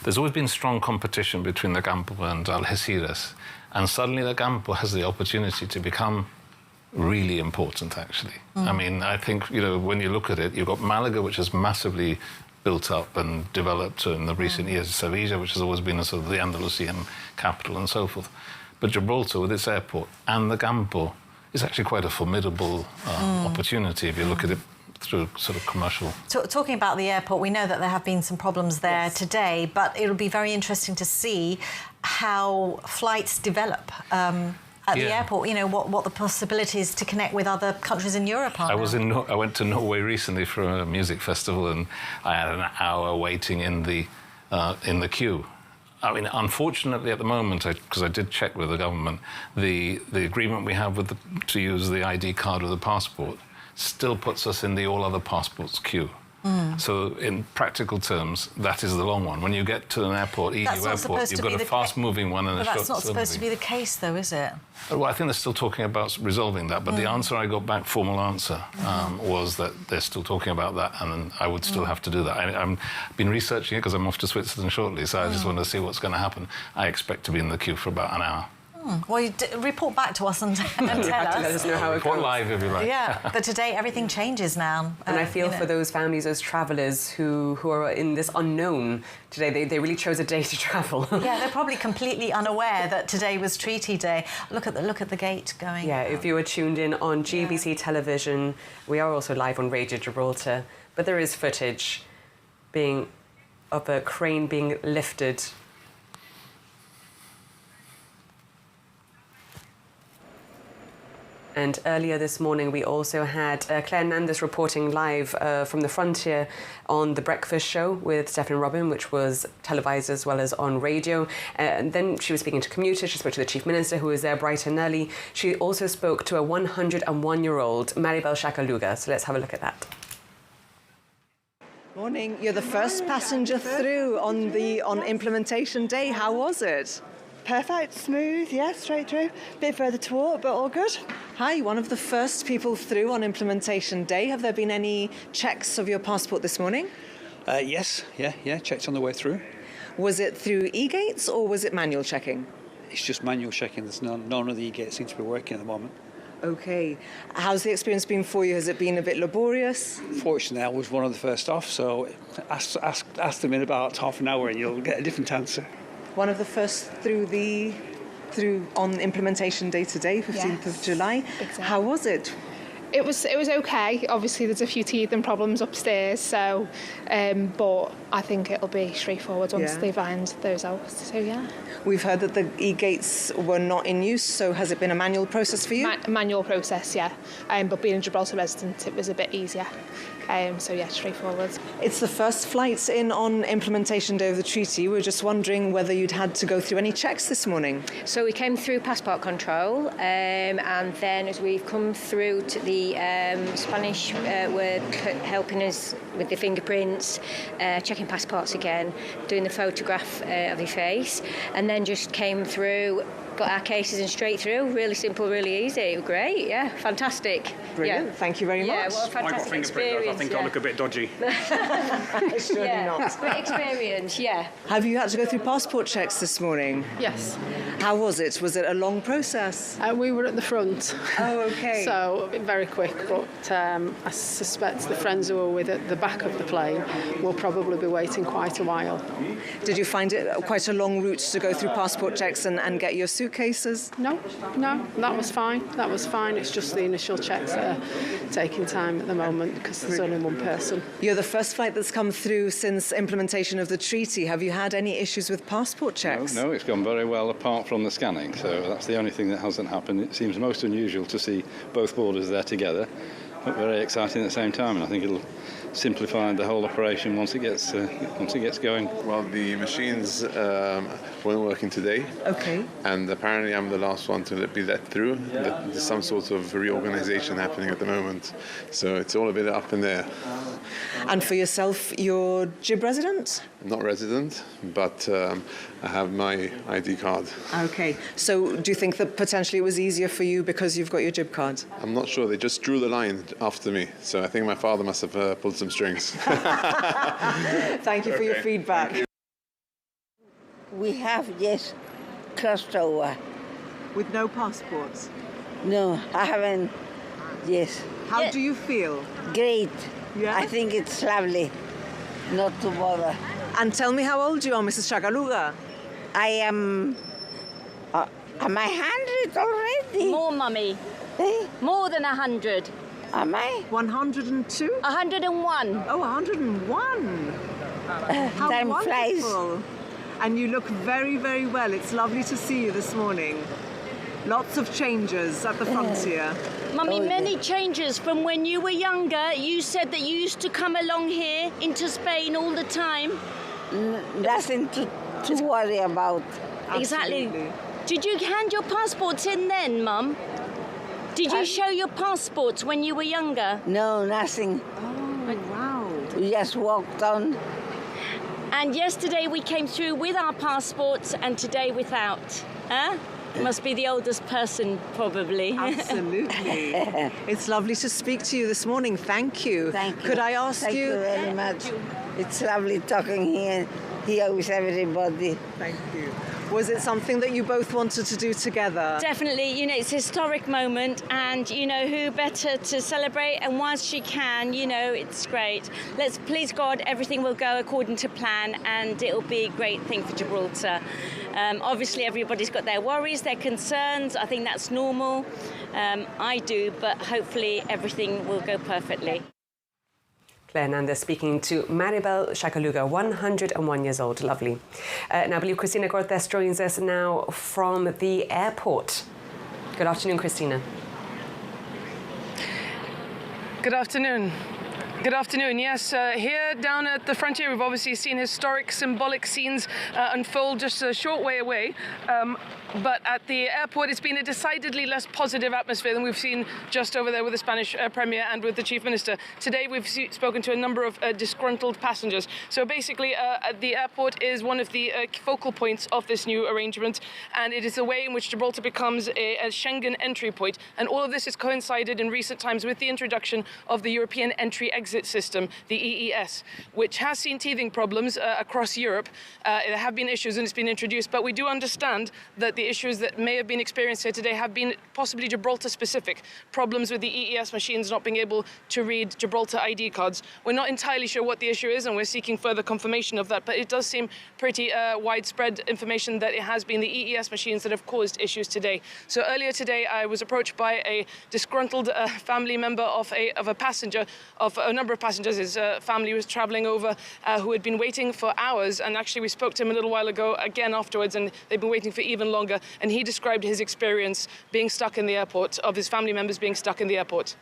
there's always been strong competition between the Campo and Algeciras. And suddenly the Campo has the opportunity to become really important, actually. I mean, I think, when you look at it, you've got Malaga, which has massively built up and developed in the recent years, Sevilla, which has always been a sort of the Andalusian capital and so forth. But Gibraltar, with its airport and the Campo, is actually quite a formidable opportunity if you look at it through sort of commercial. Talking about the airport, we know that there have been some problems there today, but it'll be very interesting to see how flights develop at the airport. What the possibilities to connect with other countries in Europe are. I went to Norway recently for a music festival, and I had an hour waiting in the queue. I mean, unfortunately, at the moment, because I did check with the government, the agreement we have to use the ID card or the passport still puts us in the all other passports queue. So in practical terms, that is the long one. When you get to an airport, EU airport, you've got a fast-moving one and a short-moving. That's not supposed to be the case, though, is it? Well, I think they're still talking about resolving that, but the answer I got back, formal answer, was that they're still talking about that, and I would still have to do that. I've been researching it because I'm off to Switzerland shortly, so I just want to see what's going to happen. I expect to be in the queue for about an hour. Well, report back to us and tell us. Let us know how it goes. Live, if you like. Yeah, but today everything changes now. And I feel for those families, those travellers who are in this unknown today. They really chose a day to travel. Yeah, they're probably completely unaware that today was Treaty Day. Look at the gate going. Yeah, if you were tuned in on GBC television, we are also live on Radio Gibraltar, but there is footage of a crane being lifted. And earlier this morning, we also had Claire Nandis reporting live from the frontier on The Breakfast Show with Stephen Robin, which was televised as well as on radio. And then she was speaking to commuters. She spoke to the Chief Minister, who was there bright and early. She also spoke to a 101-year-old Maribel Shakaluga. So let's have a look at that. Morning. You're the first passenger through on implementation day. How was it? Perfect, smooth, yeah, straight through. Bit further to walk, but all good. Hi, one of the first people through on implementation day. Have there been any checks of your passport this morning? Yes, checked on the way through. Was it through e-gates or was it manual checking? It's just manual checking. There's none of the e-gates seem to be working at the moment. Okay. How's the experience been for you? Has it been a bit laborious? Fortunately, I was one of the first off, so ask them in about half an hour and you'll get a different answer. One of the first through on implementation day today, 15th of July. Exactly. How was it? It was okay. Obviously, there's a few teething problems upstairs, so but I think it'll be straightforward once they've ironed those out. So yeah. We've heard that the e-gates were not in use, so has it been a manual process for you? Manual process, yeah. But being a Gibraltar resident, it was a bit easier. So yeah, straightforward. It's the first flight in on implementation day of the treaty. We're just wondering whether you'd had to go through any checks this morning. So we came through passport control, and then as we've come through to the Spanish were helping us with the fingerprints, checking passports again, doing the photograph of your face, and then just came through, got our cases in straight through. Really simple, really easy. Great, yeah, fantastic. Brilliant. Yeah. Thank you very much. Yeah, well, fantastic experience. I think I look a bit dodgy. Surely not. Great experience, yeah. Have you had to go through passport checks this morning? Yes. How was it? Was it a long process? We were at the front. Oh, okay. So very quick, but I suspect the friends who were with at the back of the plane will probably be waiting quite a while. Did you find it quite a long route to go through passport checks and get your suitcases? No, that was fine. It's just the initial checks that are taking time at the moment because there's only one person. You're the first flight that's come through since implementation of the treaty. Have you had any issues with passport checks? No, it's gone very well apart from the scanning, so that's the only thing that hasn't happened. It seems most unusual to see both borders there together, but very exciting at the same time, and I think it'll simplify the whole operation once it gets going. Well, the machines weren't working today. Okay. And apparently I'm the last one to be let through. There's some sort of reorganization happening at the moment. So it's all a bit up in there. And for yourself, you're GIB resident? I'm not resident, but I have my ID card. Okay. So do you think that potentially it was easier for you because you've got your GIB card? I'm not sure. They just drew the line after me. So I think my father must have pulled some strings. Thank you for your feedback. We have, yes, crossed over. With no passports? No, I haven't, yes. How do you feel? Great. Yeah? I think it's lovely not to bother. And tell me how old you are, Mrs. Shagaluga. I am... am I 100 already? More, Mummy. Eh? More than 100. Am I? 102? 101. Oh, 101. How time wonderful. flies. And you look very, very well. It's lovely to see you this morning. Lots of changes at the frontier. Mummy, many changes from when you were younger. You said that you used to come along here into Spain all the time. Nothing to worry about. Exactly. Absolutely. Did you hand your passports in then, Mum? Did you show your passports when you were younger? No, nothing. Oh, wow. just walked on. And yesterday we came through with our passports and today without. Huh? Must be the oldest person, probably. Absolutely. It's lovely to speak to you this morning. Thank you. Thank you. Could I ask Thank you very much. It's lovely talking here with everybody. Thank you. Was it something that you both wanted to do together? Definitely, you know, it's a historic moment and, you know, who better to celebrate, and whilst she can, you know, it's great. Let's please God, everything will go according to plan and it'll be a great thing for Gibraltar. Obviously, everybody's got their worries, their concerns. I think that's normal. I do, but hopefully everything will go perfectly. Claire Nanda speaking to Maribel Shakaluga, 101 years old. Lovely. Now, I believe Christina Cortes joins us now from the airport. Good afternoon, Christina. Good afternoon. Good afternoon. Yes, here down at the frontier, we've obviously seen historic, symbolic scenes unfold just a short way away. But at the airport, it's been a decidedly less positive atmosphere than we've seen just over there with the Spanish Premier and with the Chief Minister. Today, we've spoken to a number of disgruntled passengers. So basically, the airport is one of the focal points of this new arrangement, and it is a way in which Gibraltar becomes a Schengen entry point. And all of this has coincided in recent times with the introduction of the European Entry-Exit System, the EES, which has seen teething problems across Europe. There have been issues and it's been introduced, but we do understand that the issues that may have been experienced here today have been possibly Gibraltar-specific. Problems with the EES machines not being able to read Gibraltar ID cards. We're not entirely sure what the issue is, and we're seeking further confirmation of that, but it does seem pretty widespread information that it has been the EES machines that have caused issues today. So earlier today, I was approached by a disgruntled family member of a passenger, of a number of passengers. His family was traveling over who had been waiting for hours, and actually we spoke to him a little while ago again afterwards, and they've been waiting for even longer. And he described his experience being stuck in the airport, of his family members being stuck in the airport.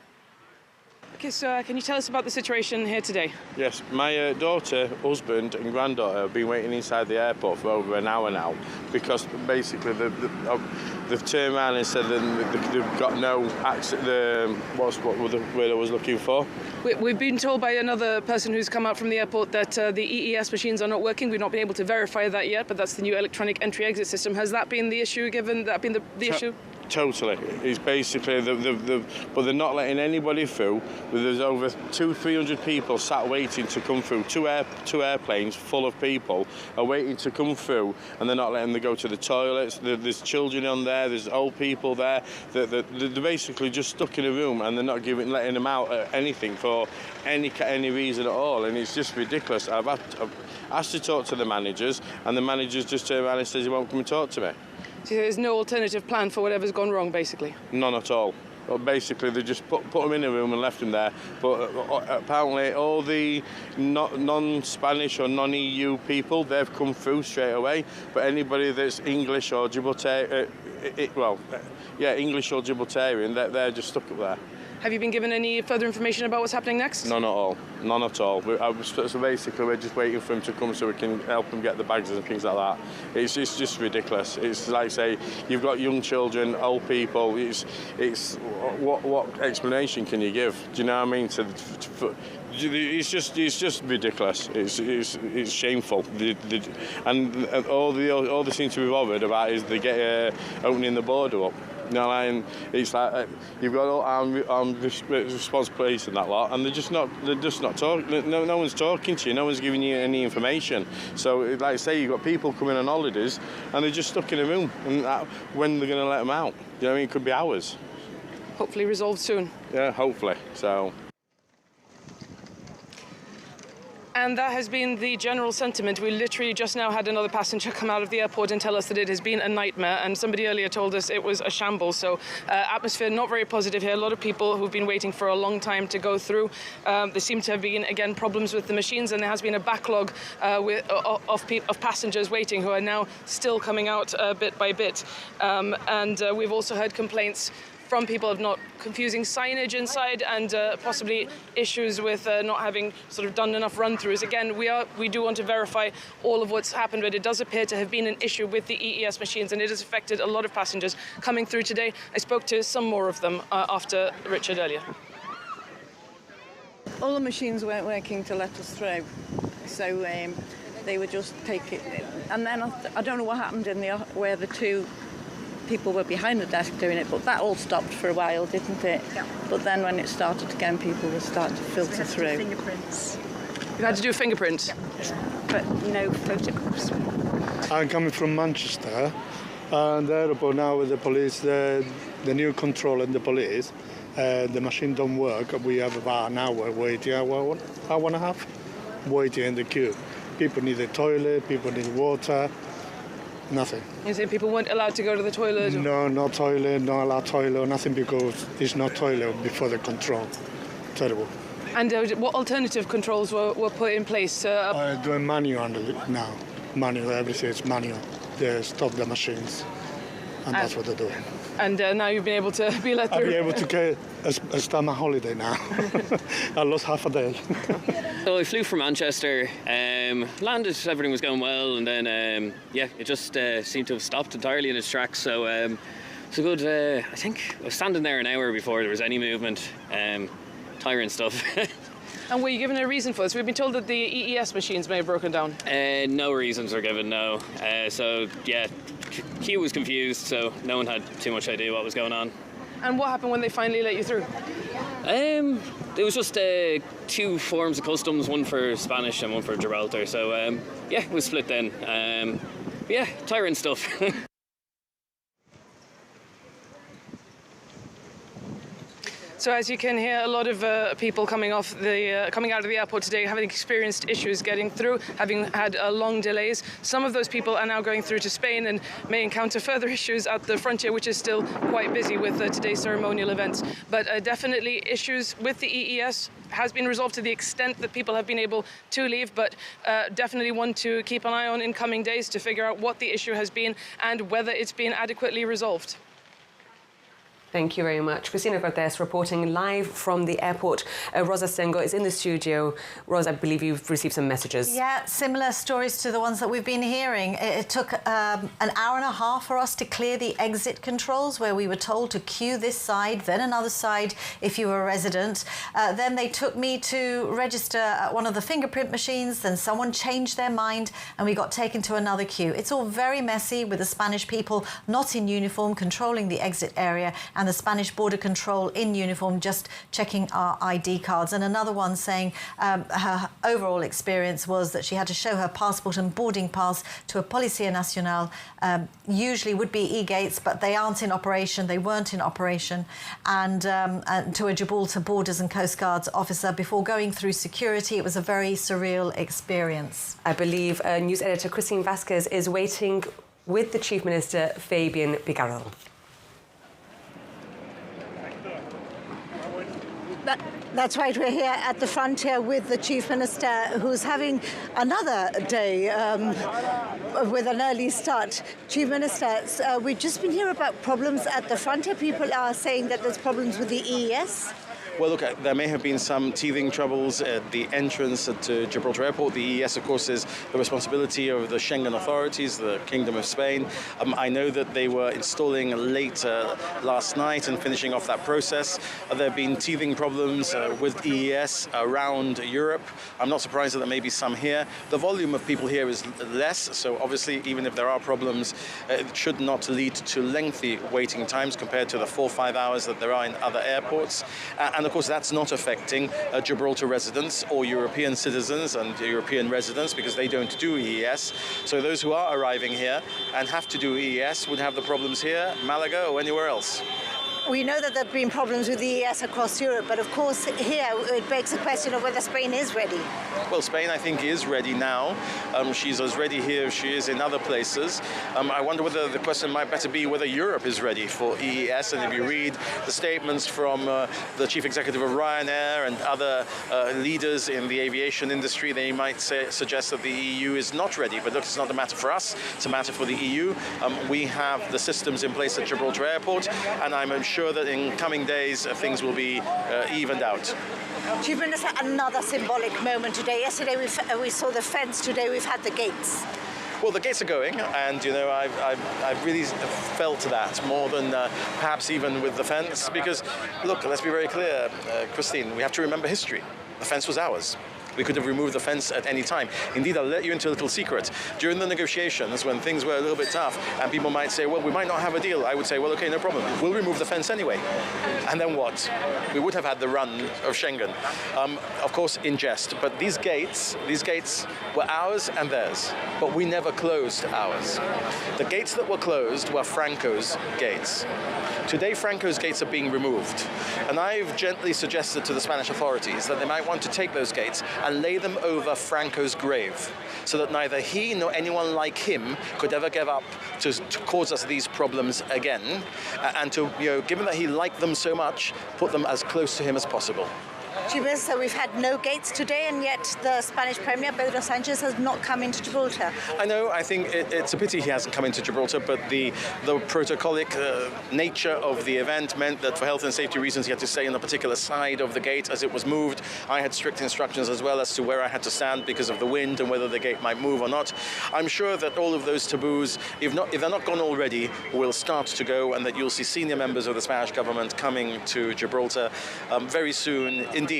Okay, so can you tell us about the situation here today? Yes, my daughter, husband and granddaughter have been waiting inside the airport for over an hour now, because basically they've turned around and said that they've got no access. What the word I was looking for? We've been told by another person who's come out from the airport that the EES machines are not working. We've not been able to verify that yet, but that's the new electronic entry-exit system. Has that been the issue, given that been the issue? Totally. It's basically, but they're not letting anybody through. There's over 200-300 people sat waiting to come through. Two airplanes full of people are waiting to come through, and they're not letting them go to the toilets. There's children on there, there's old people there. They're basically just stuck in a room, and they're not letting them out anything for any reason at all, and it's just ridiculous. I've asked to talk to the managers, and the managers just turn around and says he won't come and talk to me. So there's no alternative plan for whatever's gone wrong, basically? None at all. But basically, they just put them in a room and left them there. But apparently, all the non-Spanish or non-EU people, they've come through straight away. But anybody that's English or Gibraltarian, English or Gibraltarian, they're just stuck up there. Have you been given any further information about what's happening next? None at all. None at all. So basically, we're just waiting for him to come so we can help him get the bags and things like that. It's just ridiculous. It's like, say, you've got young children, old people. It's what explanation can you give? Do you know what I mean? It's just ridiculous. It's shameful. And all they seem to be bothered about is they get opening the border up. You know, and it's like you've got all armed response police and that lot, and they're just not talking. No one's talking to you. No one's giving you any information. So, like I say, you've got people coming on holidays, and they're just stuck in a room. And when they're going to let them out? You know what I mean? It could be hours. Hopefully resolved soon. Yeah, hopefully. So. And that has been the general sentiment. We literally just now had another passenger come out of the airport and tell us that it has been a nightmare, and somebody earlier told us it was a shambles. So atmosphere not very positive here. A lot of people who've been waiting for a long time to go through. There seem to have been, again, problems with the machines, and there has been a backlog of passengers waiting who are now still coming out bit by bit. And we've also heard complaints from people of not confusing signage inside, and possibly issues with not having sort of done enough run-throughs. Again, we do want to verify all of what's happened, but it does appear to have been an issue with the EES machines, and it has affected a lot of passengers coming through today. I spoke to some more of them after Richard earlier. All the machines weren't working to let us through, so they would just take it. And then I don't know what happened where the two people were behind the desk doing it, but that all stopped for a while, didn't it? Yeah. But then when it started again, people were starting to filter through. Fingerprints. You had to do fingerprints? Yeah. But no photographs. I'm coming from Manchester, and the airport now with the police, the new control and the police, the machine don't work. We have about an hour waiting, hour and a half, waiting in the queue. People need a toilet, people need water, nothing. You say people weren't allowed to go to the toilet? No toilet, no allowed toilet, nothing, because there's no toilet before the control. Terrible. And what alternative controls were put in place? Doing manual now. Manual, everything is manual. They stop the machines, and that's what they're doing. And now you've been able to be let through? I'll be able to start my holiday now. I lost half a day. So I flew from Manchester, landed, everything was going well, and then, it just seemed to have stopped entirely in its tracks. So it's a good, I think, I was standing there an hour before there was any movement, tiring stuff. And were you given a reason for this? We've been told that the EES machines may have broken down. No reasons were given, no. Queue was confused, so no one had too much idea what was going on. And what happened when they finally let you through? It was just two forms of customs, one for Spanish and one for Gibraltar. So, it was split then. Tiring stuff. So as you can hear, a lot of people coming out of the airport today having experienced issues getting through, having had long delays. Some of those people are now going through to Spain and may encounter further issues at the frontier, which is still quite busy with today's ceremonial events. But definitely issues with the EES has been resolved to the extent that people have been able to leave, but definitely one to keep an eye on in coming days to figure out what the issue has been and whether it's been adequately resolved. Thank you very much. Christina Cortes reporting live from the airport. Rosa Sengo is in the studio. Rosa, I believe you've received some messages. Yeah, similar stories to the ones that we've been hearing. It took an hour and a half for us to clear the exit controls, where we were told to queue this side, then another side if you were a resident. Then they took me to register at one of the fingerprint machines. Then someone changed their mind and we got taken to another queue. It's all very messy, with the Spanish people not in uniform controlling the exit area, and the Spanish border control in uniform just checking our ID cards. And another one saying her overall experience was that she had to show her passport and boarding pass to a Policía Nacional, usually would be e-gates, but they aren't in operation, they weren't in operation, and to a Gibraltar Borders and Coast Guards officer before going through security. It was a very surreal experience. I believe news editor Christine Vasquez is waiting with the Chief Minister, Fabian Picardo. That's right, we're here at the frontier with the Chief Minister, who's having another day with an early start. Chief Minister, we've just been hearing about problems at the frontier. People are saying that there's problems with the EES. Well, look, there may have been some teething troubles at the entrance to Gibraltar Airport. The EES, of course, is the responsibility of the Schengen authorities, the Kingdom of Spain. I know that they were installing late last night and finishing off that process. There have been teething problems with EES around Europe. I'm not surprised that there may be some here. The volume of people here is less, so obviously, even if there are problems, it should not lead to lengthy waiting times compared to the 4 or 5 hours that there are in other airports. And of course, that's not affecting Gibraltar residents or European citizens and European residents, because they don't do EES. So those who are arriving here and have to do EES would have the problems here, Malaga or anywhere else. We know that there have been problems with the EES across Europe, but of course here it begs the question of whether Spain is ready. Well, Spain, I think, is ready now. She's as ready here as she is in other places. I wonder whether the question might better be whether Europe is ready for EES. And if you read the statements from the chief executive of Ryanair and other leaders in the aviation industry, they might suggest that the EU is not ready. But look, it's not a matter for us, it's a matter for the EU. We have the systems in place at Gibraltar Airport, and I'm sure that in coming days things will be evened out. Chief Minister, another symbolic moment today. Yesterday we saw the fence, today we've had the gates. Well, the gates are going, and you know, I've really felt that more than perhaps even with the fence, because look, let's be very clear, Christine, we have to remember history. The fence was ours. We could have removed the fence at any time. Indeed, I'll let you into a little secret. During the negotiations, when things were a little bit tough, and people might say, well, we might not have a deal, I would say, well, okay, no problem. We'll remove the fence anyway. And then what? We would have had the run of Schengen. Of course, in jest. But these gates were ours and theirs. But we never closed ours. The gates that were closed were Franco's gates. Today, Franco's gates are being removed. And I've gently suggested to the Spanish authorities that they might want to take those gates and lay them over Franco's grave, so that neither he nor anyone like him could ever give up to cause us these problems again, and to, given that he liked them so much, put them as close to him as possible. So we've had no gates today, and yet the Spanish Premier, Pedro Sánchez, has not come into Gibraltar. I know, I think it's a pity he hasn't come into Gibraltar, but the protocolic nature of the event meant that for health and safety reasons he had to stay on a particular side of the gate as it was moved. I had strict instructions as well as to where I had to stand because of the wind and whether the gate might move or not. I'm sure that all of those taboos, if they're not gone already, will start to go, and that you'll see senior members of the Spanish government coming to Gibraltar very soon indeed.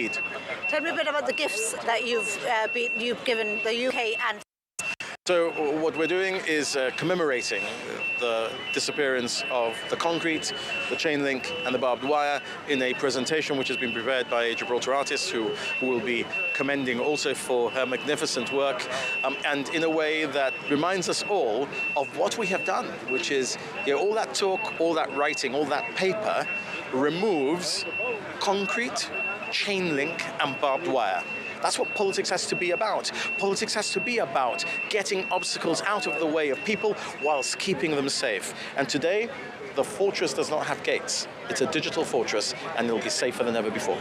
Tell me a bit about the gifts that you've given the UK and. So what we're doing is commemorating the disappearance of the concrete, the chain link and the barbed wire in a presentation which has been prepared by a Gibraltar artist who will be commending also for her magnificent work, and in a way that reminds us all of what we have done, which is all that talk, all that writing, all that paper removes concrete, chain link and barbed wire. That's what politics has to be about. Politics has to be about getting obstacles out of the way of people whilst keeping them safe. And today, the fortress does not have gates. It's a digital fortress, and it'll be safer than ever before.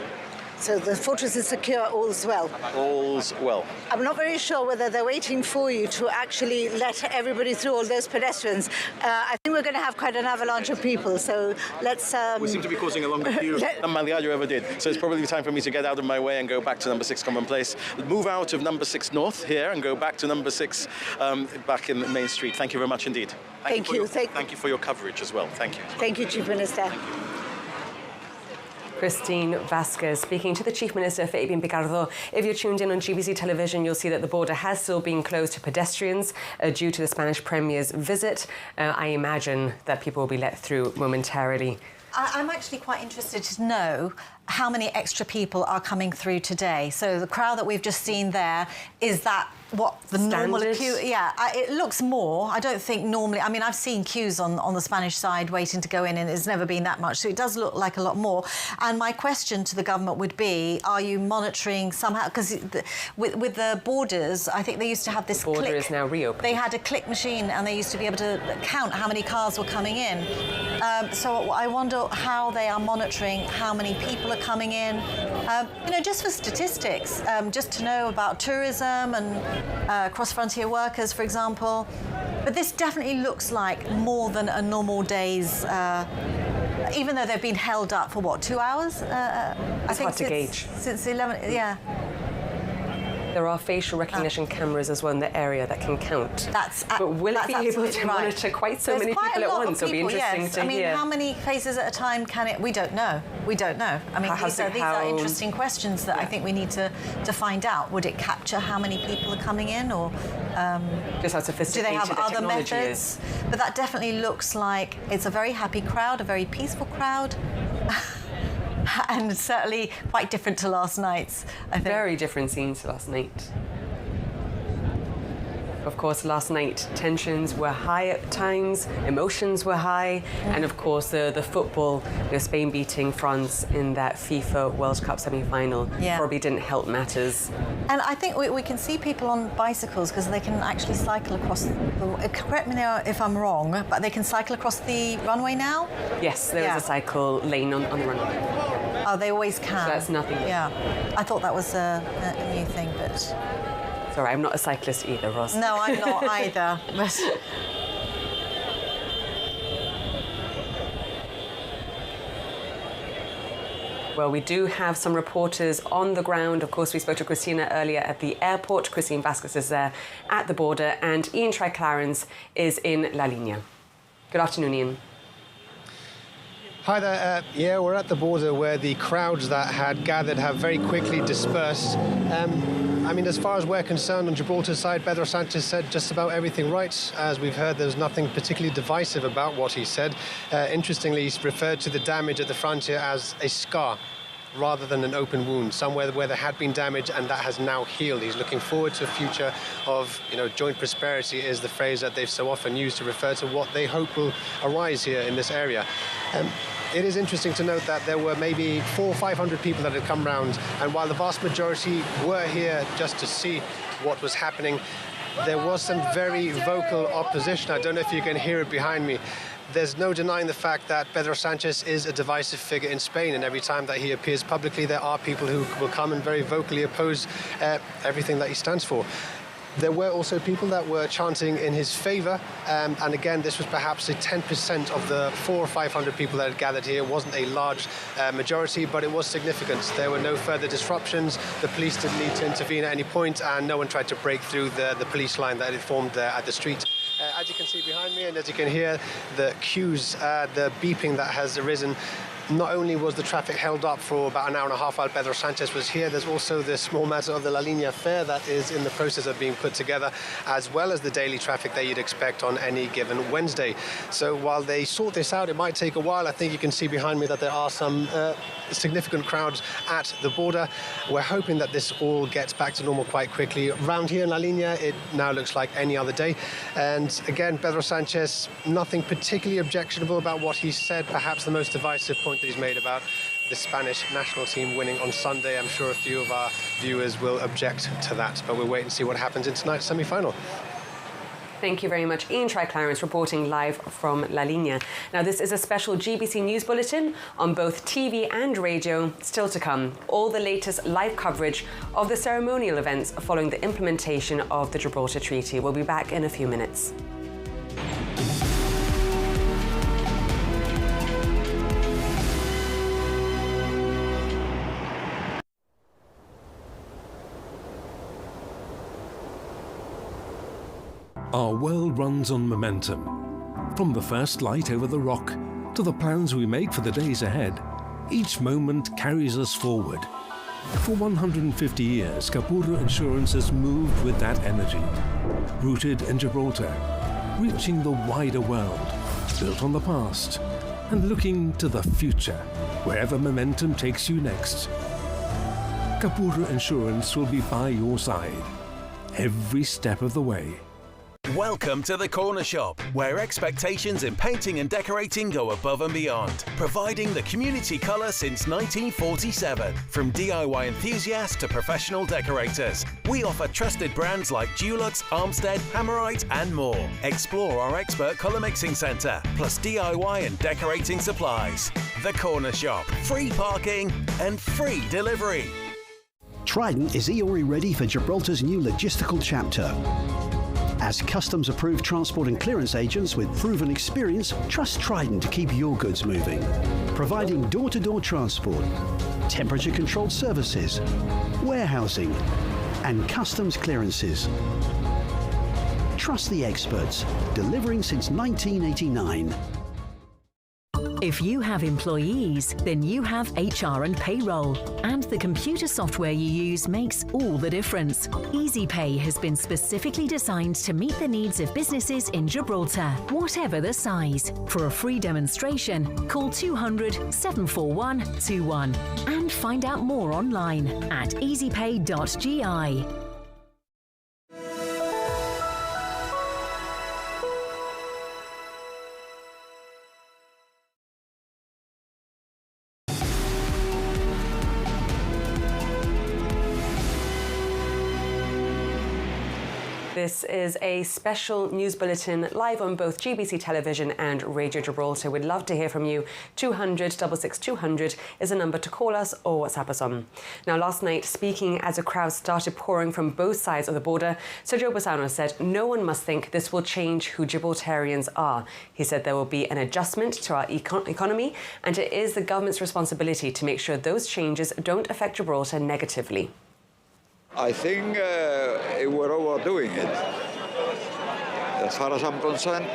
So the fortress is secure, all's well? All's well. I'm not very sure whether they're waiting for you to actually let everybody through, all those pedestrians. I think we're going to have quite an avalanche of people, so let's... We seem to be causing a longer queue than Maliadio ever did, so it's probably time for me to get out of my way and go back to number 6 Common Place, move out of number 6 North here and go back to number 6 back in Main Street. Thank you very much indeed. Thank you. Thank you for your coverage as well. Thank you. Thank you, Chief Minister. Christine Vasquez speaking to the Chief Minister, Fabian Picardo. If you're tuned in on GBC television, you'll see that the border has still been closed to pedestrians due to the Spanish Premier's visit. I imagine that people will be let through momentarily. I'm actually quite interested to know how many extra people are coming through today. So the crowd that we've just seen there, is that what the normal queue? Yeah, it looks more. I don't think normally. I mean, I've seen queues on the Spanish side waiting to go in, and it's never been that much. So it does look like a lot more. And my question to the government would be: are you monitoring somehow? Because with the borders, I think they used to have this. The border is now reopened. They had a click machine, and they used to be able to count how many cars were coming in. So I wonder how they are monitoring how many people are coming in. Just for statistics, just to know about tourism and cross-frontier workers, for example. But this definitely looks like more than a normal day's, even though they've been held up for, what, 2 hours? It's hard to gauge. Since 11, yeah. There are facial recognition cameras as well in the area that can count. But will it be able to monitor quite so many people at once? It'll be interesting to hear. How many faces at a time can it? We don't know. We don't know. I mean, these are interesting questions that I think we need to find out. Would it capture how many people are coming in, or just how sophisticated do they have other methods? Is. But that definitely looks like it's a very happy crowd, a very peaceful crowd. And certainly quite different to last night's, I think. Very different scenes to last night. Of course, last night tensions were high at times, emotions were high, and of course the football, Spain beating France in that FIFA World Cup semi-final probably didn't help matters. And I think we can see people on bicycles because they can actually cycle across correct me now if I'm wrong, but they can cycle across the runway now? Yes, there is a cycle lane on the runway. Oh, they always can? So that's nothing. Yeah. I thought that was a new thing, but... Sorry, I'm not a cyclist either, Ross. No, I'm not either. But... Well, we do have some reporters on the ground. Of course, we spoke to Christina earlier at the airport. Christine Vasquez is there at the border, and Ian Tri-Clarence is in La Línea. Good afternoon, Ian. Hi there. Yeah, we're at the border where the crowds that had gathered have very quickly dispersed. I mean, as far as we're concerned, on Gibraltar's side, Pedro Sanchez said just about everything right. As we've heard, there's nothing particularly divisive about what he said. Interestingly, he's referred to the damage at the frontier as a scar, rather than an open wound, somewhere where there had been damage and that has now healed. He's looking forward to a future of, joint prosperity is the phrase that they've so often used to refer to what they hope will arise here in this area. It is interesting to note that there were maybe 400 or 500 people that had come round, and while the vast majority were here just to see what was happening, there was some very vocal opposition. I don't know if you can hear it behind me. There's no denying the fact that Pedro Sanchez is a divisive figure in Spain, and every time that he appears publicly, there are people who will come and very vocally oppose everything that he stands for. There were also people that were chanting in his favour, and again, this was perhaps a 10% of the 400 or 500 people that had gathered here. It wasn't a large majority, but it was significant. There were no further disruptions. The police didn't need to intervene at any point, and no one tried to break through the police line that had formed there at the street. As you can see behind me, and as you can hear, the queues, the beeping that has arisen. Not only was the traffic held up for about an hour and a half while Pedro Sanchez was here, there's also the small matter of the La Línea fare that is in the process of being put together, as well as the daily traffic that you'd expect on any given Wednesday. So while they sort this out, it might take a while. I think you can see behind me that there are some significant crowds at the border. We're hoping that this all gets back to normal quite quickly. Around here in La Línea, it now looks like any other day. And again, Pedro Sanchez, nothing particularly objectionable about what he said. Perhaps the most divisive point that he's made about the Spanish national team winning on Sunday. I'm sure a few of our viewers will object to that, but we'll wait and see what happens in tonight's semi-final. Thank you very much. Ian Tri-Clarence reporting live from La Línea. Now, this is a special GBC News Bulletin on both TV and radio. Still to come, all the latest live coverage of the ceremonial events following the implementation of the Gibraltar Treaty. We'll be back in a few minutes. Our world runs on momentum. From the first light over the rock to the plans we make for the days ahead, each moment carries us forward. For 150 years, Capurro Insurance has moved with that energy. Rooted in Gibraltar, reaching the wider world, built on the past, and looking to the future, wherever momentum takes you next. Capurro Insurance will be by your side, every step of the way. Welcome to the Corner Shop, where expectations in painting and decorating go above and beyond, providing the community colour since 1947. From DIY enthusiasts to professional decorators, we offer trusted brands like Dulux, Armstead, Hammerite and more. Explore our expert colour mixing centre, plus DIY and decorating supplies. The Corner Shop, free parking and free delivery. Trident is EORI ready for Gibraltar's new logistical chapter. As customs-approved transport and clearance agents with proven experience, trust Trident to keep your goods moving. Providing door-to-door transport, temperature-controlled services, warehousing, and customs clearances. Trust the experts, delivering since 1989. If you have employees, then you have HR and payroll. And the computer software you use makes all the difference. EasyPay has been specifically designed to meet the needs of businesses in Gibraltar, whatever the size. For a free demonstration, call 200 741 21 and find out more online at easypay.gi. This is a special news bulletin live on both GBC Television and Radio Gibraltar. We'd love to hear from you. 200 66200 is a number to call us or WhatsApp us on. Now, last night, speaking as a crowd started pouring from both sides of the border, Sergio Bassano said no one must think this will change who Gibraltarians are. He said there will be an adjustment to our economy, and it is the government's responsibility to make sure those changes don't affect Gibraltar negatively. I think we're overdoing it. As far as I'm concerned,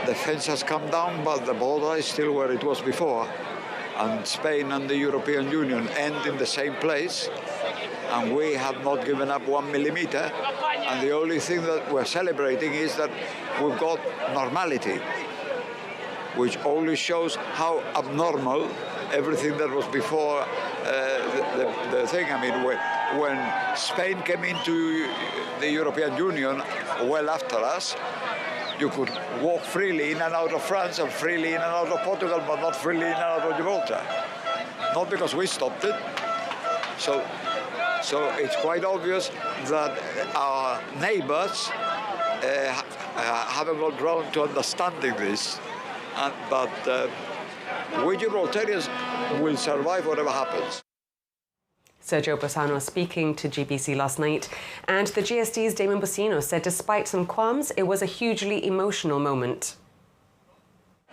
the fence has come down, but the border is still where it was before. and Spain and the European Union end in the same place, and we have not given up 1 millimeter, and the only thing that we're celebrating is that we've got normality, which only shows how abnormal everything that was before the thing. I mean, when Spain came into the European Union well after us, you could walk freely in and out of France and freely in and out of Portugal, but not freely in and out of Gibraltar. Not because we stopped it. So it's quite obvious that our neighbors haven't got round to understanding this. But we Gibraltarians will survive whatever happens. Sergio Bossano speaking to GBC last night, and the GSD's Damon Bossino said despite some qualms, it was a hugely emotional moment.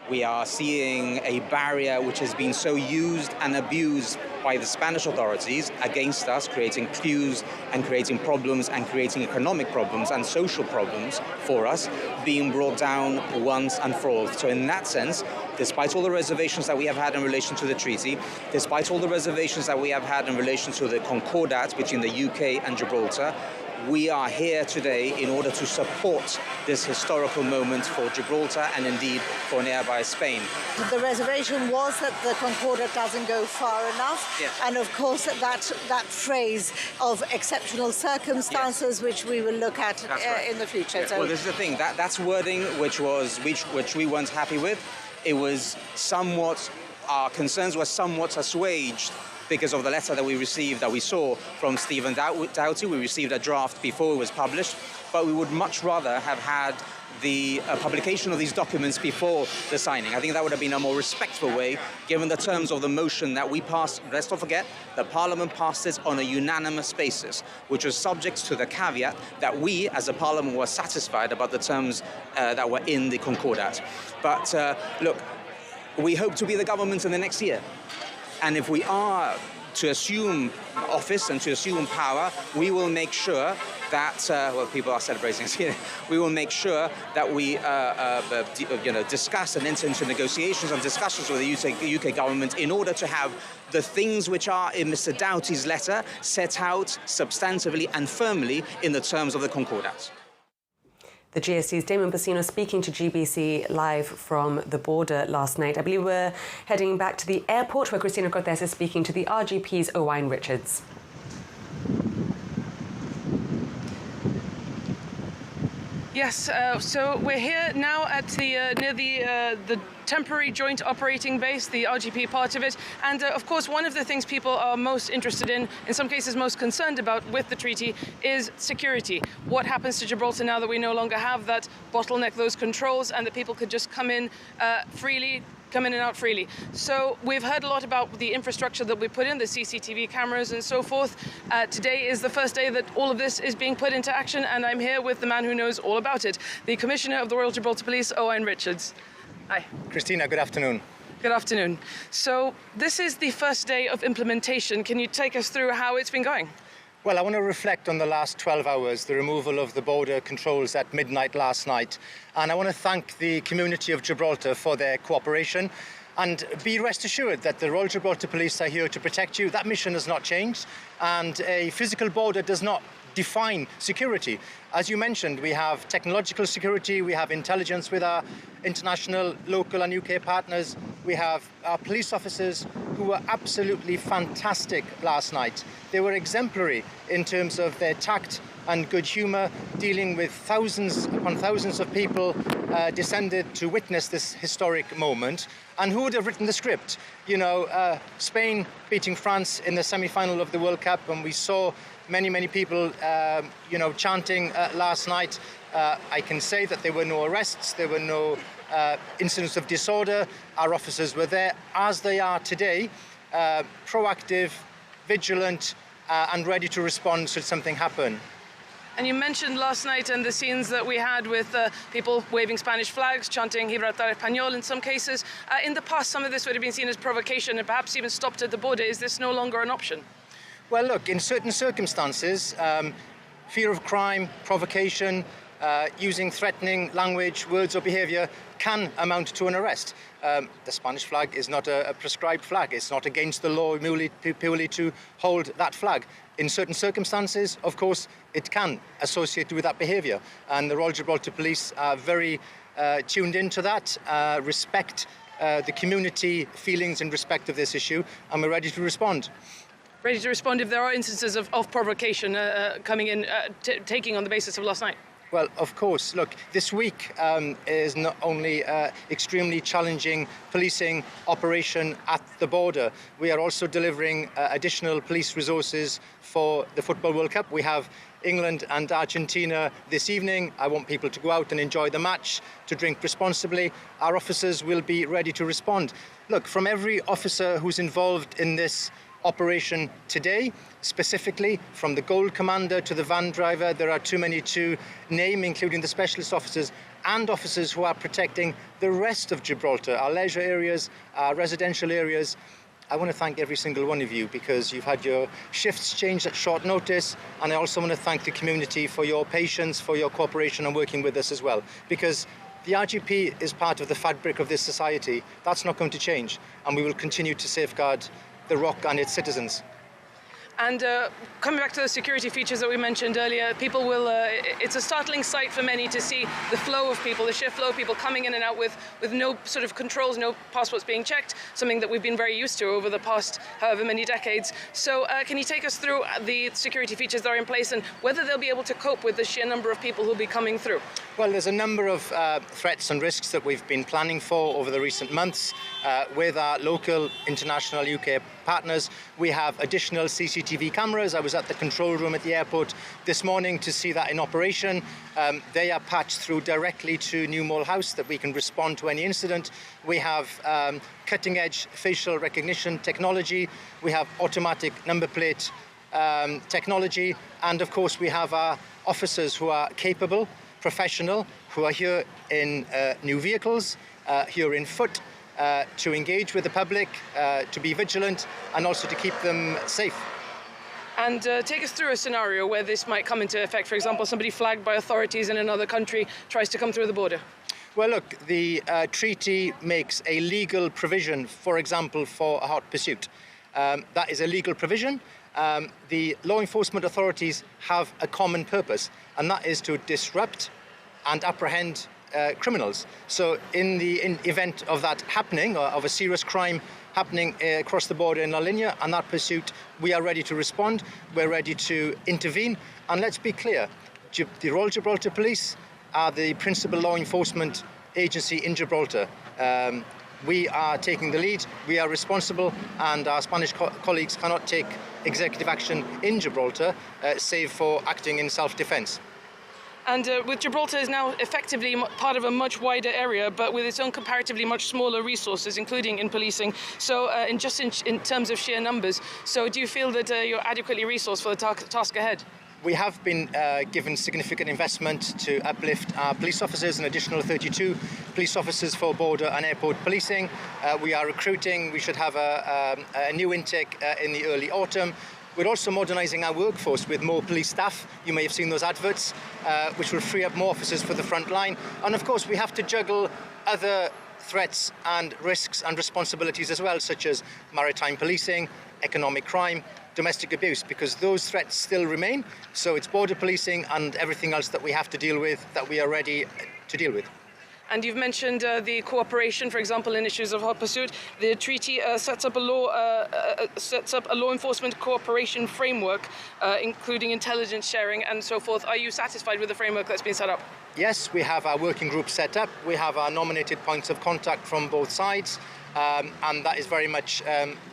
We are seeing a barrier which has been so used and abused by the Spanish authorities against us, creating queues and creating problems and creating economic problems and social problems for us, being brought down once and for all. So in that sense, despite all the reservations that we have had in relation to the treaty, despite all the reservations that we have had in relation to the concordat between the UK and Gibraltar, we are here today in order to support this historical moment for Gibraltar and indeed for nearby Spain. The reservation was that the concordat doesn't go far enough, yes. And of course that phrase of exceptional circumstances, yes, which we will look at right, in the future. Yes. So, well, this is the thing, that's wording which we weren't happy with. It was somewhat, our concerns were somewhat assuaged because of the letter that we received, that we saw from Stephen Doughty. We received a draft before it was published, but we would much rather have had the publication of these documents before the signing. I think that would have been a more respectful way, given the terms of the motion that we passed. Let's not forget that Parliament passed this on a unanimous basis, which was subject to the caveat that we, as a Parliament, were satisfied about the terms that were in the Concordat. But look, we hope to be the government in the next year. And if we are to assume office and to assume power, we will make sure that, well, people are celebrating us here, we will make sure that we discuss and enter into negotiations and discussions with the UK government in order to have the things which are in Mr. Doughty's letter set out substantively and firmly in the terms of the Concordat. The GSD's Damon Bossino speaking to GBC live from the border last night. I believe we're heading back to the airport where Cristina Cortés is speaking to the RGP's Owain Richards. Yes, so we're here now at the near the temporary joint operating base, the RGP part of it, and of course one of the things people are most interested in some cases most concerned about with the treaty, is security. What happens to Gibraltar now that we no longer have that bottleneck, those controls, and that people could just come in freely, come in and out freely. So we've heard a lot about the infrastructure that we put in, the CCTV cameras and so forth. Today is the first day that all of this is being put into action, and I'm here with the man who knows all about it, the Commissioner of the Royal Gibraltar Police, Owain Richards. Hi. Christina, good afternoon. Good afternoon. So this is the first day of implementation. Can you take us through how it's been going? Well, I want to reflect on the last 12 hours, the removal of the border controls at midnight last night. And I want to thank the community of Gibraltar for their cooperation. And be rest assured that the Royal Gibraltar Police are here to protect you. That mission has not changed. And a physical border does not define security. As you mentioned, we have technological security, we have intelligence with our international, local and UK partners. We have our police officers who were absolutely fantastic last night. They were exemplary in terms of their tact and good humour, dealing with thousands upon thousands of people descended to witness this historic moment. And who would have written the script? You know, Spain beating France in the semi-final of the World Cup, and we saw many people, chanting last night. I can say that there were no arrests, there were no incidents of disorder. Our officers were there, as they are today, proactive, vigilant, and ready to respond should something happen. And you mentioned last night and the scenes that we had with people waving Spanish flags, chanting Gibraltar Español in some cases. In the past, some of this would have been seen as provocation and perhaps even stopped at the border. Is this no longer an option? Well, look, in certain circumstances, fear of crime, provocation, using threatening language, words or behaviour can amount to an arrest. The Spanish flag is not a prescribed flag. It's not against the law purely to hold that flag. In certain circumstances, of course, it can associate with that behaviour. And the Royal Gibraltar Police are very tuned into that, respect the community feelings in respect of this issue, and we're ready to respond. Ready to respond if there are instances of provocation coming in, taking on the basis of last night? Well, of course. Look, this week is not only extremely challenging policing operation at the border, we are also delivering additional police resources for the Football World Cup. We have England and Argentina this evening. I want people to go out and enjoy the match, to drink responsibly. Our officers will be ready to respond. Look, from every officer who's involved in this operation today, specifically from the gold commander to the van driver, there are too many to name, including the specialist officers and officers who are protecting the rest of Gibraltar, our leisure areas, our residential areas. I want to thank every single one of you because you've had your shifts changed at short notice, and I also want to thank the community for your patience, for your cooperation and working with us as well, because the RGP is part of the fabric of this society. That's not going to change, and we will continue to safeguard the Rock and its citizens. And coming back to the security features that we mentioned earlier, people will, it's a startling sight for many to see the flow of people, the sheer flow of people coming in and out with no sort of controls, no passports being checked, something that we've been very used to over the past however many decades. So can you take us through the security features that are in place and whether they'll be able to cope with the sheer number of people who'll be coming through? Well, there's a number of threats and risks that we've been planning for over the recent months. With our local, international, UK partners, we have additional CCTV cameras. I was at the control room at the airport this morning to see that in operation. They are patched through directly to New Mall House that we can respond to any incident. We have cutting-edge facial recognition technology. We have automatic number plate technology. And of course, we have our officers who are capable, professional, who are here in new vehicles, here in foot, to engage with the public, to be vigilant, and also to keep them safe. And take us through a scenario where this might come into effect. For example, somebody flagged by authorities in another country tries to come through the border. Well, look, the treaty makes a legal provision, for example, for a hot pursuit. That is a legal provision. The law enforcement authorities have a common purpose, and that is to disrupt and apprehend criminals. So in the event of that happening, or of a serious crime happening across the border in La Linea and that pursuit, we are ready to respond, we're ready to intervene. And let's be clear, the Royal Gibraltar Police are the principal law enforcement agency in Gibraltar. We are taking the lead, we are responsible, and our Spanish colleagues cannot take executive action in Gibraltar, save for acting in self-defence. And with Gibraltar is now effectively part of a much wider area, but with its own comparatively much smaller resources, including in policing. So in terms of sheer numbers, so do you feel that you're adequately resourced for the task ahead? We have been given significant investment to uplift our police officers, an additional 32 police officers for border and airport policing. We are recruiting. We should have a new intake in the early autumn. We're also modernising our workforce with more police staff. You may have seen those adverts, which will free up more officers for the front line. And of course, we have to juggle other threats and risks and responsibilities as well, such as maritime policing, economic crime, domestic abuse, because those threats still remain. So it's border policing and everything else that we have to deal with, that we are ready to deal with. And you've mentioned the cooperation, for example, in issues of hot pursuit. The treaty sets up a law enforcement cooperation framework, including intelligence sharing and so forth. Are you satisfied with the framework that's been set up? Yes, we have our working group set up. We have our nominated points of contact from both sides. And that is very much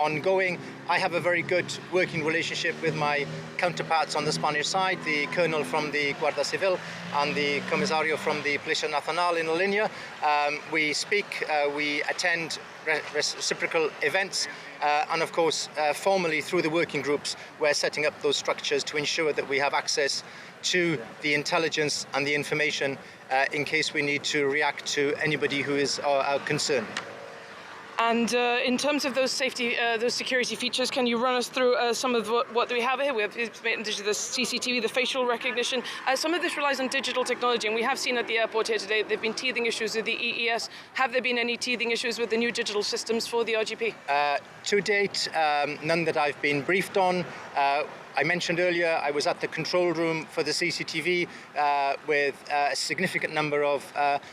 ongoing. I have a very good working relationship with my counterparts on the Spanish side, the colonel from the Guardia Civil and the comisario from the Policia Nacional in La Linea. We speak, we attend reciprocal events, and of course, formally through the working groups, we're setting up those structures to ensure that we have access to the intelligence and the information in case we need to react to anybody who is our concern. And in terms of those safety, those security features, can you run us through some of what we have here? We have the CCTV, the facial recognition. Some of this relies on digital technology, and we have seen at the airport here today, there have been teething issues with the EES. Have there been any teething issues with the new digital systems for the RGP? To date, none that I've been briefed on. I mentioned earlier I was at the control room for the CCTV with a significant number of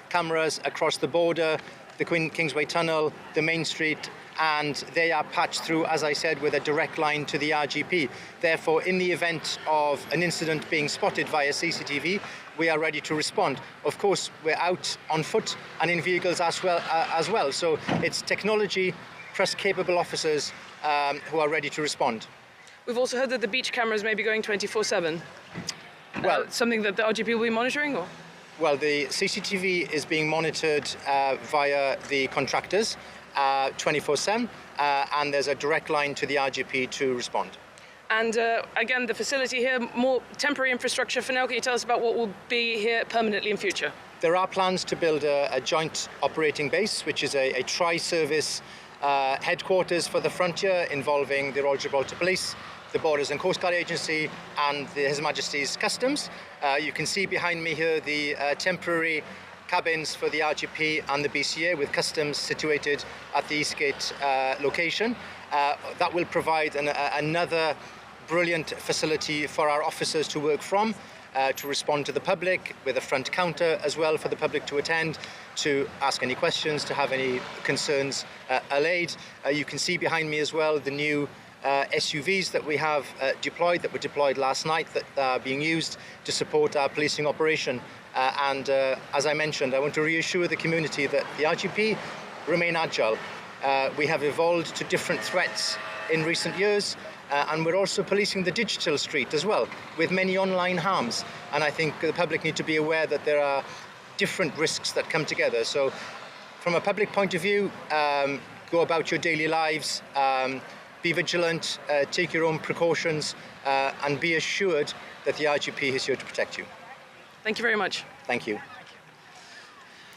cameras across the border, the Kingsway Tunnel, the Main Street, and they are patched through, as I said, with a direct line to the RGP. Therefore, in the event of an incident being spotted via CCTV, we are ready to respond. Of course, we're out on foot and in vehicles as well. So it's technology plus capable officers who are ready to respond. We've also heard that the beach cameras may be going 24/7. Well, something that the RGP will be monitoring, or? Well, the CCTV is being monitored via the contractors 24/7, and there's a direct line to the RGP to respond. And again, the facility here, more temporary infrastructure for now. Can you tell us about what will be here permanently in future? There are plans to build a joint operating base, which is a tri-service headquarters for the frontier involving the Royal Gibraltar Police, the Borders and Coast Guard Agency and His Majesty's Customs. You can see behind me here the temporary cabins for the RGP and the BCA with Customs situated at the Eastgate location. That will provide another brilliant facility for our officers to work from, to respond to the public with a front counter as well for the public to attend, to ask any questions, to have any concerns allayed. You can see behind me as well the new SUVs that we have deployed, that were deployed last night, that are being used to support our policing operation. As I mentioned, I want to reassure the community that the RGP remain agile. We have evolved to different threats in recent years, and we're also policing the digital street as well, with many online harms. And I think the public need to be aware that there are different risks that come together. So from a public point of view, go about your daily lives, be vigilant, take your own precautions, and be assured that the RGP is here to protect you. Thank you very much. Thank you.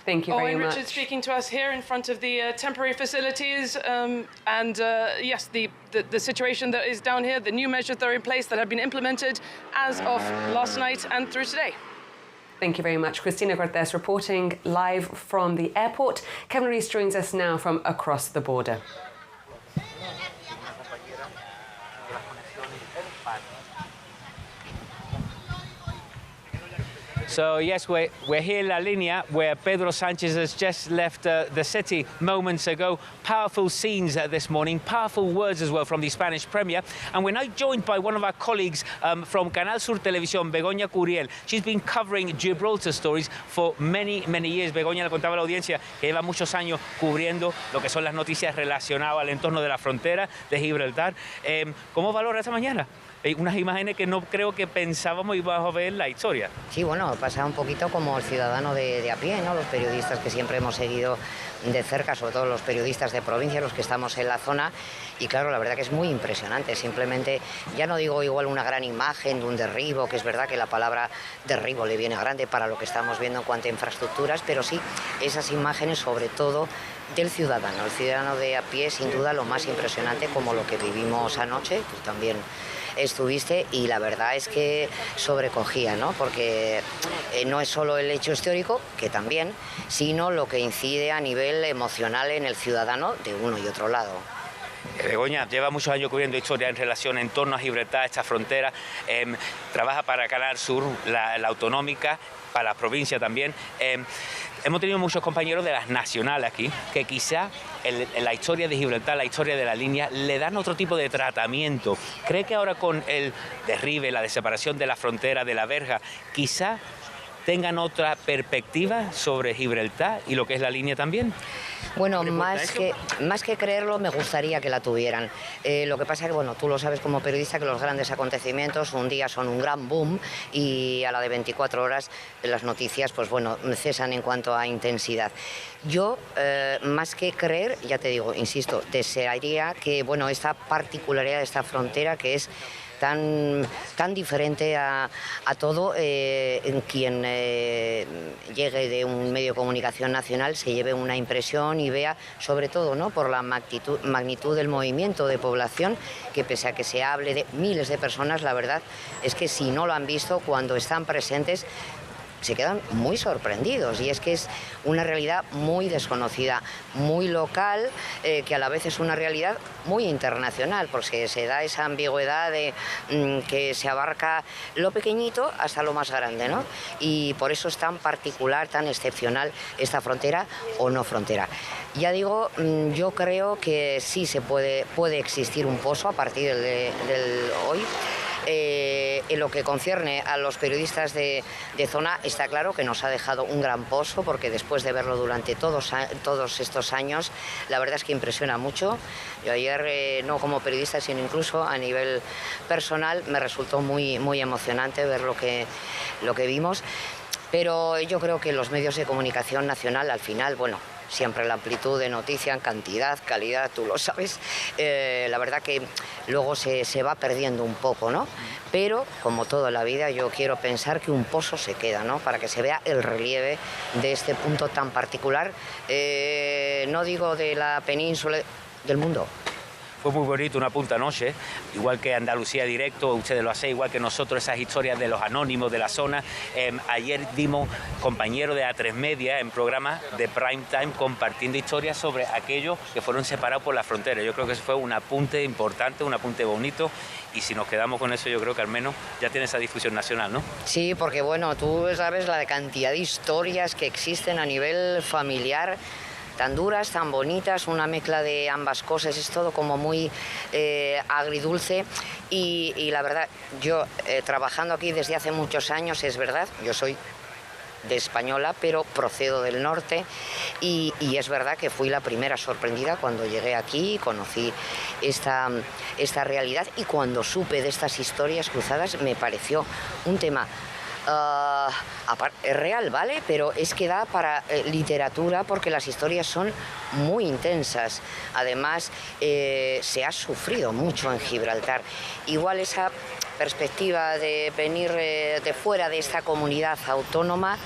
Thank you very Owen much. Richard speaking to us here in front of the temporary facilities, yes, the situation that is down here, the new measures that are in place that have been implemented as of last night and through today. Thank you very much. Cristina Cortés reporting live from the airport. Kevin Rees joins us now from across the border. So yes, we're here in La Línea, where Pedro Sánchez has just left the city moments ago. Powerful scenes this morning, powerful words as well from the Spanish Premier. And we're now joined by one of our colleagues from Canal Sur Televisión, Begoña Curiel. She's been covering Gibraltar stories for many years. Begoña le contaba a la audiencia que lleva muchos años cubriendo lo que son las noticias relacionadas al entorno de la frontera de Gibraltar. ¿Cómo valora esta mañana? Unas imágenes que no creo que pensábamos íbamos a ver en la historia. Sí, bueno, pasa un poquito como el ciudadano de a pie, ¿no? Los periodistas que siempre hemos seguido de cerca, sobre todo los periodistas de provincia, los que estamos en la zona. Y claro, la verdad que es muy impresionante. Simplemente, ya no digo igual una gran imagen de un derribo, que es verdad que la palabra derribo le viene grande para lo que estamos viendo en cuanto a infraestructuras, pero sí esas imágenes sobre todo del ciudadano. El ciudadano de a pie, sin duda, lo más impresionante, como lo que vivimos anoche, tú también estuviste, y la verdad es que sobrecogía, ¿no? Porque no es solo el hecho histórico, que también, sino lo que incide a nivel emocional en el ciudadano de uno y otro lado. Begoña lleva muchos años cubriendo historia en relación en torno a Gibraltar, esta frontera. Trabaja para Canal Sur, la autonómica, para la provincia también. Hemos tenido muchos compañeros de las nacionales aquí, que quizá en la historia de Gibraltar, la historia de la línea, le dan otro tipo de tratamiento. ¿Cree que ahora con el derribe, la desaparición de la frontera, de la verja, quizá tengan otra perspectiva sobre Gibraltar y lo que es la línea también? Bueno, más que creerlo, me gustaría que la tuvieran. Lo que pasa es que, bueno, tú lo sabes como periodista, que los grandes acontecimientos un día son un gran boom y a la de 24 horas las noticias, pues bueno, cesan en cuanto a intensidad. Yo, más que creer, ya te digo, insisto, desearía que, bueno, esta particularidad de esta frontera, que es tan diferente a todo, en quien llegue de un medio de comunicación nacional se lleve una impresión atención y vea, sobre todo, ¿no?, por la magnitud del movimiento de población, que pese a que se hable de miles de personas, la verdad es que si no lo han visto, cuando están presentes, se quedan muy sorprendidos, y es que es una realidad muy desconocida, muy local, que a la vez es una realidad muy internacional, porque se da esa ambigüedad de que se abarca lo pequeñito hasta lo más grande, ¿no? Y por eso es tan particular, tan excepcional esta frontera o no frontera. Ya digo, yo creo que sí se puede existir un pozo a partir del hoy. En lo que concierne a los periodistas de zona, está claro que nos ha dejado un gran pozo, porque después de verlo durante todos estos años, la verdad es que impresiona mucho. Yo ayer, no como periodista, sino incluso a nivel personal, me resultó muy emocionante ver lo que vimos. Pero yo creo que los medios de comunicación nacional, al final, bueno, siempre la amplitud de noticia, cantidad, calidad, tú lo sabes, la verdad que luego se va perdiendo un poco, ¿no? Pero, como toda la vida, yo quiero pensar que un pozo se queda, ¿no?, para que se vea el relieve de este punto tan particular, no digo de la península, del mundo. Fue muy bonito, una punta noche, igual que Andalucía Directo, ustedes lo hacen igual que nosotros, esas historias de los anónimos de la zona. Ayer dimos compañero de A3 Media en programas de prime time compartiendo historias sobre aquellos que fueron separados por la frontera. Yo creo que eso fue un apunte importante, un apunte bonito, y si nos quedamos con eso, yo creo que al menos ya tiene esa difusión nacional, ¿no? Sí, porque bueno, tú sabes la cantidad de historias que existen a nivel familiar, tan duras, tan bonitas, una mezcla de ambas cosas, es todo como muy agridulce, y la verdad, yo trabajando aquí desde hace muchos años, es verdad, yo soy de española, pero procedo del norte, y es verdad que fui la primera sorprendida cuando llegué aquí, conocí esta realidad, y cuando supe de estas historias cruzadas me pareció un tema es real, ¿vale? Pero es que da para literatura, porque las historias son muy intensas. Además, se ha sufrido mucho en Gibraltar. Igual esa perspectiva de venir de fuera de esta comunidad autónoma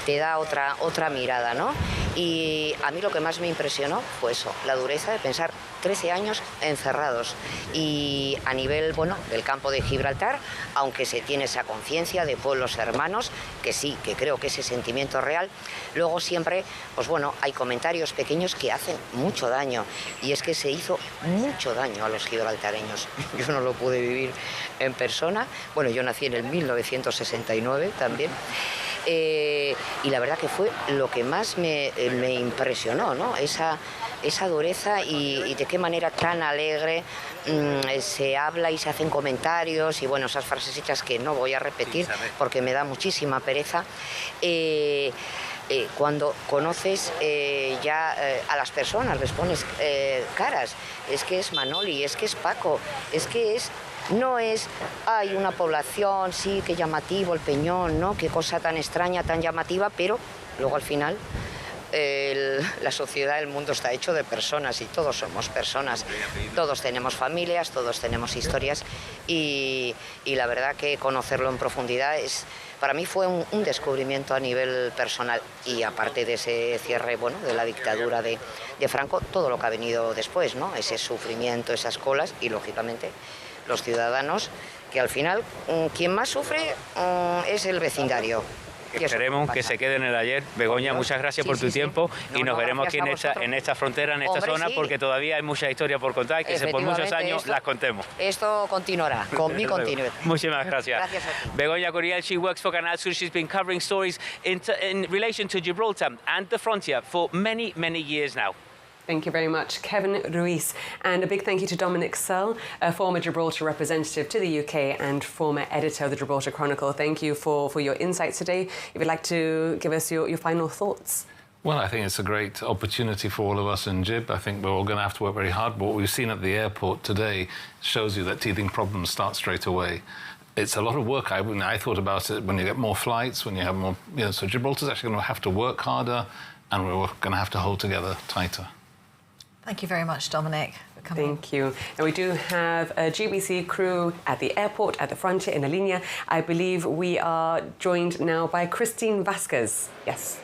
te da otra mirada, ¿no? Y a mí lo que más me impresionó fue eso, la dureza de pensar 13 años encerrados, y a nivel, bueno, del campo de Gibraltar, aunque se tiene esa conciencia de pueblos hermanos, que sí, que creo que ese sentimiento es real, luego siempre, pues bueno, hay comentarios pequeños que hacen mucho daño, y es que se hizo mucho daño a los gibraltareños. Yo no lo pude vivir en persona, bueno, yo nací en el 1969 también, y la verdad que fue lo que más me impresionó, ¿no? Esa dureza, y de qué manera tan alegre se habla y se hacen comentarios, y bueno, esas frasecitas que no voy a repetir porque me da muchísima pereza. Cuando conoces ya a las personas, les pones caras, es que es Manoli, es que es Paco, es que es... No es, hay una población, sí, qué llamativo el Peñón, ¿no? Qué cosa tan extraña, tan llamativa, pero luego al final la sociedad, el mundo está hecho de personas, y todos somos personas. Todos tenemos familias, todos tenemos historias, y la verdad que conocerlo en profundidad para mí fue un descubrimiento a nivel personal, y aparte de ese cierre, bueno, de la dictadura de Franco, todo lo que ha venido después, ¿no? Ese sufrimiento, esas colas, y lógicamente los ciudadanos, que al final quien más sufre es el vecindario. Esperemos que se quede en el ayer. Begoña, muchas gracias por tu tiempo, y nos veremos aquí en esta frontera, en esta zona, porque todavía hay mucha historia por contar, y que por muchos años las contemos. Esto continuará, con mi continuidad. Muchísimas gracias. Gracias a ti. Begoña Curiel, she works for Canal Sur. She's been covering stories in relation to Gibraltar and the frontier for many, many years now. Thank you very much, Kevin Ruiz. And a big thank you to Dominic Searle, a former Gibraltar representative to the UK and former editor of the Gibraltar Chronicle. Thank you for your insights today. If you'd like to give us your final thoughts. Well, I think it's a great opportunity for all of us in Gib. I think we're all going to have to work very hard. But what we've seen at the airport today shows you that teething problems start straight away. It's a lot of work. I thought about it when you get more flights, when you have more... so Gibraltar's actually going to have to work harder, and we're going to have to hold together tighter. Thank you very much, Dominic, for coming. Thank you. And we do have a GBC crew at the airport, at the frontier in La Línea. I believe we are joined now by Christine Vasquez. Yes.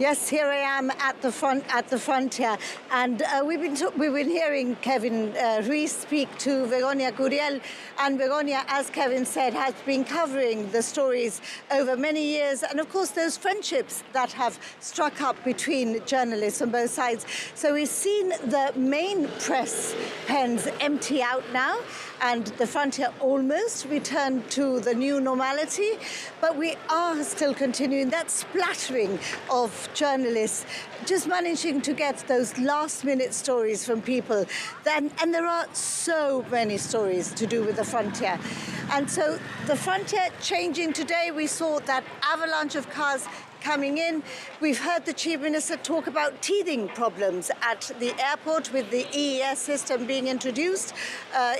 Yes, here I am at the frontier, and we've been hearing Kevin Ruiz speak to Veronia Guriel, and Veronia, as Kevin said, has been covering the stories over many years, and of course those friendships that have struck up between journalists on both sides. So we've seen the main press pens empty out now, and the frontier almost returned to the new normality, but we are still continuing that splattering of journalists, just managing to get those last-minute stories from people. And there are so many stories to do with the frontier. And so the frontier changing today, we saw that avalanche of cars coming in. We've heard the Chief Minister talk about teething problems at the airport with the EES system being introduced.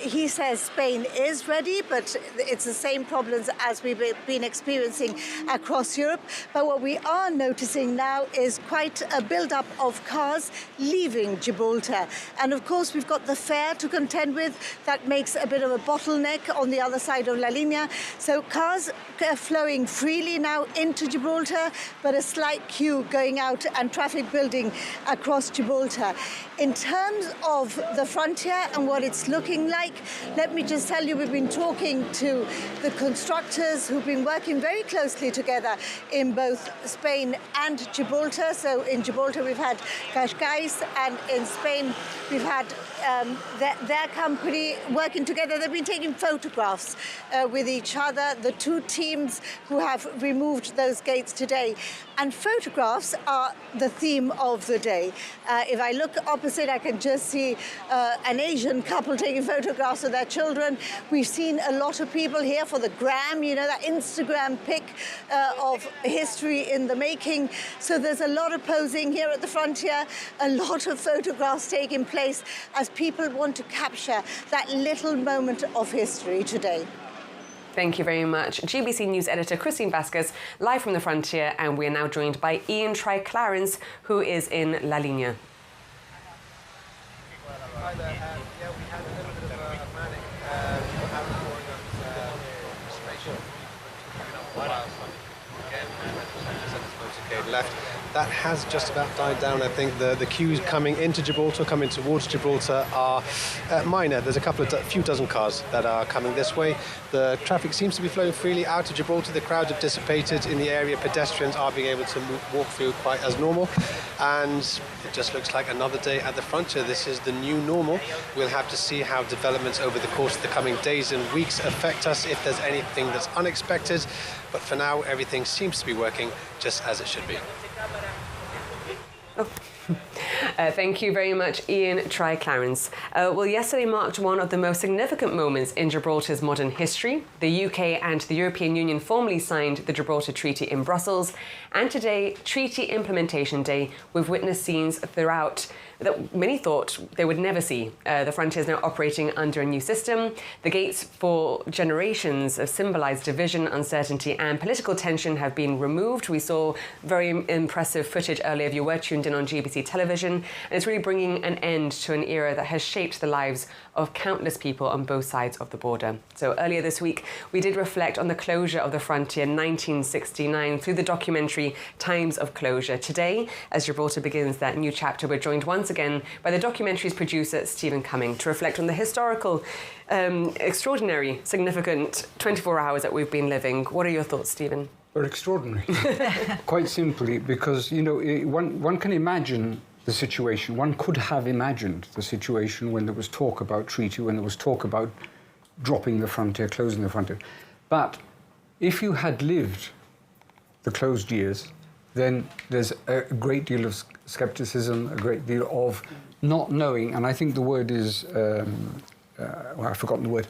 He says Spain is ready, but it's the same problems as we've been experiencing across Europe. But what we are noticing now is quite a build-up of cars leaving Gibraltar. And of course, we've got the fare to contend with. That makes a bit of a bottleneck on the other side of La Linea. So cars are flowing freely now into Gibraltar, but a slight queue going out and traffic building across Gibraltar. In terms of the frontier and what it's looking like, let me just tell you, we've been talking to the constructors who've been working very closely together in both Spain and Gibraltar. So in Gibraltar, we've had Cascais, and in Spain, we've had their company working together. They've been taking photographs with each other, the two teams who have removed those gates today. And photographs are the theme of the day. If I look opposite, I can just see an Asian couple taking photographs of their children. We've seen a lot of people here for the gram, you know, that Instagram pic of history in the making. So there's a lot of posing here at the frontier, a lot of photographs taking place as people want to capture that little moment of history today. Thank you very much. GBC News editor Christine Vasquez, live from the frontier, and we're now joined by Ian Tri-Clarence, who is in La Linea. Hi there. Yeah, we had a little bit of a manic left. That has just about died down. I think the queues coming into Gibraltar, coming towards Gibraltar, are minor. There's a few dozen cars that are coming this way. The traffic seems to be flowing freely out of Gibraltar. The crowds have dissipated in the area. Pedestrians are being able to walk through quite as normal. And it just looks like another day at the frontier. This is the new normal. We'll have to see how developments over the course of the coming days and weeks affect us, if there's anything that's unexpected. But for now, everything seems to be working just as it should be. Oh. Thank you very much, Ian Tri-Clarence. Well, yesterday marked one of the most significant moments in Gibraltar's modern history. The UK and the European Union formally signed the Gibraltar Treaty in Brussels, and today, Treaty Implementation Day, we've witnessed scenes throughout that many thought they would never see. The frontier is now operating under a new system. The gates for generations of symbolised division, uncertainty and political tension have been removed. We saw very impressive footage earlier if you were tuned in on GBC television, and it's really bringing an end to an era that has shaped the lives of countless people on both sides of the border. So earlier this week, we did reflect on the closure of the frontier in 1969 through the documentary Times of Closure. Today, as Gibraltar begins that new chapter, we're joined once again by the documentary's producer, Stephen Cumming, to reflect on the historical, extraordinary, significant 24 hours that we've been living. What are your thoughts, Stephen? They're extraordinary, quite simply, because, you know, one can imagine the situation. One could have imagined the situation when there was talk about treaty, when there was talk about dropping the frontier, closing the frontier. But if you had lived the closed years, then there's a great deal of scepticism, a great deal of not knowing, and I think the word is, well, I've forgotten the word.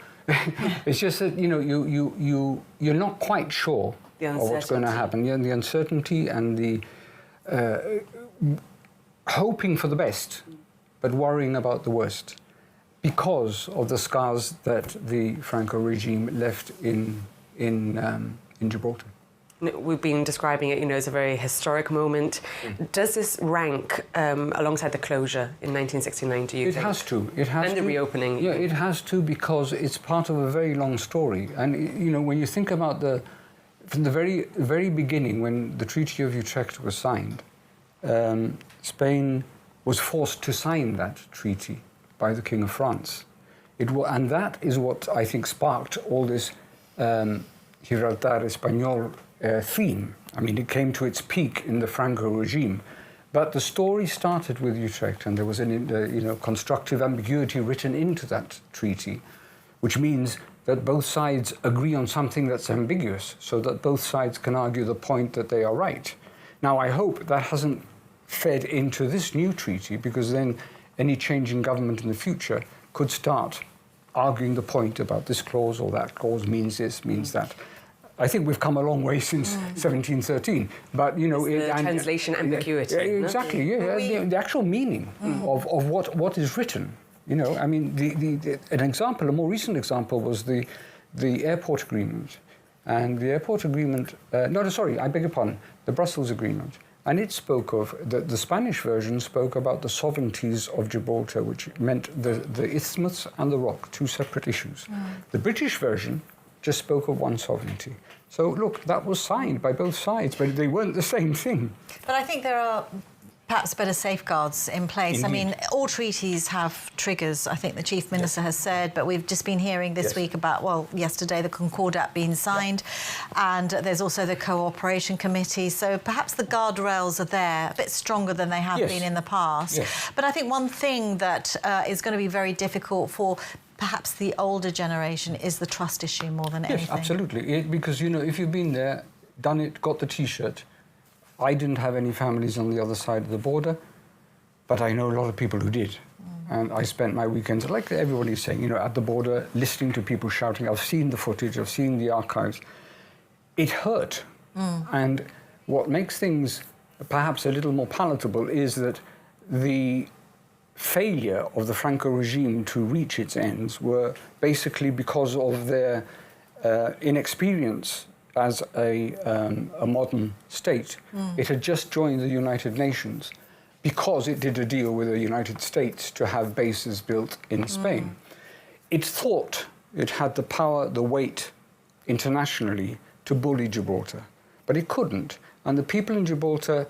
It's just that, you know, you're not quite sure of what's going to happen. Yeah, the uncertainty and the hoping for the best, but worrying about the worst, because of the scars that the Franco regime left in Gibraltar. We've been describing it, you know, as a very historic moment. Does this rank alongside the closure in 1969, do you think? It has to. It has and to. The reopening. Yeah, it has to, because it's part of a very long story. And, you know, when you think about from the very beginning, when the Treaty of Utrecht was signed, Spain was forced to sign that treaty by the King of France. And that is what I think sparked all this Gibraltar Español theme. I mean, it came to its peak in the Franco regime. But the story started with Utrecht, and there was an constructive ambiguity written into that treaty, which means that both sides agree on something that's ambiguous, so that both sides can argue the point that they are right. Now, I hope that hasn't fed into this new treaty, because then any change in government in the future could start arguing the point about this clause or that clause means this, means that. I think we've come a long way since 1713, but translation ambiguity. Exactly, the actual meaning of what is written. I mean, a more recent example was the airport agreement, and the airport agreement. I beg your pardon, the Brussels agreement, and it spoke of the Spanish version spoke about the sovereignties of Gibraltar, which meant the isthmus and the rock, two separate issues. The British version just spoke of one sovereignty. So, look, that was signed by both sides, but they weren't the same thing. But I think there are perhaps better safeguards in place. Indeed. I mean, all treaties have triggers, I think the Chief Minister has said, but we've just been hearing this week about, yesterday, the Concordat being signed, and there's also the Cooperation Committee, so perhaps the guardrails are there, a bit stronger than they have been in the past. But I think one thing that is going to be very difficult for perhaps the older generation is the trust issue more than anything. Yes, absolutely. Because, if you've been there, done it, got the T-shirt. I didn't have any families on the other side of the border, but I know a lot of people who did. And I spent my weekends, like everybody's saying, at the border, listening to people shouting. I've seen the footage, I've seen the archives. It hurt. And what makes things perhaps a little more palatable is that the failure of the Franco regime to reach its ends were basically because of their inexperience as a modern state. It had just joined the United Nations because it did a deal with the United States to have bases built in Spain. It thought it had the power, the weight internationally to bully Gibraltar, but it couldn't. And the people in Gibraltar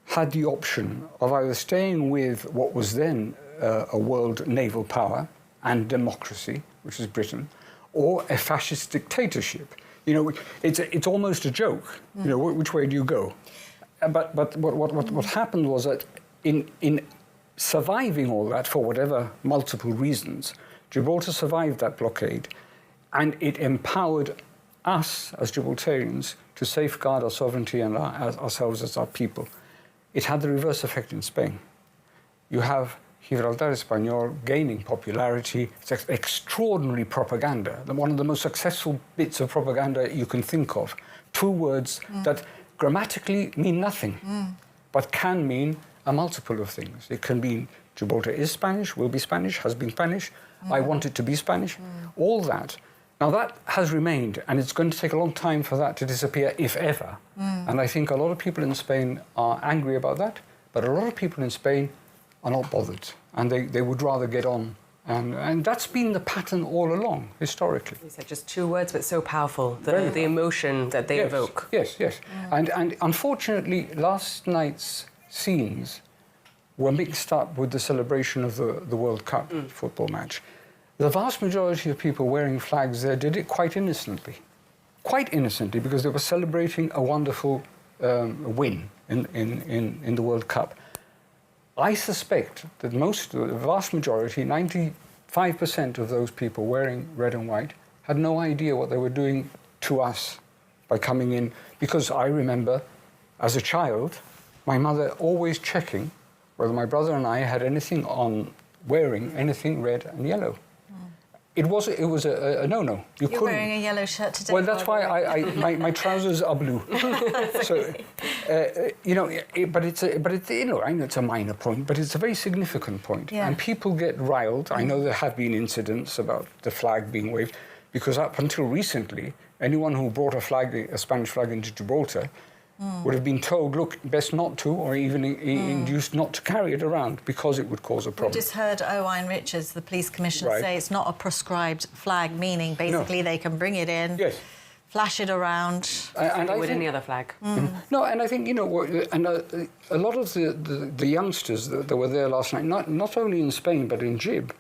had the option of either staying with what was then a world naval power and democracy, which is Britain, or a fascist dictatorship. It's almost a joke. Which way do you go? But what happened was that in surviving all that, for whatever multiple reasons, Gibraltar survived that blockade, and it empowered us as Gibraltarians to safeguard our sovereignty and ourselves as our people. It had the reverse effect in Spain. You have Gibraltar Español gaining popularity. It's extraordinary propaganda, one of the most successful bits of propaganda you can think of. Two words that grammatically mean nothing, but can mean a multiple of things. It can mean Gibraltar is Spanish, will be Spanish, has been Spanish, I want it to be Spanish, all that. Now that has remained, and it's going to take a long time for that to disappear, if ever. And I think a lot of people in Spain are angry about that, but a lot of people in Spain are not bothered, and they would rather get on. And that's been the pattern all along, historically. You said just two words, but so powerful, the emotion that they evoke. Yes. And unfortunately, last night's scenes were mixed up with the celebration of the World Cup football match. The vast majority of people wearing flags there did it quite innocently, because they were celebrating a wonderful win in the World Cup. I suspect that the vast majority, 95% of those people wearing red and white, had no idea what they were doing to us by coming in, because I remember, as a child, my mother always checking whether my brother and I had anything on, wearing anything red and yellow. It was a no-no. You're wearing a yellow shirt today. Well, that's why my trousers are blue. So, but it's a minor point, but it's a very significant point. Yeah. And people get riled. I know there have been incidents about the flag being waved, because up until recently, anyone who brought a Spanish flag into Gibraltar would have been told, look, best not to, or even induced not to carry it around, because it would cause a problem. We just heard Owain Richards, the police commissioner, say it's not a proscribed flag, meaning basically they can bring it in. Yes. flash it around. And with any other flag. No, and I think, you know, and a lot of the youngsters that were there last night, not only in Spain but in Gib,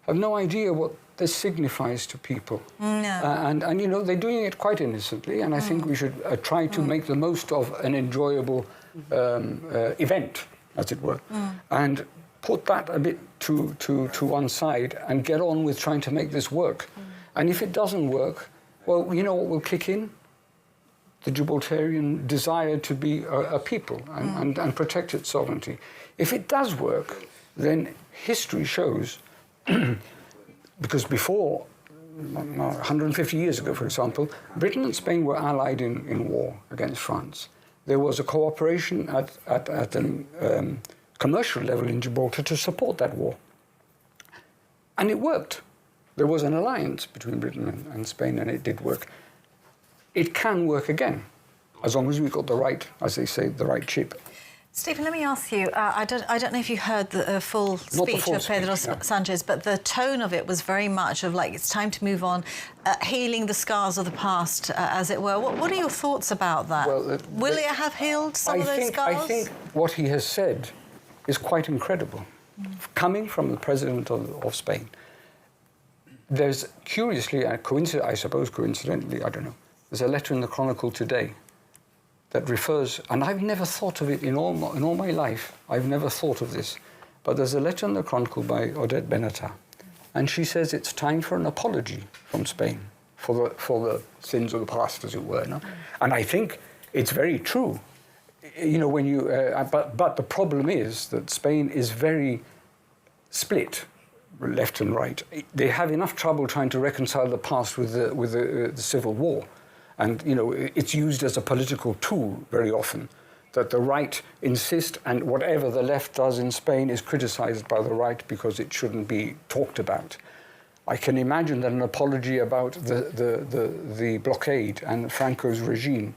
have no idea what this signifies to people. And you know, they're doing it quite innocently, and I think we should try to make the most of an enjoyable event, as it were, and put that a bit to one side and get on with trying to make this work. And if it doesn't work, well, you know what will kick in? The Gibraltarian desire to be a people and protect its sovereignty. If it does work, then history shows, because before, 150 years ago, for example, Britain and Spain were allied in war against France. There was a cooperation at a commercial level in Gibraltar to support that war. And it worked. There was an alliance between Britain and Spain, and it did work. It can work again, as long as we've got the right, as they say, the right chip. Stephen, let me ask you, I don't know if you heard the full speech of Pedro Sanchez, but the tone of it was very much of like, it's time to move on, healing the scars of the past, as it were. What are your thoughts about that? Well, will it have healed some of those scars? I think what he has said is quite incredible. Coming from the president of Spain, there's curiously, I suppose coincidentally, I don't know, there's a letter in the Chronicle today that refers, and I've never thought of it in all my life, I've never thought of this, but there's a letter in the Chronicle by Odette Benata, and she says it's time for an apology from Spain for the sins of the past, as it were. No? And I think it's very true. You know, when you, but the problem is that Spain is very split, left and right. They have enough trouble trying to reconcile the past with the civil war. And, you know, it's used as a political tool very often, that the right insist, and whatever the left does in Spain is criticized by the right because it shouldn't be talked about. I can imagine that an apology about the blockade and Franco's regime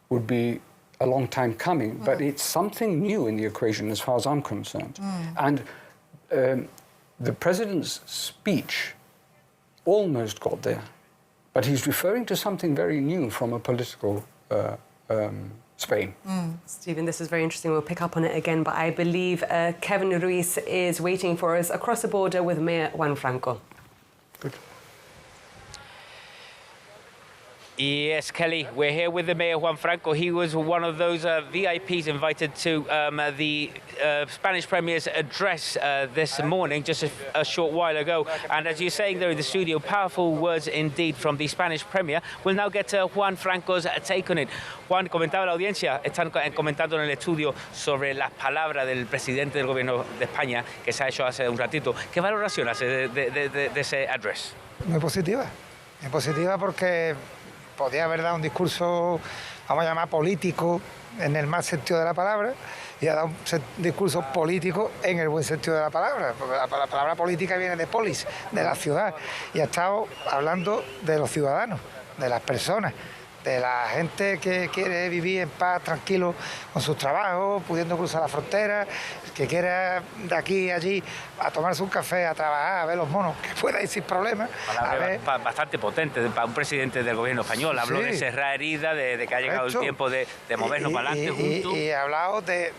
would be a long time coming, but it's something new in the equation as far as I'm concerned. And the president's speech almost got there. But he's referring to something very new from a political Spain. Stephen, this is very interesting. We'll pick up on it again, but I believe Kevin Ruiz is waiting for us across the border with Mayor Juan Franco. Good. Yes, Kelly, we're here with the Mayor, Juan Franco. He was one of those VIPs invited to the Spanish Premier's address this morning, just a short while ago. And as you're saying there in the studio, powerful words indeed from the Spanish Premier. We'll now get Juan Franco's take on it. Juan, comentaba la audiencia, están comentando en el estudio sobre las palabras del presidente del gobierno de España, que se ha hecho hace un ratito. ¿Qué valoración hace de ese address? Muy positiva porque podía haber dado un discurso, vamos a llamar político, en el mal sentido de la palabra, y ha dado un discurso político en el buen sentido de la palabra, porque la palabra política viene de polis, de la ciudad, y ha estado hablando de los ciudadanos, de las personas, de la gente que quiere vivir en paz, tranquilo, con sus trabajos, pudiendo cruzar la frontera, que quiera de aquí a allí a tomarse un café, a trabajar, a ver los monos, que pueda ir sin problemas. Bastante potente para un presidente del gobierno español. Habló de cerrar heridas, de que ha llegado el tiempo de movernos para adelante juntos. Y ha hablado de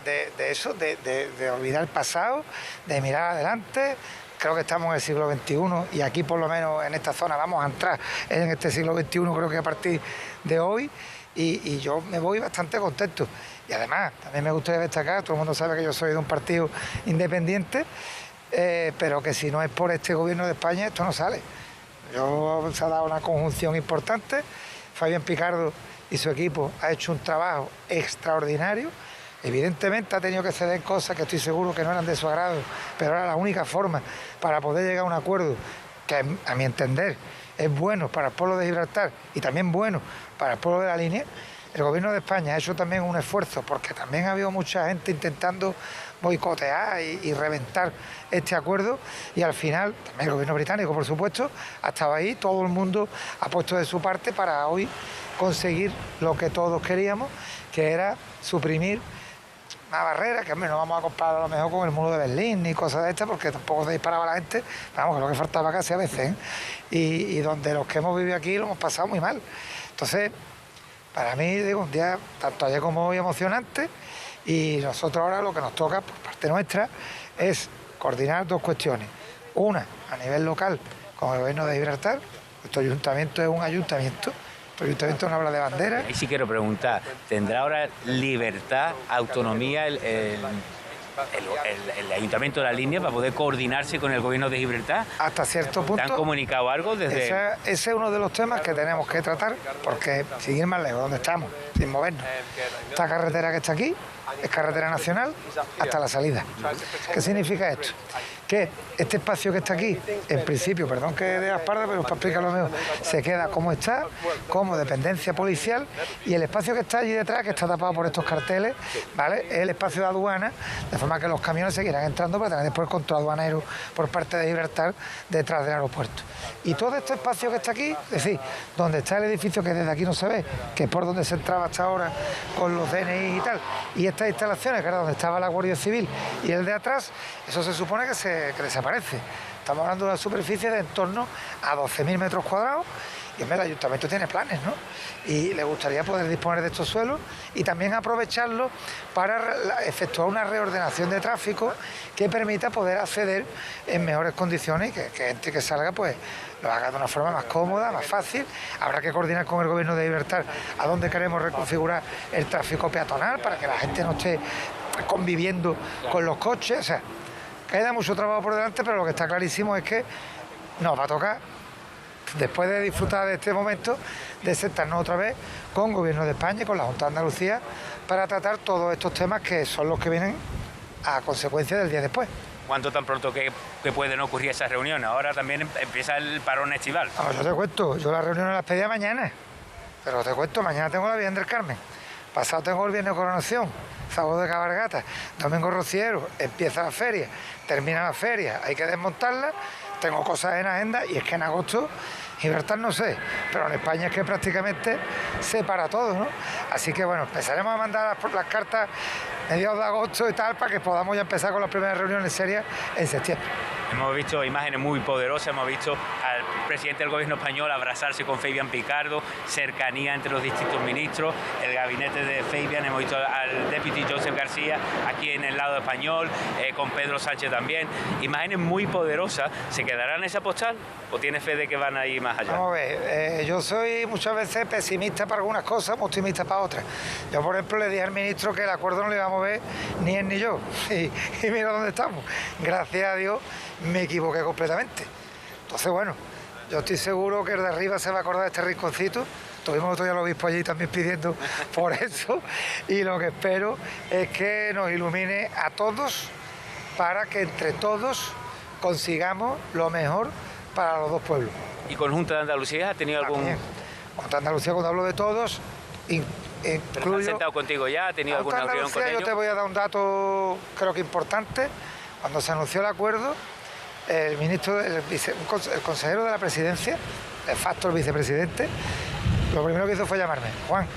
eso, de olvidar el pasado, de mirar adelante. Creo que estamos en el siglo XXI y aquí, por lo menos en esta zona, vamos a entrar en este siglo XXI, creo que a partir de hoy, y yo me voy bastante contento. Y además, también me gustaría destacar, todo el mundo sabe que yo soy de un partido independiente, pero que si no es por este gobierno de España, esto no sale. Se ha dado una conjunción importante. Fabián Picardo y su equipo ha hecho un trabajo extraordinario. Evidentemente ha tenido que ceder cosas que estoy seguro que no eran de su agrado, pero era la única forma para poder llegar a un acuerdo que, a mi entender, es bueno para el pueblo de Gibraltar y también bueno para el pueblo de la Línea. El gobierno de España ha hecho también un esfuerzo, porque también ha habido mucha gente intentando boicotear y reventar este acuerdo, y al final, también el gobierno británico, por supuesto, ha estado ahí, todo el mundo ha puesto de su parte para hoy conseguir lo que todos queríamos, que era suprimir una barrera, que hombre, no vamos a comprar a lo mejor con el muro de Berlín ni cosas de estas, porque tampoco se disparaba la gente, vamos, que lo que faltaba casi a veces, ¿eh? Y donde los que hemos vivido aquí lo hemos pasado muy mal. Entonces, para mí, digo, un día tanto ayer como hoy emocionante, y nosotros ahora lo que nos toca, por parte nuestra, es coordinar dos cuestiones. Una, a nivel local, con el gobierno de Gibraltar. Nuestro ayuntamiento es un ayuntamiento. Nuestro ayuntamiento no habla de bandera. Ahí sí quiero preguntar, ¿tendrá ahora libertad, autonomía el Ayuntamiento de la Línea para poder coordinarse con el gobierno de Gibraltar? Hasta cierto punto. ¿Te han comunicado algo desde...? Ese es uno de los temas que tenemos que tratar, porque sin ir más lejos, donde estamos, sin movernos. Esta carretera que está aquí es carretera nacional hasta la salida. ¿Qué significa esto? Que este espacio que está aquí, en principio, perdón que de la espalda, pero para explicarlo mejor, se queda como está, como dependencia policial, y el espacio que está allí detrás, que está tapado por estos carteles, ¿vale?, es el espacio de aduana, de forma que los camiones seguirán entrando para tener después el control aduanero por parte de Gibraltar detrás del aeropuerto. Y todo este espacio que está aquí, es decir, donde está el edificio que desde aquí no se ve, que es por donde se entraba hasta ahora con los DNI y tal, y estas instalaciones, que era donde estaba la Guardia Civil, y el de atrás, eso se supone que desaparece. Estamos hablando de una superficie de en torno a 12.000 metros cuadrados, y el ayuntamiento tiene planes, ¿no? Y le gustaría poder disponer de estos suelos y también aprovecharlos para efectuar una reordenación de tráfico que permita poder acceder en mejores condiciones y que gente que salga pues lo haga de una forma más cómoda, más fácil. Habrá que coordinar con el gobierno de Gibraltar a dónde queremos reconfigurar el tráfico peatonal para que la gente no esté conviviendo con los coches. O sea, queda mucho trabajo por delante, pero lo que está clarísimo es que nos va a tocar, después de disfrutar de este momento, de sentarnos otra vez con el Gobierno de España y con la Junta de Andalucía para tratar todos estos temas que son los que vienen a consecuencia del día después. ¿Cuánto tan pronto que pueden ocurrir esas reuniones? Ahora también empieza el parón estival. No, yo te cuento, yo las reuniones las pedía mañana, pero te cuento, mañana tengo la Virgen del Carmen, pasado tengo el Viernes de Coronación, sábado de cabalgata, domingo rociero, empieza la feria, termina la feria, hay que desmontarla. Tengo cosas en agenda y es que en agosto, Gibraltar no sé, pero en España es que prácticamente se para todo, ¿no? Así que bueno, empezaremos a mandar las cartas mediados de agosto y tal para que podamos ya empezar con las primeras reuniones serias en septiembre. Hemos visto imágenes muy poderosas, hemos visto al presidente del gobierno español abrazarse con Fabián Picardo, cercanía entre los distintos ministros, el gabinete de Fabián, hemos visto al deputy Joseph García aquí en el lado español, con Pedro Sánchez también. Imágenes muy poderosas. ¿Se quedarán en esa postal o tienes fe de que van a ir más allá? Vamos a ver, yo soy muchas veces pesimista para algunas cosas, optimista para otras. Yo, por ejemplo, le dije al ministro que el acuerdo no lo iba a mover ni él ni yo. Y mira dónde estamos. Gracias a Dios me equivoqué completamente. Entonces, bueno, yo estoy seguro que el de arriba se va a acordar de este rinconcito. Tuvimos otro día al obispo allí también pidiendo por eso. Y lo que espero es que nos ilumine a todos para que entre todos consigamos lo mejor para los dos pueblos. ¿Y con Junta de Andalucía ha tenido algún...? También. Junta de Andalucía, cuando hablo de todos, ¿Pero se han sentado contigo ya? ¿Ha tenido alguna reunión con ellos? Yo te voy a dar un dato, creo que importante. Cuando se anunció el acuerdo, el ministro, el consejero de la presidencia, de facto el vicepresidente, lo primero que hizo fue llamarme. Juan,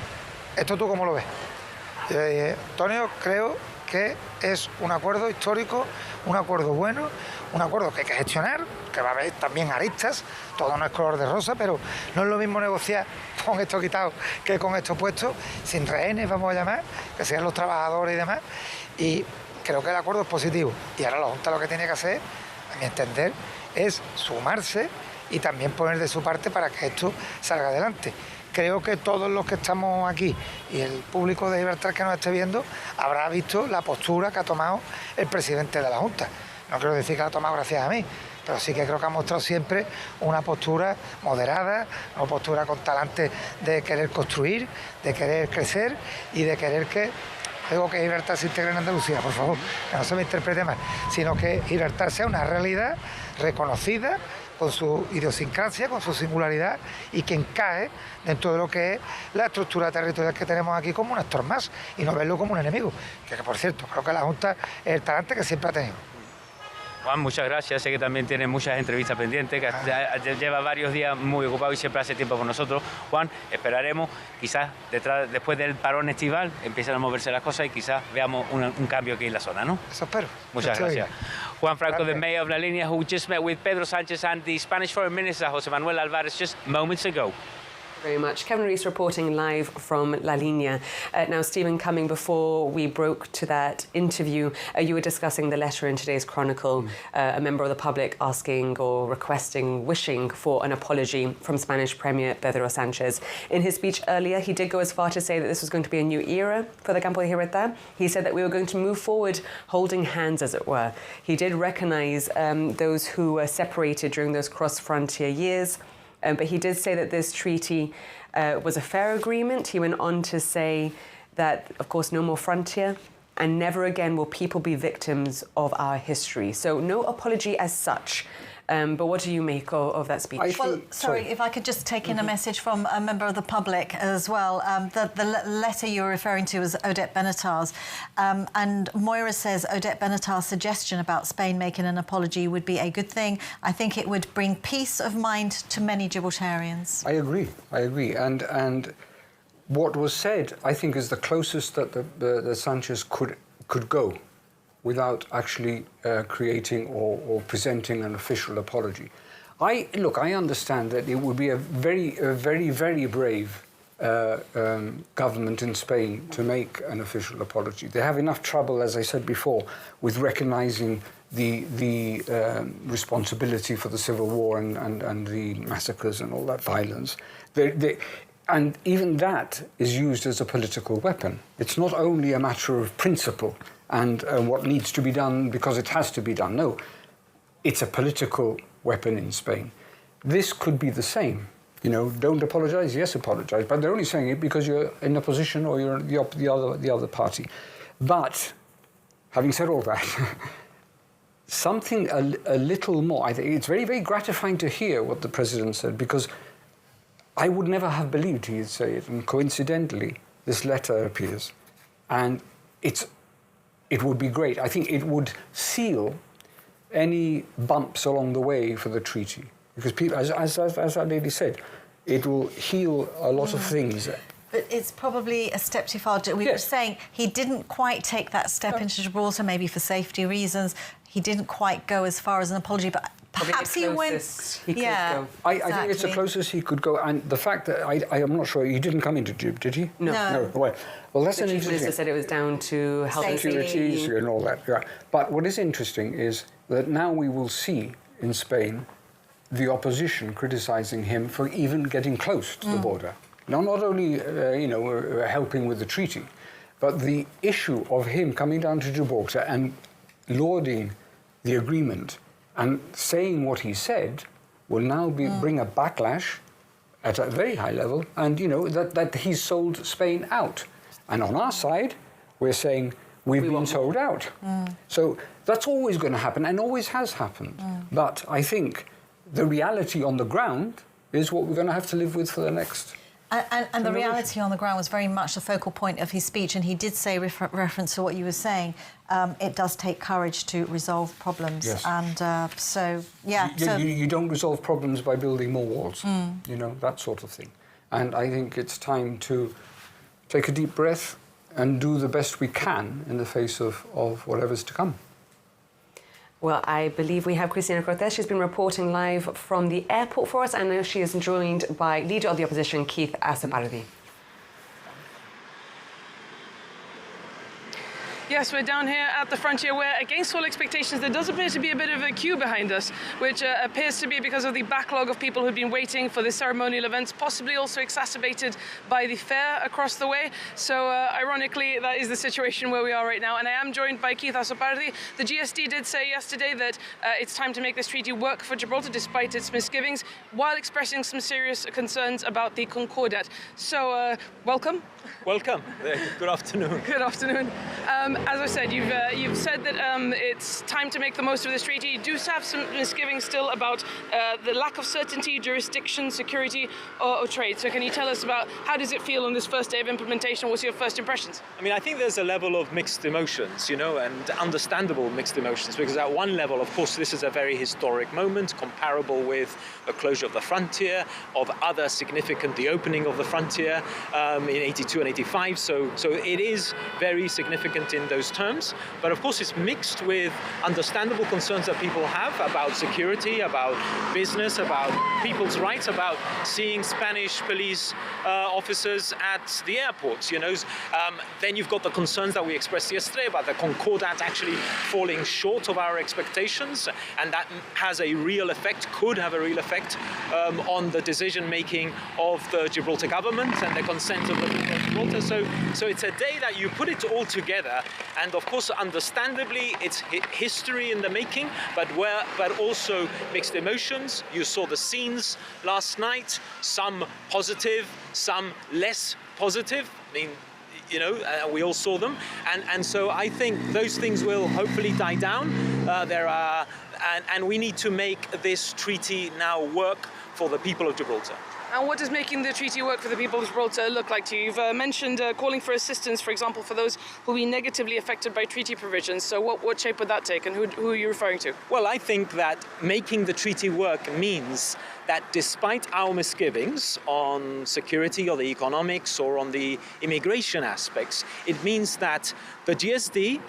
¿esto tú cómo lo ves? Yo le dije, Antonio, creo que es un acuerdo histórico, un acuerdo bueno, un acuerdo que hay que gestionar, que va a haber también aristas, todo no es color de rosa, pero no es lo mismo negociar con esto quitado que con esto puesto, sin rehenes, vamos a llamar, que sean los trabajadores y demás, y creo que el acuerdo es positivo. Y ahora la Junta lo que tiene que hacer, a mi entender, es sumarse y también poner de su parte para que esto salga adelante. Creo que todos los que estamos aquí y el público de Gibraltar que nos esté viendo habrá visto la postura que ha tomado el presidente de la Junta. No quiero decir que la ha tomado gracias a mí, pero sí que creo que ha mostrado siempre una postura moderada, una postura con talante de querer construir, de querer crecer y de querer que, digo que Gibraltar se integre en Andalucía, por favor, que no se me interprete mal, sino que Gibraltar sea una realidad reconocida, con su idiosincrasia, con su singularidad y que encaje dentro de lo que es la estructura territorial que tenemos aquí como un actor más y no verlo como un enemigo, que por cierto, creo que la Junta es el talante que siempre ha tenido. Juan, muchas gracias. Sé que también tiene muchas entrevistas pendientes, que lleva varios días muy ocupado y siempre hace tiempo con nosotros. Juan, esperaremos, quizás después del parón estival empiecen a moverse las cosas y quizás veamos un cambio aquí en la zona, ¿no? Eso espero. Muchas gracias. Juan Franco, the mayor of La Línea, who just met with Pedro Sánchez and the Spanish Foreign Minister, José Manuel Álvarez, just moments ago. Very much. Kevin Rees reporting live from La Línea. Now, Stephen, coming before we broke to that interview, you were discussing the letter in today's Chronicle, a member of the public asking or requesting, wishing for an apology from Spanish Premier Pedro Sánchez. In his speech earlier, he did go as far to say that this was going to be a new era for the Campo de Gireta. He said that we were going to move forward holding hands, as it were. He did recognise those who were separated during those cross-frontier years. But he did say that this treaty was a fair agreement. He went on to say that, of course, no more frontier and never again will people be victims of our history. So no apology as such. But what do you make of that speech? Well, sorry, if I could just take in a message from a member of the public as well. The letter you're referring to is Odette Benatar's. And Moira says Odette Benatar's suggestion about Spain making an apology would be a good thing. I think it would bring peace of mind to many Gibraltarians. I agree. And what was said, I think, is the closest that the Sanchez could go, without actually creating or presenting an official apology. I understand that it would be a very brave government in Spain to make an official apology. They have enough trouble, as I said before, with recognising the responsibility for the civil war and the massacres and all that violence. And even that is used as a political weapon. It's not only a matter of principle and what needs to be done because it has to be done. No, it's a political weapon in Spain. This could be the same. You know, don't apologise, yes, apologise. But they're only saying it because you're in the position or you're the other party. But having said all that, something a little more. I think it's very gratifying to hear what the president said, because I would never have believed he'd say it. And coincidentally, this letter appears, and it would be great. I think it would seal any bumps along the way for the treaty, because people, as that lady said, it will heal a lot of things. But it's probably a step too far. We were saying he didn't quite take that step into Gibraltar, maybe for safety reasons. He didn't quite go as far as an apology, but perhaps he went. He could go. I think it's the closest he could go, and the fact that I am not sure he didn't come into Gib, did he? No. Well, that's the an Chief interesting. Minister said it was down to health and security and all that. Yeah. But what is interesting is that now we will see in Spain the opposition criticising him for even getting close to the border. Now, not only helping with the treaty, but the issue of him coming down to Gibraltar and lauding the agreement and saying what he said will now bring a backlash at a very high level, and that he's sold Spain out. And on our side, we're saying we've been sold out. So that's always going to happen and always has happened. But I think the reality on the ground is what we're going to have to live with for the next. And the reality on the ground was very much the focal point of his speech, and he did say, reference to what you were saying, it does take courage to resolve problems. Yes. And you don't resolve problems by building more walls, that sort of thing. And I think it's time to take a deep breath and do the best we can in the face of whatever's to come. Well, I believe we have Cristina Cortés. She's been reporting live from the airport for us, and now she is joined by Leader of the Opposition, Keith Asapardi. Yes, we're down here at the frontier where, against all expectations, there does appear to be a bit of a queue behind us, which appears to be because of the backlog of people who've been waiting for the ceremonial events, possibly also exacerbated by the fair across the way. So, ironically, that is the situation where we are right now. And I am joined by Keith Asapardi. The GSD did say yesterday that it's time to make this treaty work for Gibraltar, despite its misgivings, while expressing some serious concerns about the Concordat. So, welcome. Welcome. Good afternoon. Good afternoon. As I said, you've said that it's time to make the most of this treaty. You do have some misgivings still about the lack of certainty, jurisdiction, security, or trade. So can you tell us about how does it feel on this first day of implementation? What's your first impressions? I mean, I think there's a level of mixed emotions, you know, and understandable mixed emotions, because at one level, of course, this is a very historic moment, comparable with the closure of the frontier, of other significant, the opening of the frontier in 82 and 85. So it is very significant in those terms. But of course, it's mixed with understandable concerns that people have about security, about business, about people's rights, about seeing Spanish police officers at the airports, you know. Then you've got the concerns that we expressed yesterday about the Concordat actually falling short of our expectations, and that has a real effect, could have a real effect on the decision-making of the Gibraltar government and the consent of the people of Gibraltar. So it's a day that you put it all together, and of course, understandably, it's history in the making, but also mixed emotions. You saw the scenes last night, some positive, some less positive. I mean, you know, we all saw them, and so I think those things will hopefully die down. And we need to make this treaty now work for the people of Gibraltar. And what does making the treaty work for the people of Gibraltar look like to you? You've mentioned calling for assistance, for example, for those who will be negatively affected by treaty provisions. So what shape would that take, and who are you referring to? Well, I think that making the treaty work means that despite our misgivings on security or the economics or on the immigration aspects, it means that the GSD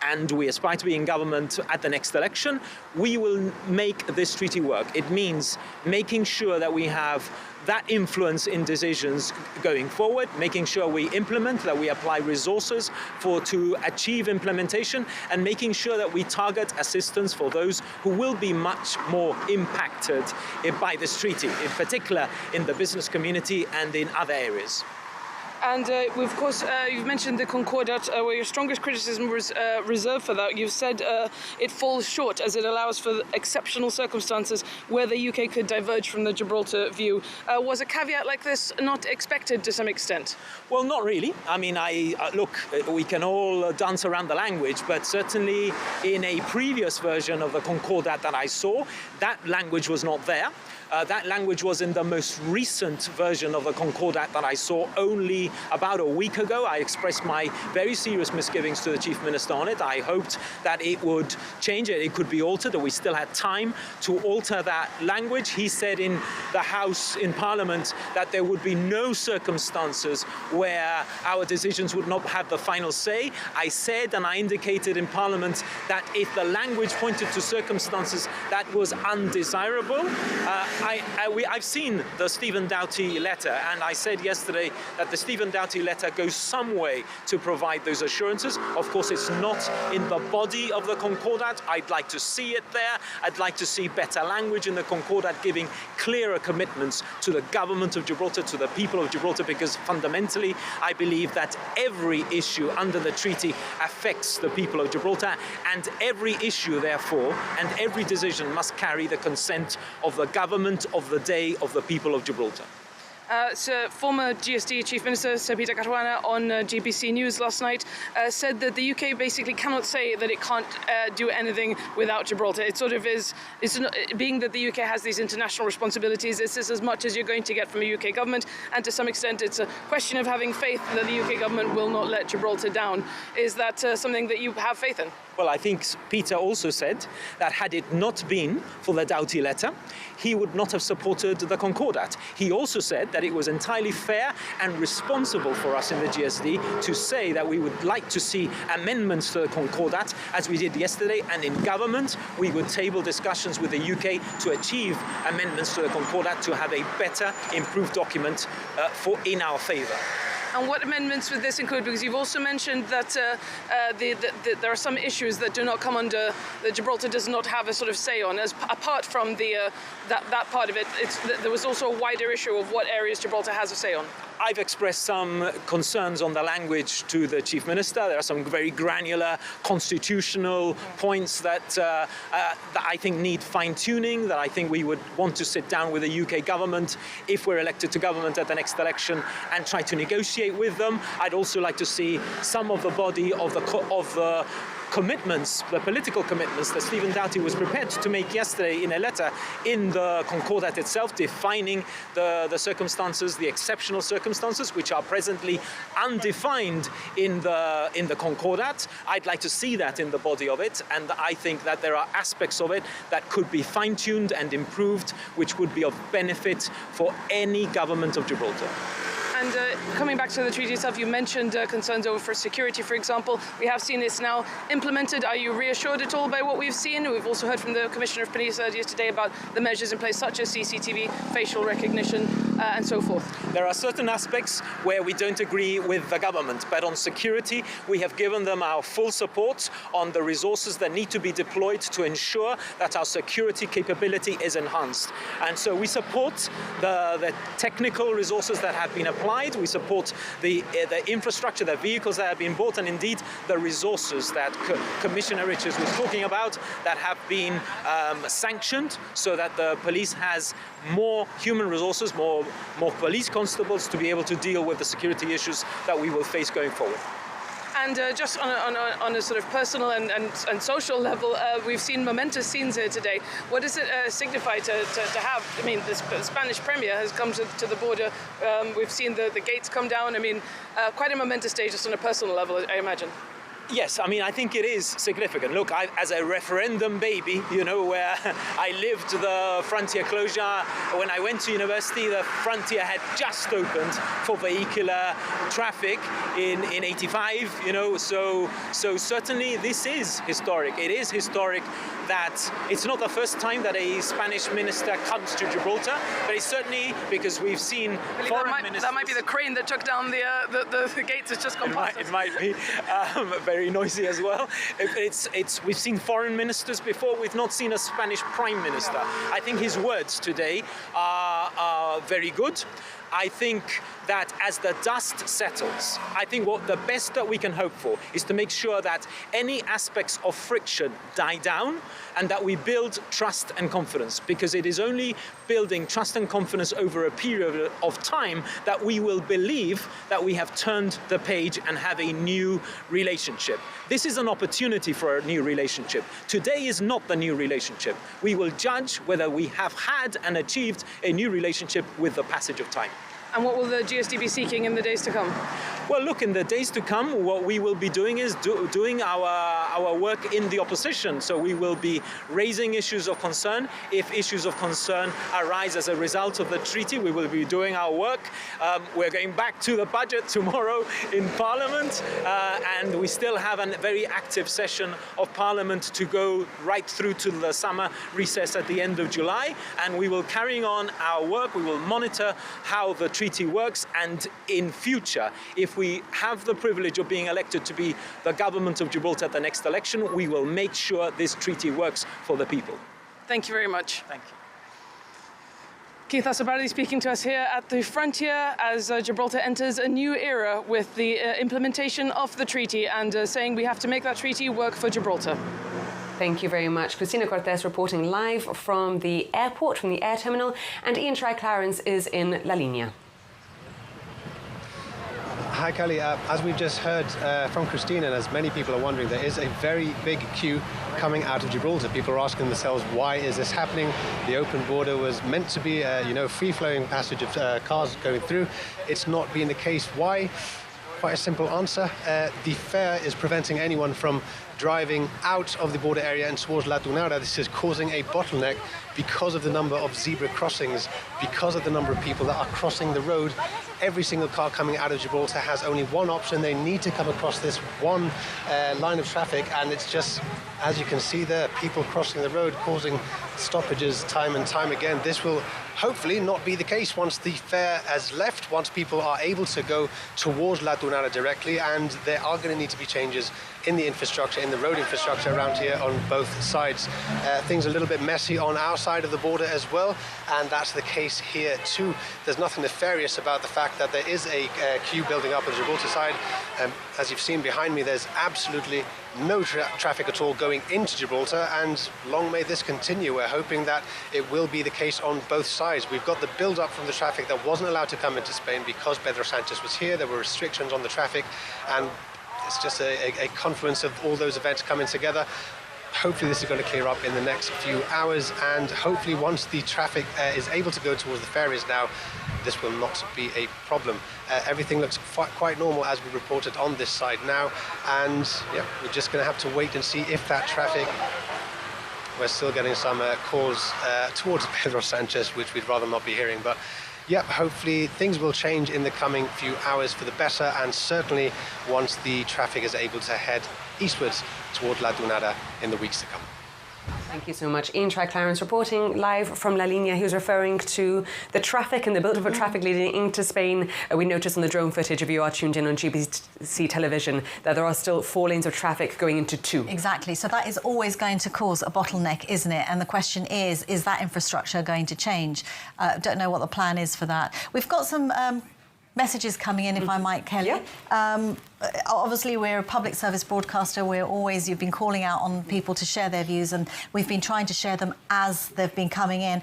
and we aspire to be in government at the next election, we will make this treaty work. It means making sure that we have that influence in decisions going forward, making sure we implement, that we apply resources to achieve implementation, and making sure that we target assistance for those who will be much more impacted by this treaty, in particular in the business community and in other areas. And of course, you've mentioned the Concordat, where your strongest criticism was reserved for that. You've said it falls short as it allows for exceptional circumstances where the UK could diverge from the Gibraltar view. Was a caveat like this not expected to some extent? Well, not really. I mean, look, we can all dance around the language, but certainly in a previous version of the Concordat that I saw, that language was not there. That language was in the most recent version of the Concordat that I saw only about a week ago. I expressed my very serious misgivings to the Chief Minister on it. I hoped that it would change, it could be altered, that we still had time to alter that language. He said in the House, in Parliament, that there would be no circumstances where our decisions would not have the final say. I said and I indicated in Parliament that if the language pointed to circumstances that was undesirable, I've seen the Stephen Doughty letter, and I said yesterday that the Stephen Doughty letter goes some way to provide those assurances. Of course, it's not in the body of the Concordat. I'd like to see it there. I'd like to see better language in the Concordat giving clearer commitments to the government of Gibraltar, to the people of Gibraltar, because fundamentally, I believe that every issue under the treaty affects the people of Gibraltar, and every issue, therefore, and every decision must carry the consent of the government of the day of the people of Gibraltar. Former GSD Chief Minister Sir Peter Caruana on GBC News last night said that the UK basically cannot say that it can't do anything without Gibraltar. It sort of is, being that the UK has these international responsibilities, this is as much as you're going to get from a UK government, and to some extent it's a question of having faith that the UK government will not let Gibraltar down. Is that something that you have faith in? Well, I think Peter also said that had it not been for the Doughty letter, he would not have supported the Concordat. He also said that it was entirely fair and responsible for us in the GSD to say that we would like to see amendments to the Concordat, as we did yesterday, and in government we would table discussions with the UK to achieve amendments to the Concordat to have a better, improved document in our favour. And what amendments would this include? Because you've also mentioned that there are some issues that do not come under, that Gibraltar does not have a sort of say on. As apart from that part of it, there was also a wider issue of what areas Gibraltar has a say on. I've expressed some concerns on the language to the Chief Minister. There are some very granular constitutional points that I think need fine-tuning, that I think we would want to sit down with the UK government, if we're elected to government at the next election, and try to negotiate negotiate with them. I'd also like to see some of the body of the commitments, the political commitments that Stephen Doughty was prepared to make yesterday in a letter in the Concordat itself, defining the circumstances, the exceptional circumstances, which are presently undefined in the Concordat. I'd like to see that in the body of it, and I think that there are aspects of it that could be fine-tuned and improved, which would be of benefit for any government of Gibraltar. And coming back to the treaty itself, you mentioned concerns over security, for example. We have seen this now implemented. Are you reassured at all by what we've seen? We've also heard from the Commissioner of Police earlier today about the measures in place, such as CCTV, facial recognition, and so forth. There are certain aspects where we don't agree with the government, but on security, we have given them our full support on the resources that need to be deployed to ensure that our security capability is enhanced. And so we support the technical resources that have been applied. We support the infrastructure, the vehicles that have been bought, and indeed the resources that Commissioner Richards was talking about that have been sanctioned, so that the police has more human resources, more police constables to be able to deal with the security issues that we will face going forward. And just on a sort of personal and social level, we've seen momentous scenes here today. What does it signify to have? I mean, the Spanish Premier has come to the border. We've seen the gates come down. I mean, quite a momentous day just on a personal level, I imagine. Yes, I mean, I think it is significant. Look, as a referendum baby, you know, where I lived the frontier closure, when I went to university, the frontier had just opened for vehicular traffic in 85, you know, so certainly this is historic. It is historic that it's not the first time that a Spanish minister comes to Gibraltar, but it's certainly because we've seen foreign ministers... That might be the crane that took down the gates that's just come past us. It might be. Very noisy as well. We've seen foreign ministers before. We've not seen a Spanish prime minister. I think his words today are very good. I think that as the dust settles, I think what the best that we can hope for is to make sure that any aspects of friction die down and that we build trust and confidence, because it is only building trust and confidence over a period of time that we will believe that we have turned the page and have a new relationship. This is an opportunity for a new relationship. Today is not the new relationship. We will judge whether we have had and achieved a new relationship with the passage of time. And what will the GSD be seeking in the days to come? Well, look, in the days to come, what we will be doing is doing our work in the opposition. So we will be raising issues of concern. If issues of concern arise as a result of the treaty, we will be doing our work. We're going back to the budget tomorrow in Parliament, and we still have a very active session of Parliament to go right through to the summer recess at the end of July, and we will carry on our work. We will monitor how the treaty works, and in future, if we have the privilege of being elected to be the government of Gibraltar at the next election, we will make sure this treaty works for the people. Thank you very much. Thank you. Keith Asabardi speaking to us here at the frontier as Gibraltar enters a new era with the implementation of the treaty and saying we have to make that treaty work for Gibraltar. Thank you very much. Cristina Cortés reporting live from the airport, from the air terminal, and Ian Tri-Clarence is in La Línea. Hi, Kelly. As we've just heard from Christina, and as many people are wondering, there is a very big queue coming out of Gibraltar. People are asking themselves, why is this happening? The open border was meant to be, free-flowing passage of cars going through. It's not been the case. Why? Quite a simple answer. The fare is preventing anyone from driving out of the border area and towards La Tunara. This is causing a bottleneck because of the number of zebra crossings, because of the number of people that are crossing the road. Every single car coming out of Gibraltar has only one option. They need to come across this one line of traffic, and it's just, as you can see there, people crossing the road, causing stoppages time and time again. This will hopefully not be the case once the fare has left, once people are able to go towards La Tunara directly, and there are going to need to be changes in the infrastructure, in the road infrastructure around here on both sides. Things are a little bit messy on our side of the border as well, and that's the case here too. There's nothing nefarious about the fact that there is a queue building up on the Gibraltar side. As you've seen behind me, there's absolutely no traffic at all going into Gibraltar, and long may this continue. We're hoping that it will be the case on both sides. We've got the build-up from the traffic that wasn't allowed to come into Spain because Pedro Sanchez was here. There were restrictions on the traffic, and it's just a confluence of all those events coming together. Hopefully this is going to clear up in the next few hours, and hopefully once the traffic is able to go towards the ferries now, this will not be a problem. Everything looks quite normal as we reported on this side now, and yeah, we're just going to have to wait and see if that traffic... We're still getting some calls towards Pedro Sanchez, which we'd rather not be hearing, but yep, hopefully things will change in the coming few hours for the better, and certainly once the traffic is able to head eastwards toward La Dunada in the weeks to come. Thank you so much. Ian Clarence reporting live from La Línea. He was referring to the traffic and the build-up of traffic leading into Spain. We noticed on the drone footage, if you are tuned in on GBC television, that there are still 4 lanes of traffic going into 2. Exactly. So that is always going to cause a bottleneck, isn't it? And the question is that infrastructure going to change? Don't know what the plan is for that. We've got some messages coming in, if I might, Kelly. Yeah. Obviously, we're a public service broadcaster. You've been calling out on people to share their views, and we've been trying to share them as they've been coming in.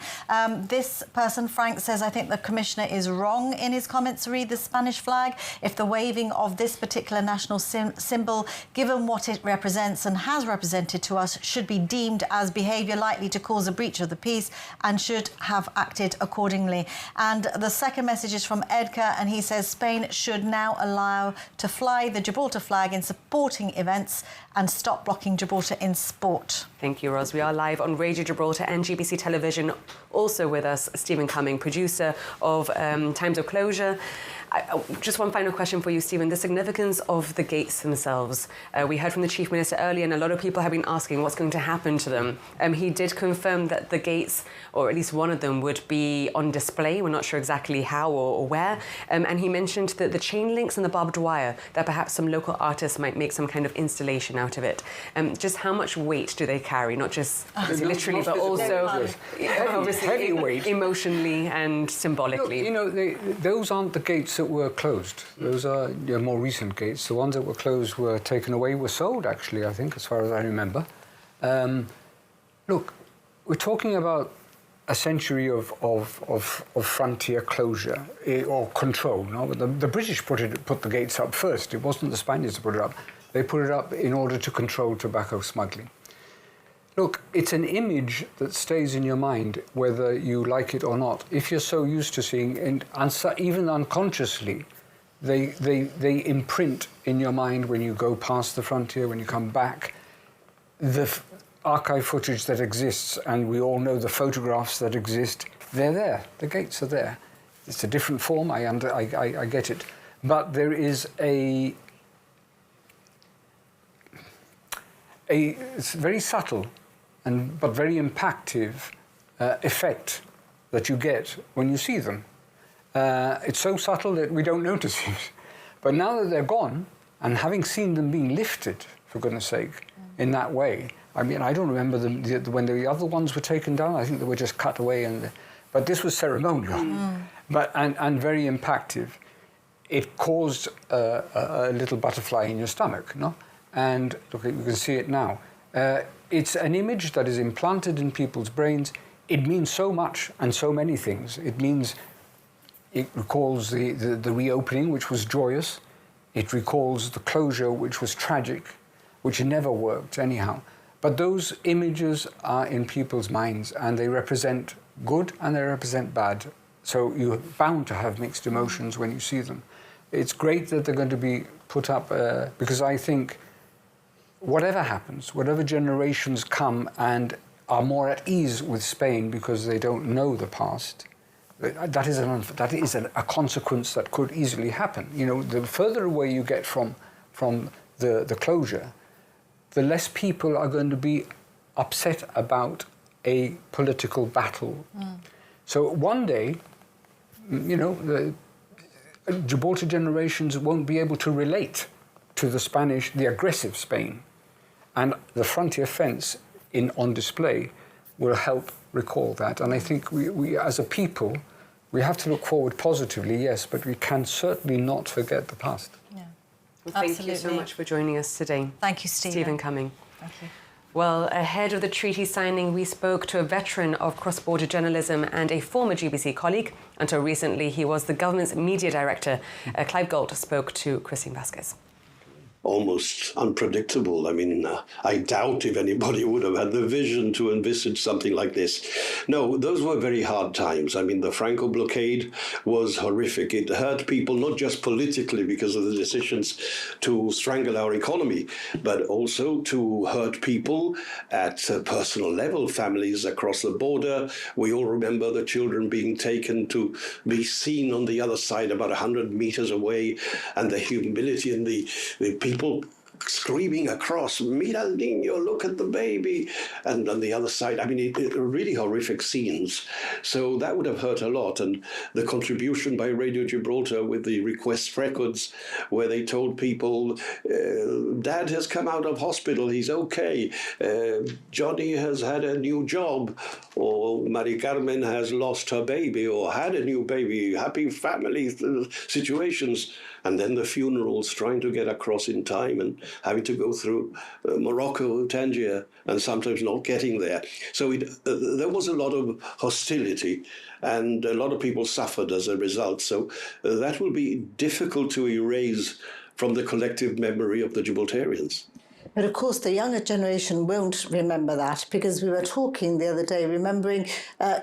This person, Frank, says, I think the Commissioner is wrong in his comments to read the Spanish flag. If the waving of this particular national symbol, given what it represents and has represented to us, should be deemed as behaviour likely to cause a breach of the peace and should have acted accordingly. And the second message is from Edgar, and he says Spain should now allow to fly the Gibraltar flag in supporting events and stop blocking Gibraltar in sport. Thank you, Ros. We are live on Radio Gibraltar and GBC Television. Also with us, Stephen Cumming, producer of Times of Closure. Just one final question for you, Stephen. The significance of the gates themselves. We heard from the Chief Minister earlier, and a lot of people have been asking what's going to happen to them. He did confirm that the gates, or at least one of them, would be on display. We're not sure exactly how or where. And he mentioned that the chain links and the barbed wire, that perhaps some local artists might make some kind of installation out of it. Just how much weight do they carry? Not just literally, but also obviously heavy weight. Emotionally and symbolically. Look, those aren't the gates that were closed. Those are more recent gates. The ones that were closed were taken away, were sold, actually, I think, as far as I remember. Look, we're talking about a century of frontier closure or control. No? The British put the gates up first. It wasn't the Spaniards that put it up. They put it up in order to control tobacco smuggling. Look, it's an image that stays in your mind, whether you like it or not. If you're so used to seeing, and even unconsciously, they imprint in your mind when you go past the frontier, when you come back. The archive footage that exists, and we all know the photographs that exist, they're there. The gates are there. It's a different form, I get it. But there is it's very subtle but very impactful effect that you get when you see them. It's so subtle that we don't notice it. But now that they're gone, and having seen them being lifted, for goodness sake, in that way, I mean, I don't remember when the other ones were taken down. I think they were just cut away, but this was ceremonial, and very impactful. It caused a little butterfly in your stomach, no? And look, you can see it now. It's an image that is implanted in people's brains. It means so much and so many things. It recalls the reopening, which was joyous. It recalls the closure, which was tragic, which never worked anyhow. But those images are in people's minds, and they represent good and they represent bad. So you're bound to have mixed emotions when you see them. It's great that they're going to be put up, because I think whatever happens, whatever generations come and are more at ease with Spain because they don't know the past, that is a consequence that could easily happen. The further away you get from the closure, the less people are going to be upset about a political battle. So one day, the Gibraltar generations won't be able to relate to the aggressive Spain. And the frontier fence on display will help recall that. And I think we as a people, we have to look forward positively, yes, but we can certainly not forget the past. Yeah. Well, thank you so much for joining us today. Thank you, Stephen. Stephen Cumming. Thank you. Well, ahead of the treaty signing, we spoke to a veteran of cross-border journalism and a former GBC colleague. Until recently, he was the government's media director. Clive Galt spoke to Christine Vasquez. Almost unpredictable. I mean, I doubt if anybody would have had the vision to envisage something like this. No, those were very hard times. I mean, the Franco blockade was horrific. It hurt people not just politically because of the decisions to strangle our economy, but also to hurt people at a personal level, families across the border. We all remember the children being taken to be seen on the other side, about 100 meters away, and the humility and the people screaming across, "Mira el niño, look at the baby," and on the other side, I mean, really horrific scenes. So that would have hurt a lot. And the contribution by Radio Gibraltar with the request records, where they told people, "Dad has come out of hospital, he's okay. Johnny has had a new job," or "Mari Carmen has lost her baby," or "had a new baby," happy family situations. And then the funerals, trying to get across in time and having to go through Morocco, Tangier, and sometimes not getting there. So there was a lot of hostility, and a lot of people suffered as a result. So that will be difficult to erase from the collective memory of the Gibraltarians. But of course, the younger generation won't remember that, because we were talking the other day, remembering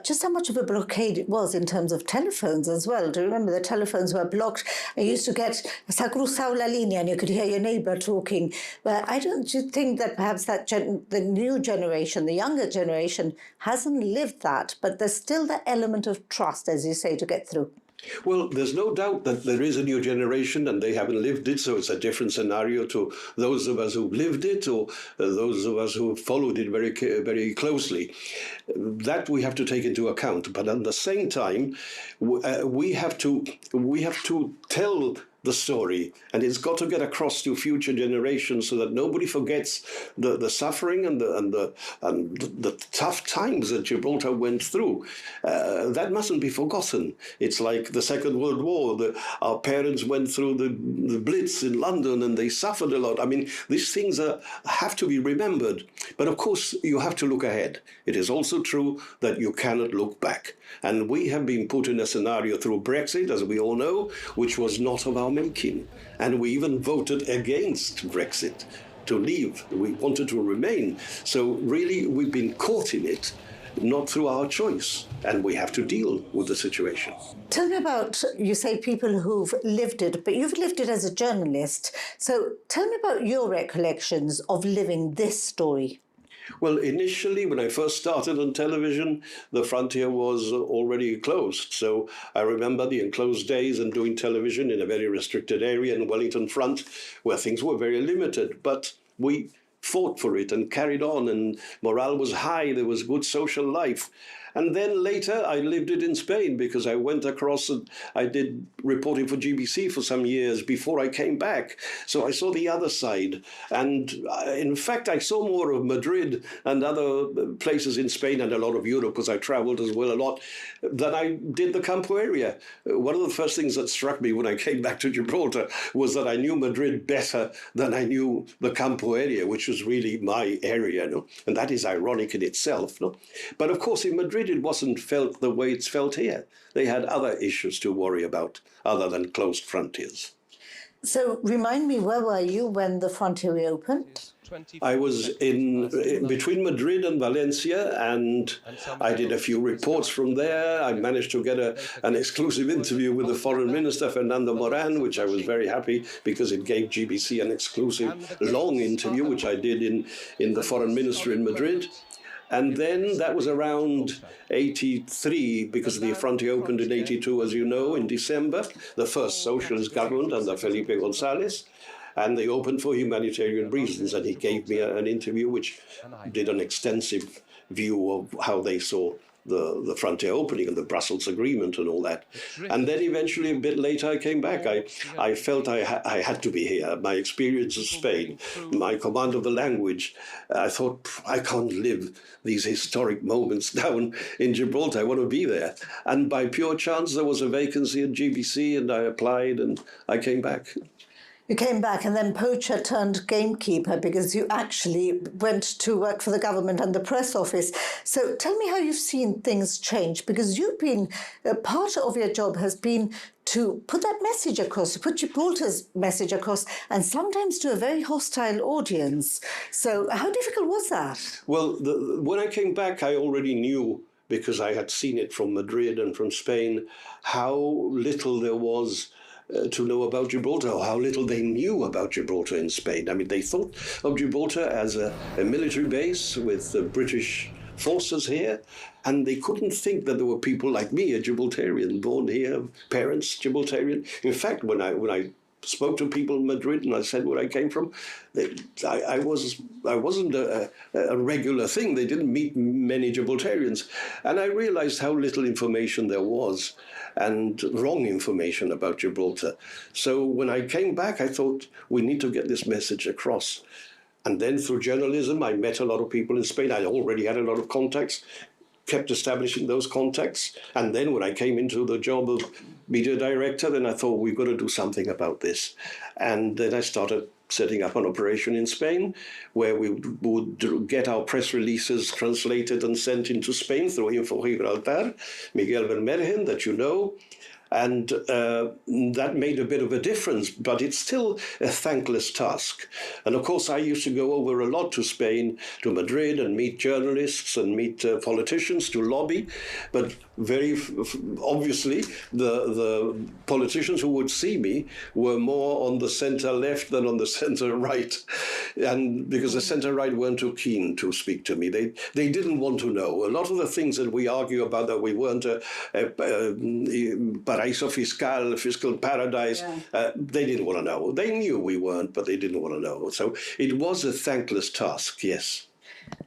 just how much of a blockade it was in terms of telephones as well. Do you remember the telephones were blocked? I used to get "Se ha cruzado la línea," and you could hear your neighbour talking. But don't you think that perhaps the new generation, the younger generation, hasn't lived that, but there's still that element of trust, as you say, to get through? Well, there's no doubt that there is a new generation and they haven't lived it, so it's a different scenario to those of us who've lived it or those of us who have followed it very, very closely. That we have to take into account. But at the same time, we have to tell the story, and it's got to get across to future generations so that nobody forgets the suffering and the tough times that Gibraltar went through. That mustn't be forgotten. It's like the Second World War. Our parents went through the Blitz in London and they suffered a lot. I mean, these things have to be remembered. But of course, you have to look ahead. It is also true that you cannot look back. And we have been put in a scenario through Brexit, as we all know, which was not of our memkin. And we even voted against Brexit to leave. We wanted to remain. So really, we've been caught in it, not through our choice. And we have to deal with the situation. Tell me about, you say people who've lived it, but you've lived it as a journalist. So tell me about your recollections of living this story. Well, initially, when I first started on television, the frontier was already closed. So I remember the enclosed days and doing television in a very restricted area in Wellington Front, where things were very limited. But we fought for it and carried on, and morale was high. There was good social life. And then later, I lived it in Spain because I went across and I did reporting for GBC for some years before I came back. So I saw the other side. And in fact, I saw more of Madrid and other places in Spain and a lot of Europe, because I traveled as well a lot, than I did the Campo area. One of the first things that struck me when I came back to Gibraltar was that I knew Madrid better than I knew the Campo area, which was really my area. No? And that is ironic in itself. No? But of course, in Madrid, it wasn't felt the way it's felt here. They had other issues to worry about other than closed frontiers. So remind me, where were you when the frontier reopened? I was in between Madrid and Valencia, and I did a few reports from there. I managed to get an exclusive interview with the Foreign Minister, Fernando Moran, which I was very happy because it gave GBC an exclusive long interview, which I did in the Foreign Ministry in Madrid. And then that was around 83, because the frontier opened in 82, as you know, in December, the first socialist government under Felipe González. And they opened for humanitarian reasons. And he gave me an interview which did an extensive view of how they saw the frontier opening and the Brussels Agreement and all that. And then eventually, a bit later, I came back. I felt I had to be here. My experience of Spain, my command of the language, I thought, I can't live these historic moments down in Gibraltar. I want to be there. And by pure chance, there was a vacancy at GBC, and I applied, and I came back. You came back and then poacher turned gamekeeper because you actually went to work for the government and the press office. So tell me how you've seen things change, because you've been, part of your job has been to put that message across, to put Gibraltar's message across, and sometimes to a very hostile audience. So how difficult was that? Well, when I came back, I already knew, because I had seen it from Madrid and from Spain, how little there was to know about Gibraltar, or how little they knew about Gibraltar in Spain. I mean, they thought of Gibraltar as a military base with the British forces here, and they couldn't think that there were people like me, a Gibraltarian, born here, parents Gibraltarian. In fact, when I spoke to people in Madrid and I said where I came from, I wasn't a regular thing. They didn't meet many Gibraltarians. And I realized how little information there was, and wrong information about Gibraltar. So when I came back, I thought, we need to get this message across. And then through journalism, I met a lot of people in Spain. I already had a lot of contacts, kept establishing those contacts. And then when I came into the job of media director, then I thought, we've got to do something about this. And then I started setting up an operation in Spain where we would get our press releases translated and sent into Spain through Info Gibraltar, Miguel Bermergen, that you know. And that made a bit of a difference, but it's still a thankless task. And of course, I used to go over a lot to Spain, to Madrid, and meet journalists and meet politicians to lobby. But very obviously, the politicians who would see me were more on the center left than on the center right. And because the center right weren't too keen to speak to me. They didn't want to know. A lot of the things that we argue about, that we weren't paraíso fiscal, fiscal paradise, they didn't want to know. They knew we weren't, but they didn't want to know. So it was a thankless task, yes.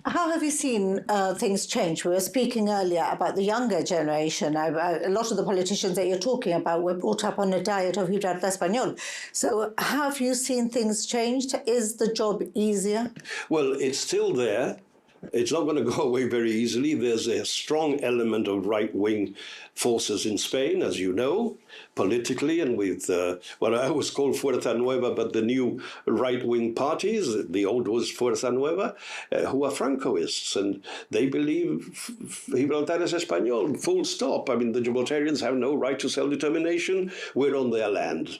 How have you seen things change? We were speaking earlier about the younger generation. A lot of the politicians that you're talking about were brought up on a diet of Gibraltar Español. So have you seen things changed? Is the job easier? Well, it's still there. It's not going to go away very easily. There's a strong element of right-wing forces in Spain, as you know, politically, and with what I always call Fuerza Nueva, but the new right-wing parties, the old was Fuerza Nueva, who are Francoists, and they believe Gibraltar es Español, full stop. I mean, the Gibraltarians have no right to self-determination. We're on their land.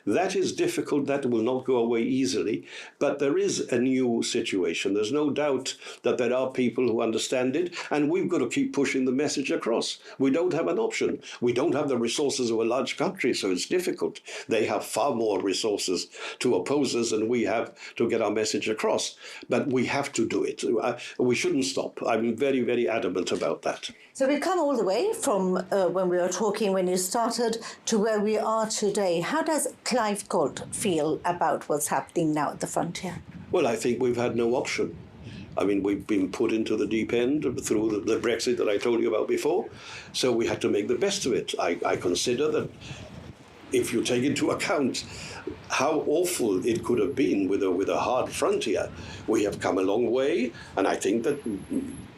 That is difficult. That will not go away easily. But there is a new situation. There's no doubt that there are people who understand it, and we've got to keep pushing the message across. We don't have an option. We don't have the resources of a large country, so it's difficult. They have far more resources to oppose us than we have to get our message across. But we have to do it. We shouldn't stop. I'm very, very adamant about that. So we've come all the way from when we were talking, when you started, to where we are today. How does Clive Gold feel about what's happening now at the frontier? Well, I think we've had no option. I mean, we've been put into the deep end through the Brexit that I told you about before, so we had to make the best of it. I consider that if you take into account how awful it could have been with a hard frontier, we have come a long way, and I think that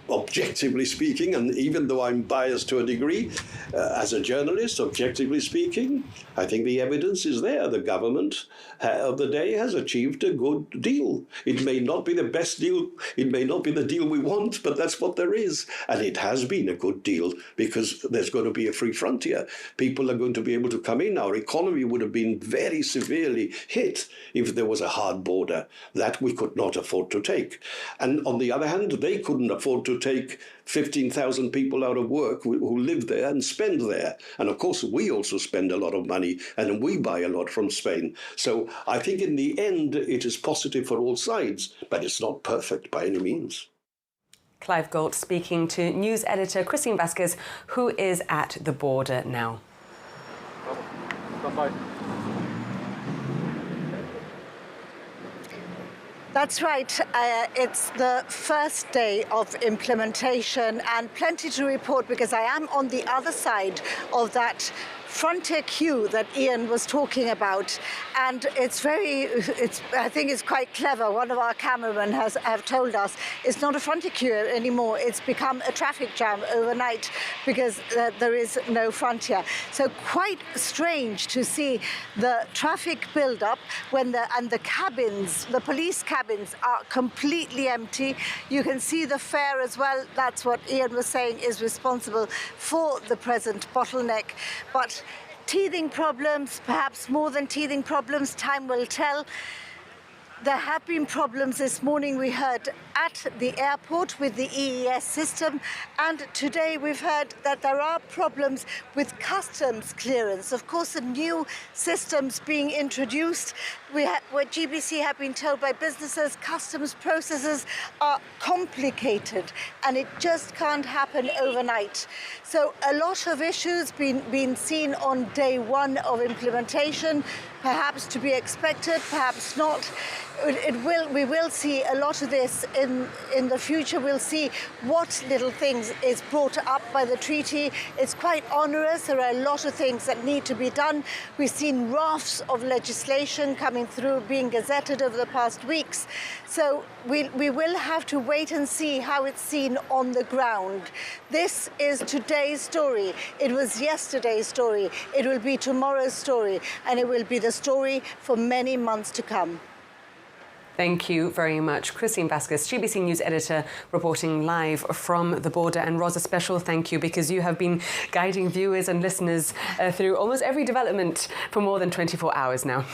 objectively speaking, and even though I'm biased to a degree, as a journalist, objectively speaking, I think the evidence is there. The government of the day has achieved a good deal. It may not be the best deal, it may not be the deal we want, but that's what there is. And it has been a good deal because there's going to be a free frontier. People are going to be able to come in. Our economy would have been very severely hit if there was a hard border. That we could not afford to take. And on the other hand, they couldn't afford to take 15,000 people out of work who live there and spend there. And of course, we also spend a lot of money and we buy a lot from Spain. So I think in the end, it is positive for all sides, but it's not perfect by any means. Clive Gold speaking to news editor Christine Vasquez, who is at the border now. That's right. It's the first day of implementation and plenty to report because I am on the other side of that frontier queue that Ian was talking about, and I think it's quite clever. One of our cameramen have told us it's not a frontier queue anymore. It's become a traffic jam overnight because there is no frontier. So quite strange to see the traffic build up when the cabins, the police cabins, are completely empty. You can see the fare as well. That's what Ian was saying is responsible for the present bottleneck. But teething problems, perhaps more than teething problems, time will tell. There have been problems this morning, we heard, at the airport with the EES system, and today we've heard that there are problems with customs clearance. Of course, the new systems being introduced, what GBC have been told by businesses, customs processes are complicated and it just can't happen overnight. So a lot of issues been seen on day one of implementation, perhaps to be expected, perhaps not. We will see a lot of this in the future. We'll see what little things is brought up by the treaty. It's quite onerous. There are a lot of things that need to be done. We've seen rafts of legislation coming through, being gazetted over the past weeks. So we will have to wait and see how it's seen on the ground. This is today's story. It was yesterday's story. It will be tomorrow's story. And it will be the story for many months to come. Thank you very much. Christine Vasquez, GBC News editor, reporting live from the border. And Roz, a special thank you because you have been guiding viewers and listeners through almost every development for more than 24 hours now.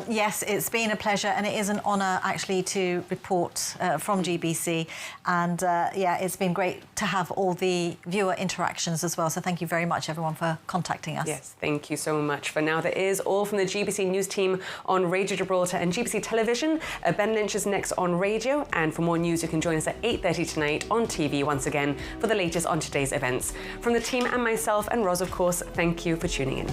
Yes, it's been a pleasure and it is an honour actually to report from GBC. And yeah, it's been great to have all the viewer interactions as well. So thank you very much, everyone, for contacting us. Yes, thank you so much. For now, that is all from the GBC News team on Radio Gibraltar and GBC Television. Ben Lynch is next on radio, and for more news you can join us at 8:30 tonight on TV once again for the latest on today's events. From the team and myself and Roz, of course, thank you for tuning in.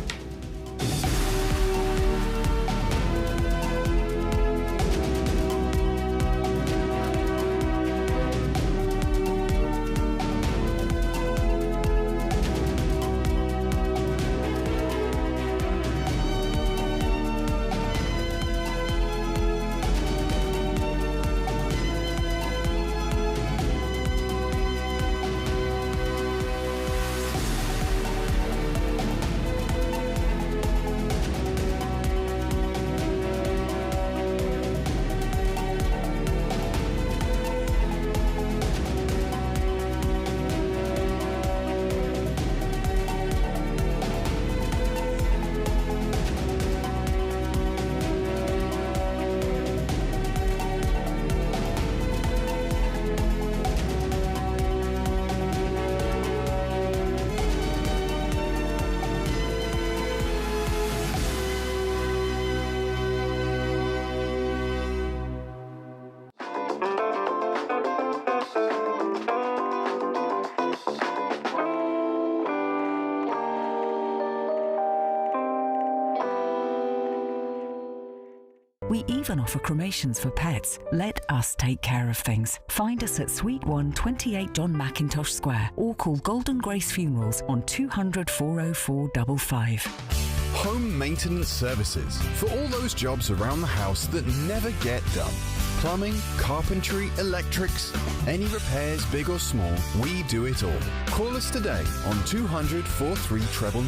We even offer cremations for pets. Let us take care of things. Find us at Suite 1, 28 John Mackintosh Square, or call Golden Grace Funerals on 200 404 55. Home maintenance services for all those jobs around the house that never get done. Plumbing, carpentry, electrics, any repairs, big or small, we do it all. Call us today on 200 43 treble.